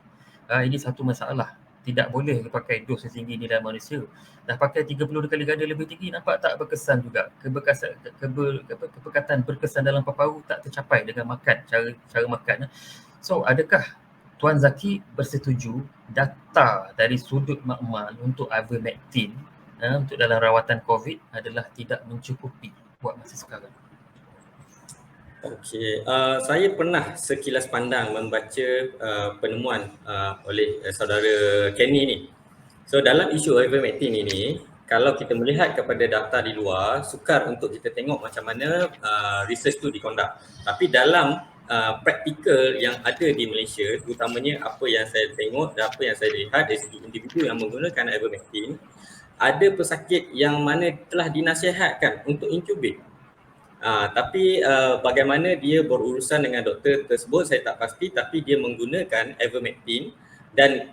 Ini satu masalah. Tidak boleh pakai dos setinggi ni dalam manusia. Dah pakai 32 kali ganda lebih tinggi, nampak tak berkesan juga. Kepekatan berkesan dalam paru-paru tak tercapai dengan makan, cara makan. So adakah Tuan Zaki bersetuju data dari sudut makmal untuk ivermectin untuk dalam rawatan COVID adalah tidak mencukupi buat masa sekarang? Okey, saya pernah sekilas pandang membaca penemuan oleh saudara Kenny ni. So dalam isu ivermectin ini, kalau kita melihat kepada data di luar, sukar untuk kita tengok macam mana research tu dikondak. Tapi dalam praktikal yang ada di Malaysia, terutamanya apa yang saya tengok dan apa yang saya lihat dari segi individu yang menggunakan ivermectin, ada pesakit yang mana telah dinasihatkan untuk intubate. Tapi bagaimana dia berurusan dengan doktor tersebut saya tak pasti, tapi dia menggunakan ivermectin dan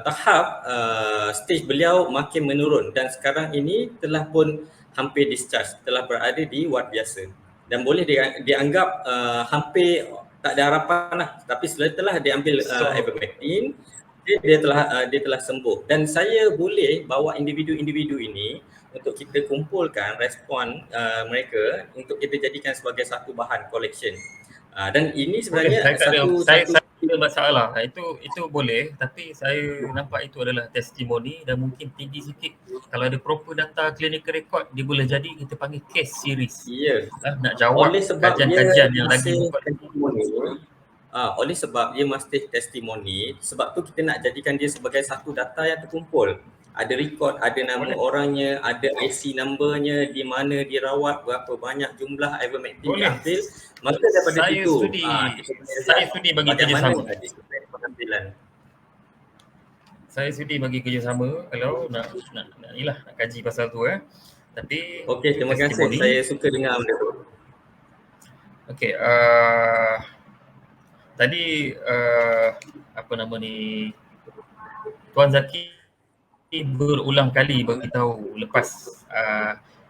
tahap stage beliau makin menurun dan sekarang ini telah pun hampir discharge, telah berada di ward biasa dan boleh dianggap hampir tak ada harapan lah. Tapi setelah dia ambil ivermectin, dia telah sembuh dan saya boleh bawa individu-individu ini untuk kita kumpulkan respon mereka untuk kita jadikan sebagai satu bahan collection. Dan ini sebenarnya saya ada masalah. Itu boleh, tapi saya nampak itu adalah testimoni dan mungkin tinggi sikit. Kalau ada proper data clinical record, dia boleh jadi kita panggil case series. Ya. Nak jawab kajian-kajian yang lagi oleh sebab dia masih testimoni, sebab tu kita nak jadikan dia sebagai satu data yang terkumpul. Ada record, ada nama orangnya, ada IC numbernya, di mana dirawat, berapa banyak jumlah ivermectin diambil. Maka daripada itu saya sudi bagi kerjasama. Saya sudi bagi kerjasama kalau nak kaji pasal tu Tapi okey, terima kasih. Saya suka dengar benda tu. Okey, tadi Tuan Zaki berulang kali bagi tahu lepas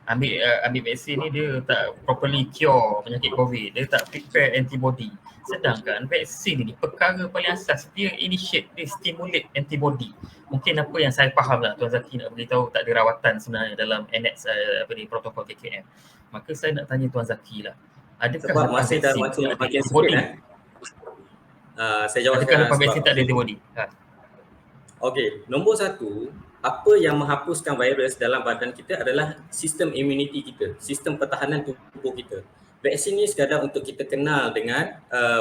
ambil vaksin ni dia tak properly cure penyakit COVID, dia tak prepare antibody. Sedangkan vaksin ni perkara paling asas, dia initiate, dia stimulate antibody. Mungkin apa yang saya faham lah Tuan Zaki nak beritahu tak ada rawatan sebenarnya dalam annex protokol KKM. Maka saya nak tanya Tuan Zaki lah, adakah sebab masih dah makin sikit Saya jawab Adakah lepas sebab vaksin tak ada antibody? okey, nombor satu, apa yang menghapuskan virus dalam badan kita adalah sistem immunity kita, sistem pertahanan tubuh kita. Vaksin ni sekadar untuk kita kenal dengan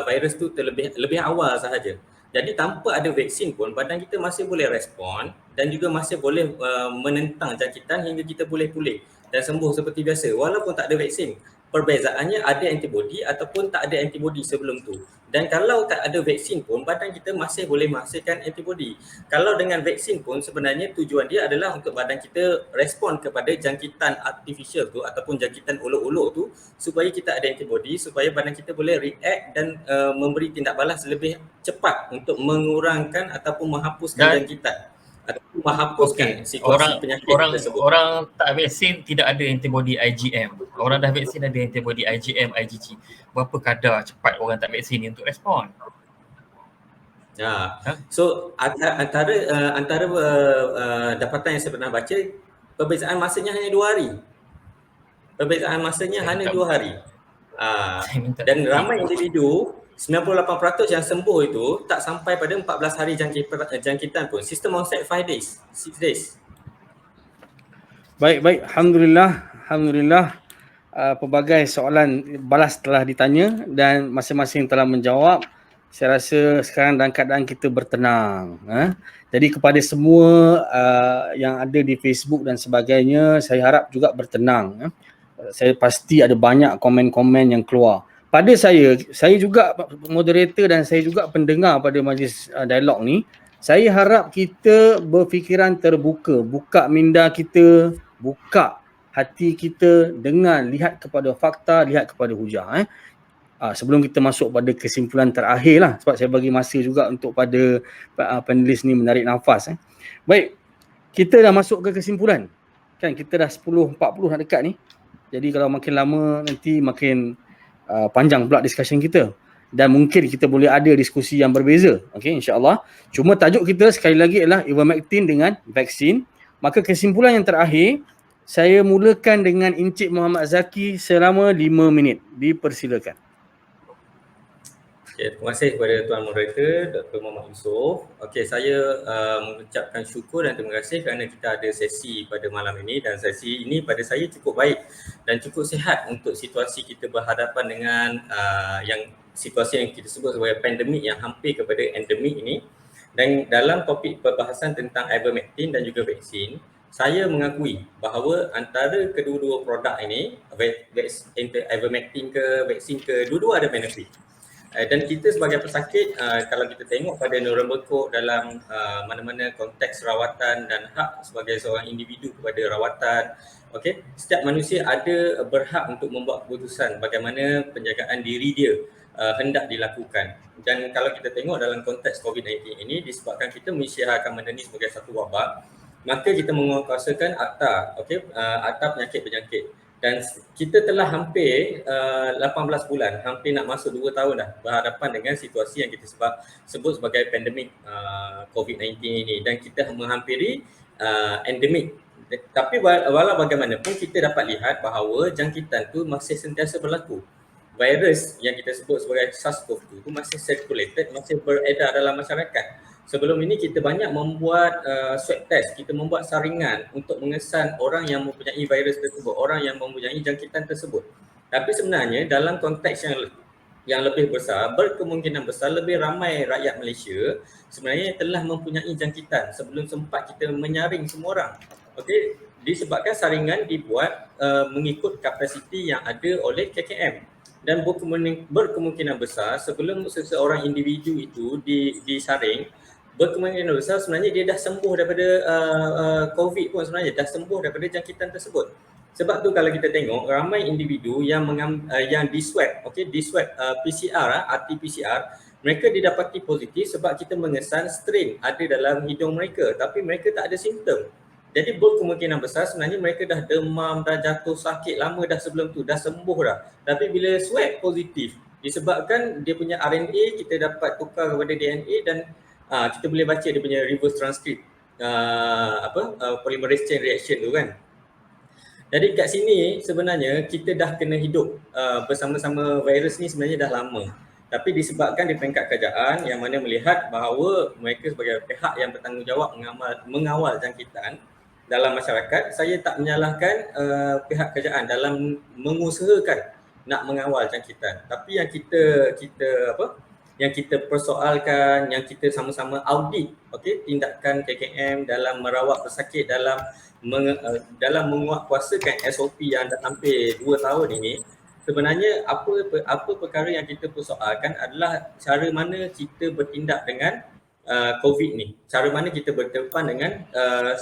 virus tu lebih awal sahaja. Jadi tanpa ada vaksin pun badan kita masih boleh respon dan juga masih boleh menentang jangkitan hingga kita boleh pulih dan sembuh seperti biasa walaupun tak ada vaksin. Perbezaannya ada antibody ataupun tak ada antibody sebelum tu. Dan kalau tak ada vaksin pun badan kita masih boleh menghasilkan antibody. Kalau dengan vaksin pun sebenarnya tujuan dia adalah untuk badan kita respon kepada jangkitan artificial tu ataupun jangkitan olok-olok tu supaya kita ada antibody, supaya badan kita boleh react dan memberi tindak balas lebih cepat untuk mengurangkan ataupun menghapuskan jangkitan ataupun menghapuskan situasi penyakit tersebut. Orang tak vaksin tidak ada antibody IgM. Orang dah vaksin ada antibody IgM, IgG. Berapa kadar cepat orang tak vaksin ni untuk respon? So antara dapatan yang saya pernah baca, perbezaan masanya hanya 2 hari. Perbezaan masanya hanya 2 hari. Dan ramai individu 98% yang sembuh itu tak sampai pada 14 hari jangkitan pun. Sistem onset 5 days, 6 days. Baik. Alhamdulillah. Pelbagai soalan balas telah ditanya dan masing-masing telah menjawab. Saya rasa sekarang dalam keadaan kita bertenang. Jadi kepada semua yang ada di Facebook dan sebagainya, saya harap juga bertenang. Saya pasti ada banyak komen-komen yang keluar. Pada saya juga moderator dan saya juga pendengar pada majlis dialog ni, saya harap kita berfikiran terbuka, buka minda kita, buka hati kita dengan lihat kepada fakta, lihat kepada hujah. Sebelum kita masuk pada kesimpulan terakhir lah, sebab saya bagi masa juga untuk pada panelis ni menarik nafas. Baik, kita dah masuk ke kesimpulan. Kan kita dah 10.40 nak dekat ni. Jadi kalau makin lama nanti makin panjang pula discussion kita. Dan mungkin kita boleh ada diskusi yang berbeza. Okey, insya-Allah. Cuma tajuk kita sekali lagi adalah ivermectin dengan vaksin. Maka kesimpulan yang terakhir, saya mulakan dengan Encik Muhammad Zaki selama 5 minit. Dipersilakan. Okay, terima kasih kepada Tuan Moderator Dr. Muhammad Yusof. Okey, saya mengucapkan syukur dan terima kasih kerana kita ada sesi pada malam ini dan sesi ini pada saya cukup baik dan cukup sihat untuk situasi kita berhadapan dengan situasi yang kita sebut sebagai pandemik yang hampir kepada endemik ini. Dan dalam topik perbahasan tentang ivermectin dan juga vaksin, saya mengakui bahawa antara kedua-dua produk ini, ivermectin ke vaksin ke, dua-dua ada benefit. Dan kita sebagai pesakit, kalau kita tengok pada Nuremberg Code dalam mana-mana konteks rawatan dan hak sebagai seorang individu kepada rawatan, okey, setiap manusia ada berhak untuk membuat keputusan bagaimana penjagaan diri dia hendak dilakukan. Dan kalau kita tengok dalam konteks COVID-19 ini, disebabkan kita mengisytiharkan benda ni sebagai satu wabak, maka kita menguatkuasakan akta, akta penyakit-penyakit. Dan kita telah hampir 18 bulan, hampir nak masuk 2 tahun dah berhadapan dengan situasi yang kita sebut sebagai pandemik COVID-19 ini, dan kita menghampiri endemik. Tapi walau bagaimanapun kita dapat lihat bahawa jangkitan tu masih sentiasa berlaku. Virus yang kita sebut sebagai SARS-CoV-2 tu masih circulated, masih beredar dalam masyarakat. Sebelum ini kita banyak membuat swab test, kita membuat saringan untuk mengesan orang yang mempunyai virus tersebut, orang yang mempunyai jangkitan tersebut. Tapi sebenarnya dalam konteks yang lebih besar, berkemungkinan besar lebih ramai rakyat Malaysia sebenarnya telah mempunyai jangkitan sebelum sempat kita menyaring semua orang. Okey, disebabkan saringan dibuat mengikut kapasiti yang ada oleh KKM. Dan berkemungkinan besar sebelum seseorang individu itu disaring, berkemungkinan besar sebenarnya dia dah sembuh daripada COVID pun, sebenarnya dah sembuh daripada jangkitan tersebut. Sebab tu kalau kita tengok ramai individu yang di-swab, di-swab PCR, RT-PCR, mereka didapati positif sebab kita mengesan strain ada dalam hidung mereka tapi mereka tak ada simptom. Jadi berkemungkinan besar sebenarnya mereka dah demam, dah jatuh sakit lama dah sebelum tu, dah sembuh dah. Tapi bila swab positif, disebabkan dia punya RNA kita dapat tukar kepada DNA dan kita boleh baca dia punya reverse transcript polymerase chain reaction tu kan. Jadi kat sini sebenarnya kita dah kena hidup bersama-sama virus ni sebenarnya dah lama. Tapi disebabkan di peringkat kerajaan yang mana melihat bahawa mereka sebagai pihak yang bertanggungjawab mengawal jangkitan dalam masyarakat, saya tak menyalahkan pihak kerajaan dalam mengusahakan nak mengawal jangkitan. Tapi yang kita persoalkan, yang kita sama-sama audit, tindakan KKM dalam merawat pesakit, dalam menguatkuasakan SOP yang dah hampir 2 tahun ini, sebenarnya apa perkara yang kita persoalkan adalah cara mana kita bertindak dengan COVID ni, cara mana kita berdepan dengan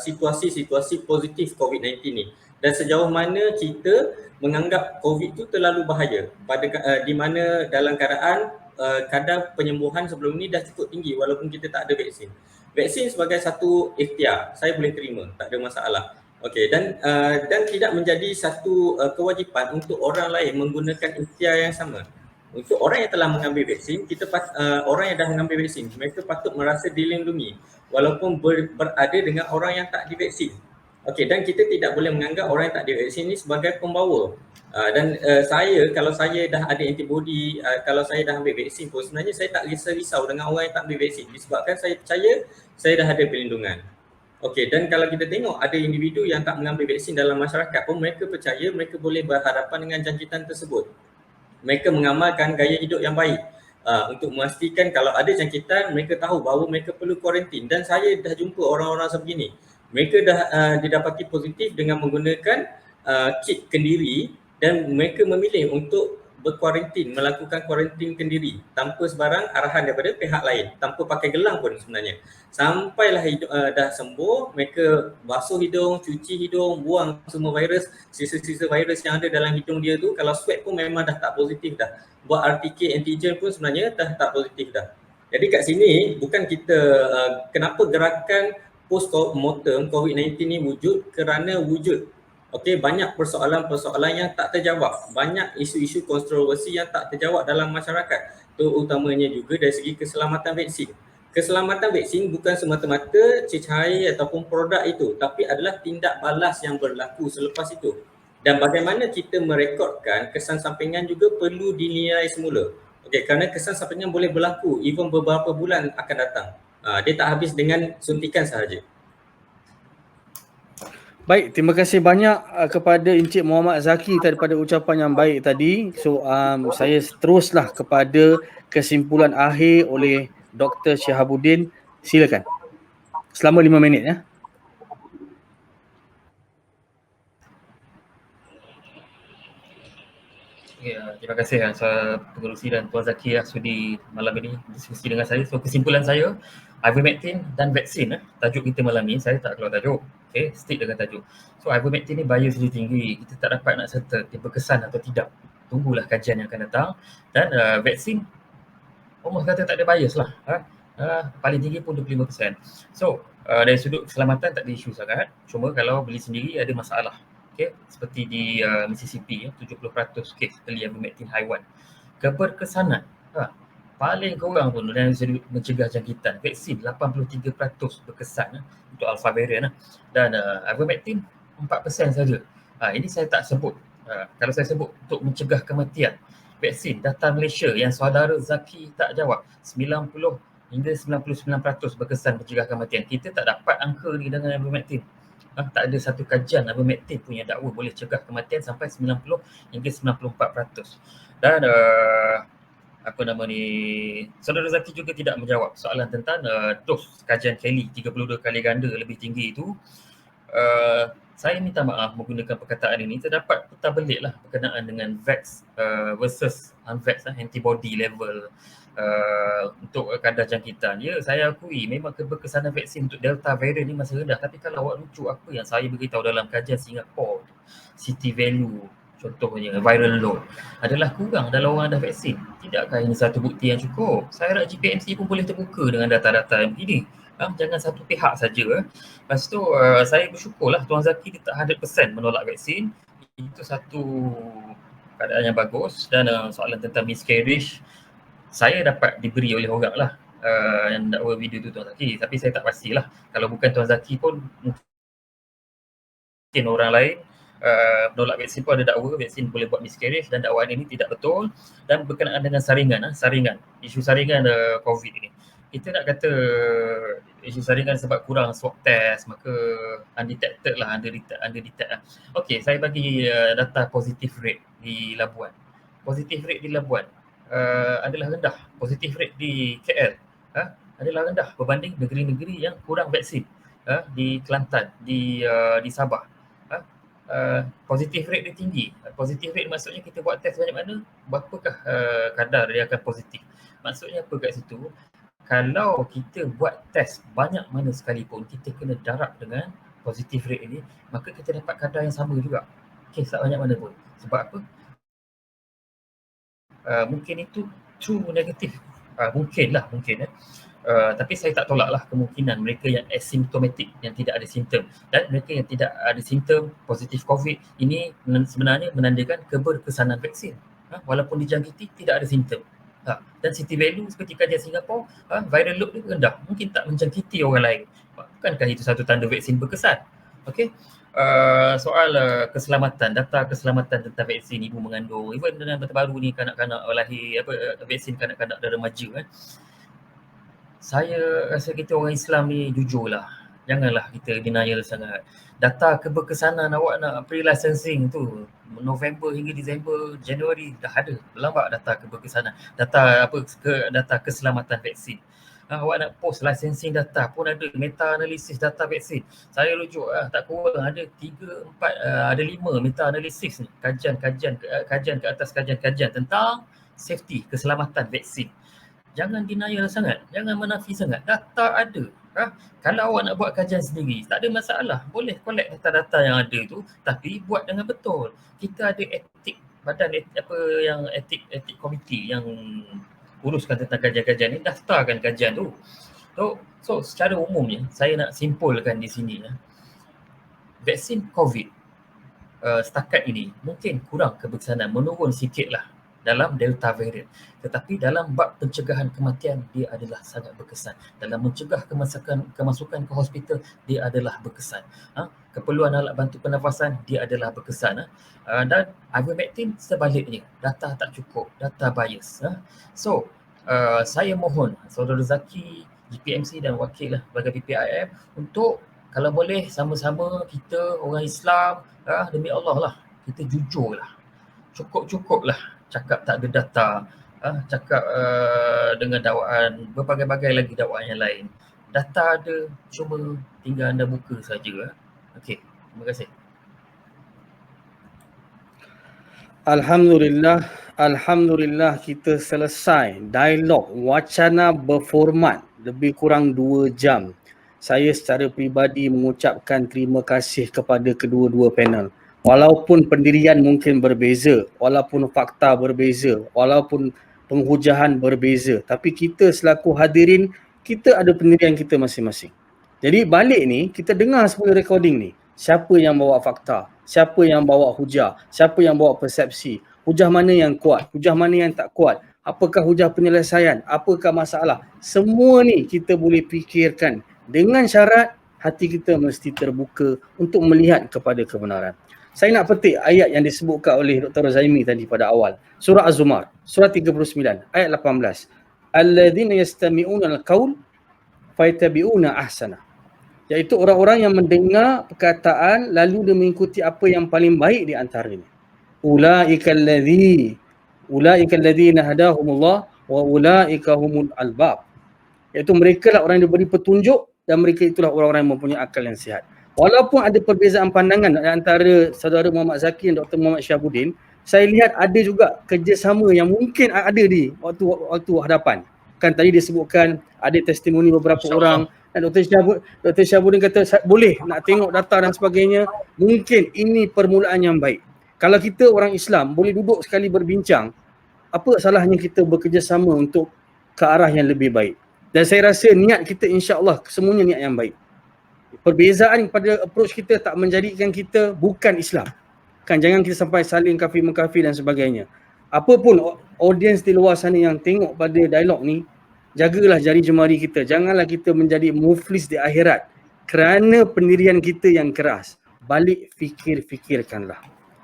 situasi-situasi positif COVID-19 ni, dan sejauh mana kita menganggap COVID tu terlalu bahaya di mana dalam keadaan kadar penyembuhan sebelum ni dah cukup tinggi walaupun kita tak ada vaksin. Vaksin sebagai satu ikhtiar, saya boleh terima, tak ada masalah. Okey, dan tidak menjadi satu kewajipan untuk orang lain menggunakan ikhtiar yang sama. Untuk orang yang telah mengambil vaksin, orang yang dah mengambil vaksin, mereka patut merasa dilindungi walaupun berada dengan orang yang tak divaksin. Okey, dan kita tidak boleh menganggap orang yang tak divaksin ni sebagai pembawa. Kalau saya dah ada antibody, kalau saya dah ambil vaksin pun sebenarnya saya tak risau dengan orang yang tak ambil vaksin disebabkan saya percaya saya dah ada perlindungan. Okey, dan kalau kita tengok ada individu yang tak mengambil vaksin dalam masyarakat pun mereka percaya mereka boleh berhadapan dengan jangkitan tersebut. Mereka mengamalkan gaya hidup yang baik untuk memastikan kalau ada jangkitan mereka tahu bahawa mereka perlu kuarantin, dan saya dah jumpa orang-orang sebegini. Mereka dah didapati positif dengan menggunakan kit kendiri dan mereka memilih untuk berkuarantin, melakukan kuarantin kendiri tanpa sebarang arahan daripada pihak lain, tanpa pakai gelang pun sebenarnya. Sampailah dah sembuh, mereka basuh hidung, cuci hidung, buang semua virus, sisa-sisa virus yang ada dalam hidung dia tu. Kalau swab pun memang dah tak positif dah. Buat RTK antigen pun sebenarnya dah tak positif dah. Jadi kat sini bukan kita kenapa gerakan post-mortem COVID-19 ni wujud, kerana wujud banyak persoalan-persoalan yang tak terjawab, banyak isu-isu kontroversi yang tak terjawab dalam masyarakat, terutamanya juga dari segi keselamatan vaksin. Keselamatan vaksin bukan semata-mata cecair ataupun produk itu, tapi adalah tindak balas yang berlaku selepas itu. Dan bagaimana kita merekodkan kesan sampingan juga perlu dinilai semula. Kerana kesan sampingan boleh berlaku even beberapa bulan akan datang. Dia tak habis dengan suntikan sahaja. Baik, terima kasih banyak kepada Encik Muhammad Zaki daripada ucapan yang baik tadi. So saya teruslah kepada kesimpulan akhir oleh Dr. Syihabuddin. Silakan. Selama 5 minit ya. Ya, terima kasih pengerusi dan Tuan Zaki sudi malam ini diskusi dengan saya. So kesimpulan saya, ivermectin dan vaksin tajuk kita malam ni, saya tak keluar tajuk. Stick dengan tajuk. So ivermectin ni bias dia tinggi, kita tak dapat nak serta dia berkesan atau tidak. Tunggulah kajian yang akan datang. Dan vaksin almost kata tak ada bias lah. Paling tinggi pun 25%. So dari sudut keselamatan tak ada isu sangat. Cuma kalau beli sendiri ada masalah. Seperti di Mississippi 70% kes beli ivermectin haiwan. Keberkesanan paling kurang pun dari sudut mencegah jangkitan vaksin 83% berkesan untuk alpha variant dan ivermectin 4% saja. Ini saya tak sebut. Kalau saya sebut untuk mencegah kematian, vaksin data Malaysia yang saudara Zaki tak jawab 90 hingga 99% berkesan mencegah kematian. Kita tak dapat angka ni dengan ivermectin. Tak ada satu kajian ivermectin punya dakwa boleh cegah kematian sampai 90 hingga 94%. Dan saudara Zaki juga tidak menjawab soalan tentang dos kajian Kelly 32 kali ganda lebih tinggi itu. Saya minta maaf menggunakan perkataan ini, terdapat peta belik lah berkenaan dengan vax versus unvax antibody level untuk kadar jangkitan. Ya, saya akui memang keberkesanan vaksin untuk Delta variant ni masih rendah, tapi kalau awak rujuk apa yang saya beritahu dalam kajian Singapore, city value contohnya viral load adalah kurang dalam orang ada vaksin. Tidakkah ini satu bukti yang cukup? Saya harap GPMC pun boleh terbuka dengan data-data ini. Jangan satu pihak saja. Lepas tu saya bersyukurlah Tuan Zaki dia tak 100% menolak vaksin. Itu satu keadaan yang bagus. Dan soalan tentang miscarriage saya dapat diberi oleh orang lah yang dakwa video tu Tuan Zaki. Tapi saya tak pastilah. Kalau bukan Tuan Zaki pun mungkin orang lain Penolak vaksin pun ada dakwa vaksin boleh buat miscarriage dan dakwaan ini tidak betul dan berkenaan dengan saringan, isu saringan COVID ini. Kita nak kata isu saringan sebab kurang swab test maka undetected lah, underdetect lah. Okey, saya bagi data positive rate di Labuan. Positive rate di Labuan adalah rendah. Positive rate di KL adalah rendah berbanding negeri-negeri yang kurang vaksin. Di Kelantan, di Sabah. Positive rate dia tinggi. Positive rate maksudnya kita buat test banyak mana, berapakah kadar dia akan positif. Maksudnya apa kat situ? Kalau kita buat test banyak mana sekalipun, kita kena darab dengan positive rate ini, maka kita dapat kadar yang sama juga. Kes tak banyak mana pun. Sebab apa? Mungkin itu true negatif. Mungkin. Tapi saya tak tolaklah kemungkinan mereka yang asymptomatic, yang tidak ada simptom, dan mereka yang tidak ada simptom positif COVID ini sebenarnya menandakan keberkesanan vaksin. Walaupun dijangkiti tidak ada simptom. Dan city value seperti kajian Singapura, viral load dia rendah, mungkin tak menjangkiti orang lain. Bukankah itu satu tanda vaksin berkesan? Okey. Soal keselamatan, data keselamatan tentang vaksin ibu mengandung, even dengan terbaru ni kanak-kanak lahir vaksin kanak-kanak dan remaja saya rasa kita orang Islam ni jujurlah. Janganlah kita denial sangat. Data keberkesanan awak nak pre-licensing tu November hingga Disember, Januari dah ada. Lambat data keberkesanan. Data keselamatan vaksin. Awak nak post licensing data pun ada, meta analisis data vaksin. Saya rujuk tak kurang ada 3, 4, ada 5 meta analisis ni. Kajian ke atas kajian tentang safety, keselamatan vaksin. Jangan denial sangat, jangan menafi sangat. Data ada. Kalau awak nak buat kajian sendiri, tak ada masalah. Boleh collect data-data yang ada tu, tapi buat dengan betul. Kita ada etik, badan etik komiti yang uruskan tentang kajian-kajian ni, daftarkan kajian tu. So secara umumnya, saya nak simpulkan di sini. Vaksin COVID setakat ini mungkin kurang keberkesanan, menurun sikit lah dalam Delta variant. Tetapi dalam bab pencegahan kematian, dia adalah sangat berkesan. Dalam mencegah kemasukan ke hospital, dia adalah berkesan. Keperluan alat bantu pernafasan, dia adalah berkesan. Dan ivermectin sebaliknya, data tak cukup, data bias. So, saya mohon Saudara Zaki, GPMC dan wakil lah sebagai PPIM untuk kalau boleh sama-sama kita orang Islam, demi Allah lah, kita jujur lah. Cukup lah cakap tak ada data, cakap dengan dakwaan, berbagai-bagai lagi dakwaan yang lain. Data ada, cuma tinggal anda buka saja. Okey, terima kasih. Alhamdulillah kita selesai dialog wacana berformat lebih kurang 2 jam. Saya secara peribadi mengucapkan terima kasih kepada kedua-dua panel. Walaupun pendirian mungkin berbeza, walaupun fakta berbeza, walaupun penghujahan berbeza, tapi kita selaku hadirin, kita ada pendirian kita masing-masing. Jadi balik ni, kita dengar semua recording ni. Siapa yang bawa fakta, siapa yang bawa hujah, siapa yang bawa persepsi, hujah mana yang kuat, hujah mana yang tak kuat, apakah hujah penyelesaian, apakah masalah. Semua ni kita boleh fikirkan dengan syarat hati kita mesti terbuka untuk melihat kepada kebenaran. Saya nak petik ayat yang disebutkan oleh Dr. Zaimi tadi pada awal. Surah Az-Zumar, surah 39, ayat 18. Alladzina yastami'una al-qaul fayattabi'una ahsana. Iaitu orang-orang yang mendengar perkataan lalu dia mengikuti apa yang paling baik di antaranya. Ulaika alladzina hadahumullah wa ulaika humul albab. Iaitu mereka lah orang yang diberi petunjuk dan mereka itulah orang-orang yang mempunyai akal yang sihat. Walaupun ada perbezaan pandangan antara saudara Muhammad Zaki dan Dr. Muhammad Syahabuddin, saya lihat ada juga kerjasama yang mungkin ada di waktu hadapan. Kan tadi disebutkan ada testimoni beberapa orang dan Dr. Syahabuddin kata boleh nak tengok data dan sebagainya. Mungkin ini permulaan yang baik. Kalau kita orang Islam boleh duduk sekali berbincang, apa salahnya kita bekerjasama untuk ke arah yang lebih baik. Dan saya rasa niat kita insya-Allah semuanya niat yang baik. Perbezaan pada approach kita tak menjadikan kita bukan Islam. Kan jangan kita sampai saling kafir-mengkafir dan sebagainya. Apapun audiens di luar sana yang tengok pada dialog ni, jagalah jari jemari kita. Janganlah kita menjadi muflis di akhirat kerana pendirian kita yang keras. balik fikirkanlah.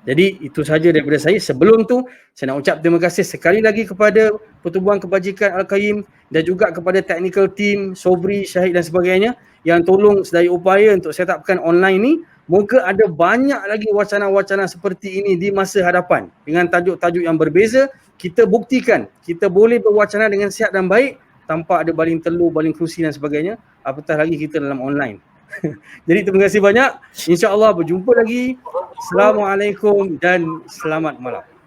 Jadi itu saja daripada saya. Sebelum tu saya nak ucap terima kasih sekali lagi kepada Pertubuhan Kebajikan Al-Qayyim dan juga kepada technical team, Sobri, Syahid dan sebagainya yang tolong sedaya upaya untuk set upkan online ni. Moga ada banyak lagi wacana-wacana seperti ini di masa hadapan dengan tajuk-tajuk yang berbeza. Kita buktikan kita boleh berwacana dengan sihat dan baik tanpa ada baling telur, baling kerusi dan sebagainya. Apatah lagi kita dalam online. Jadi terima kasih banyak. InsyaAllah berjumpa lagi. Assalamualaikum dan selamat malam.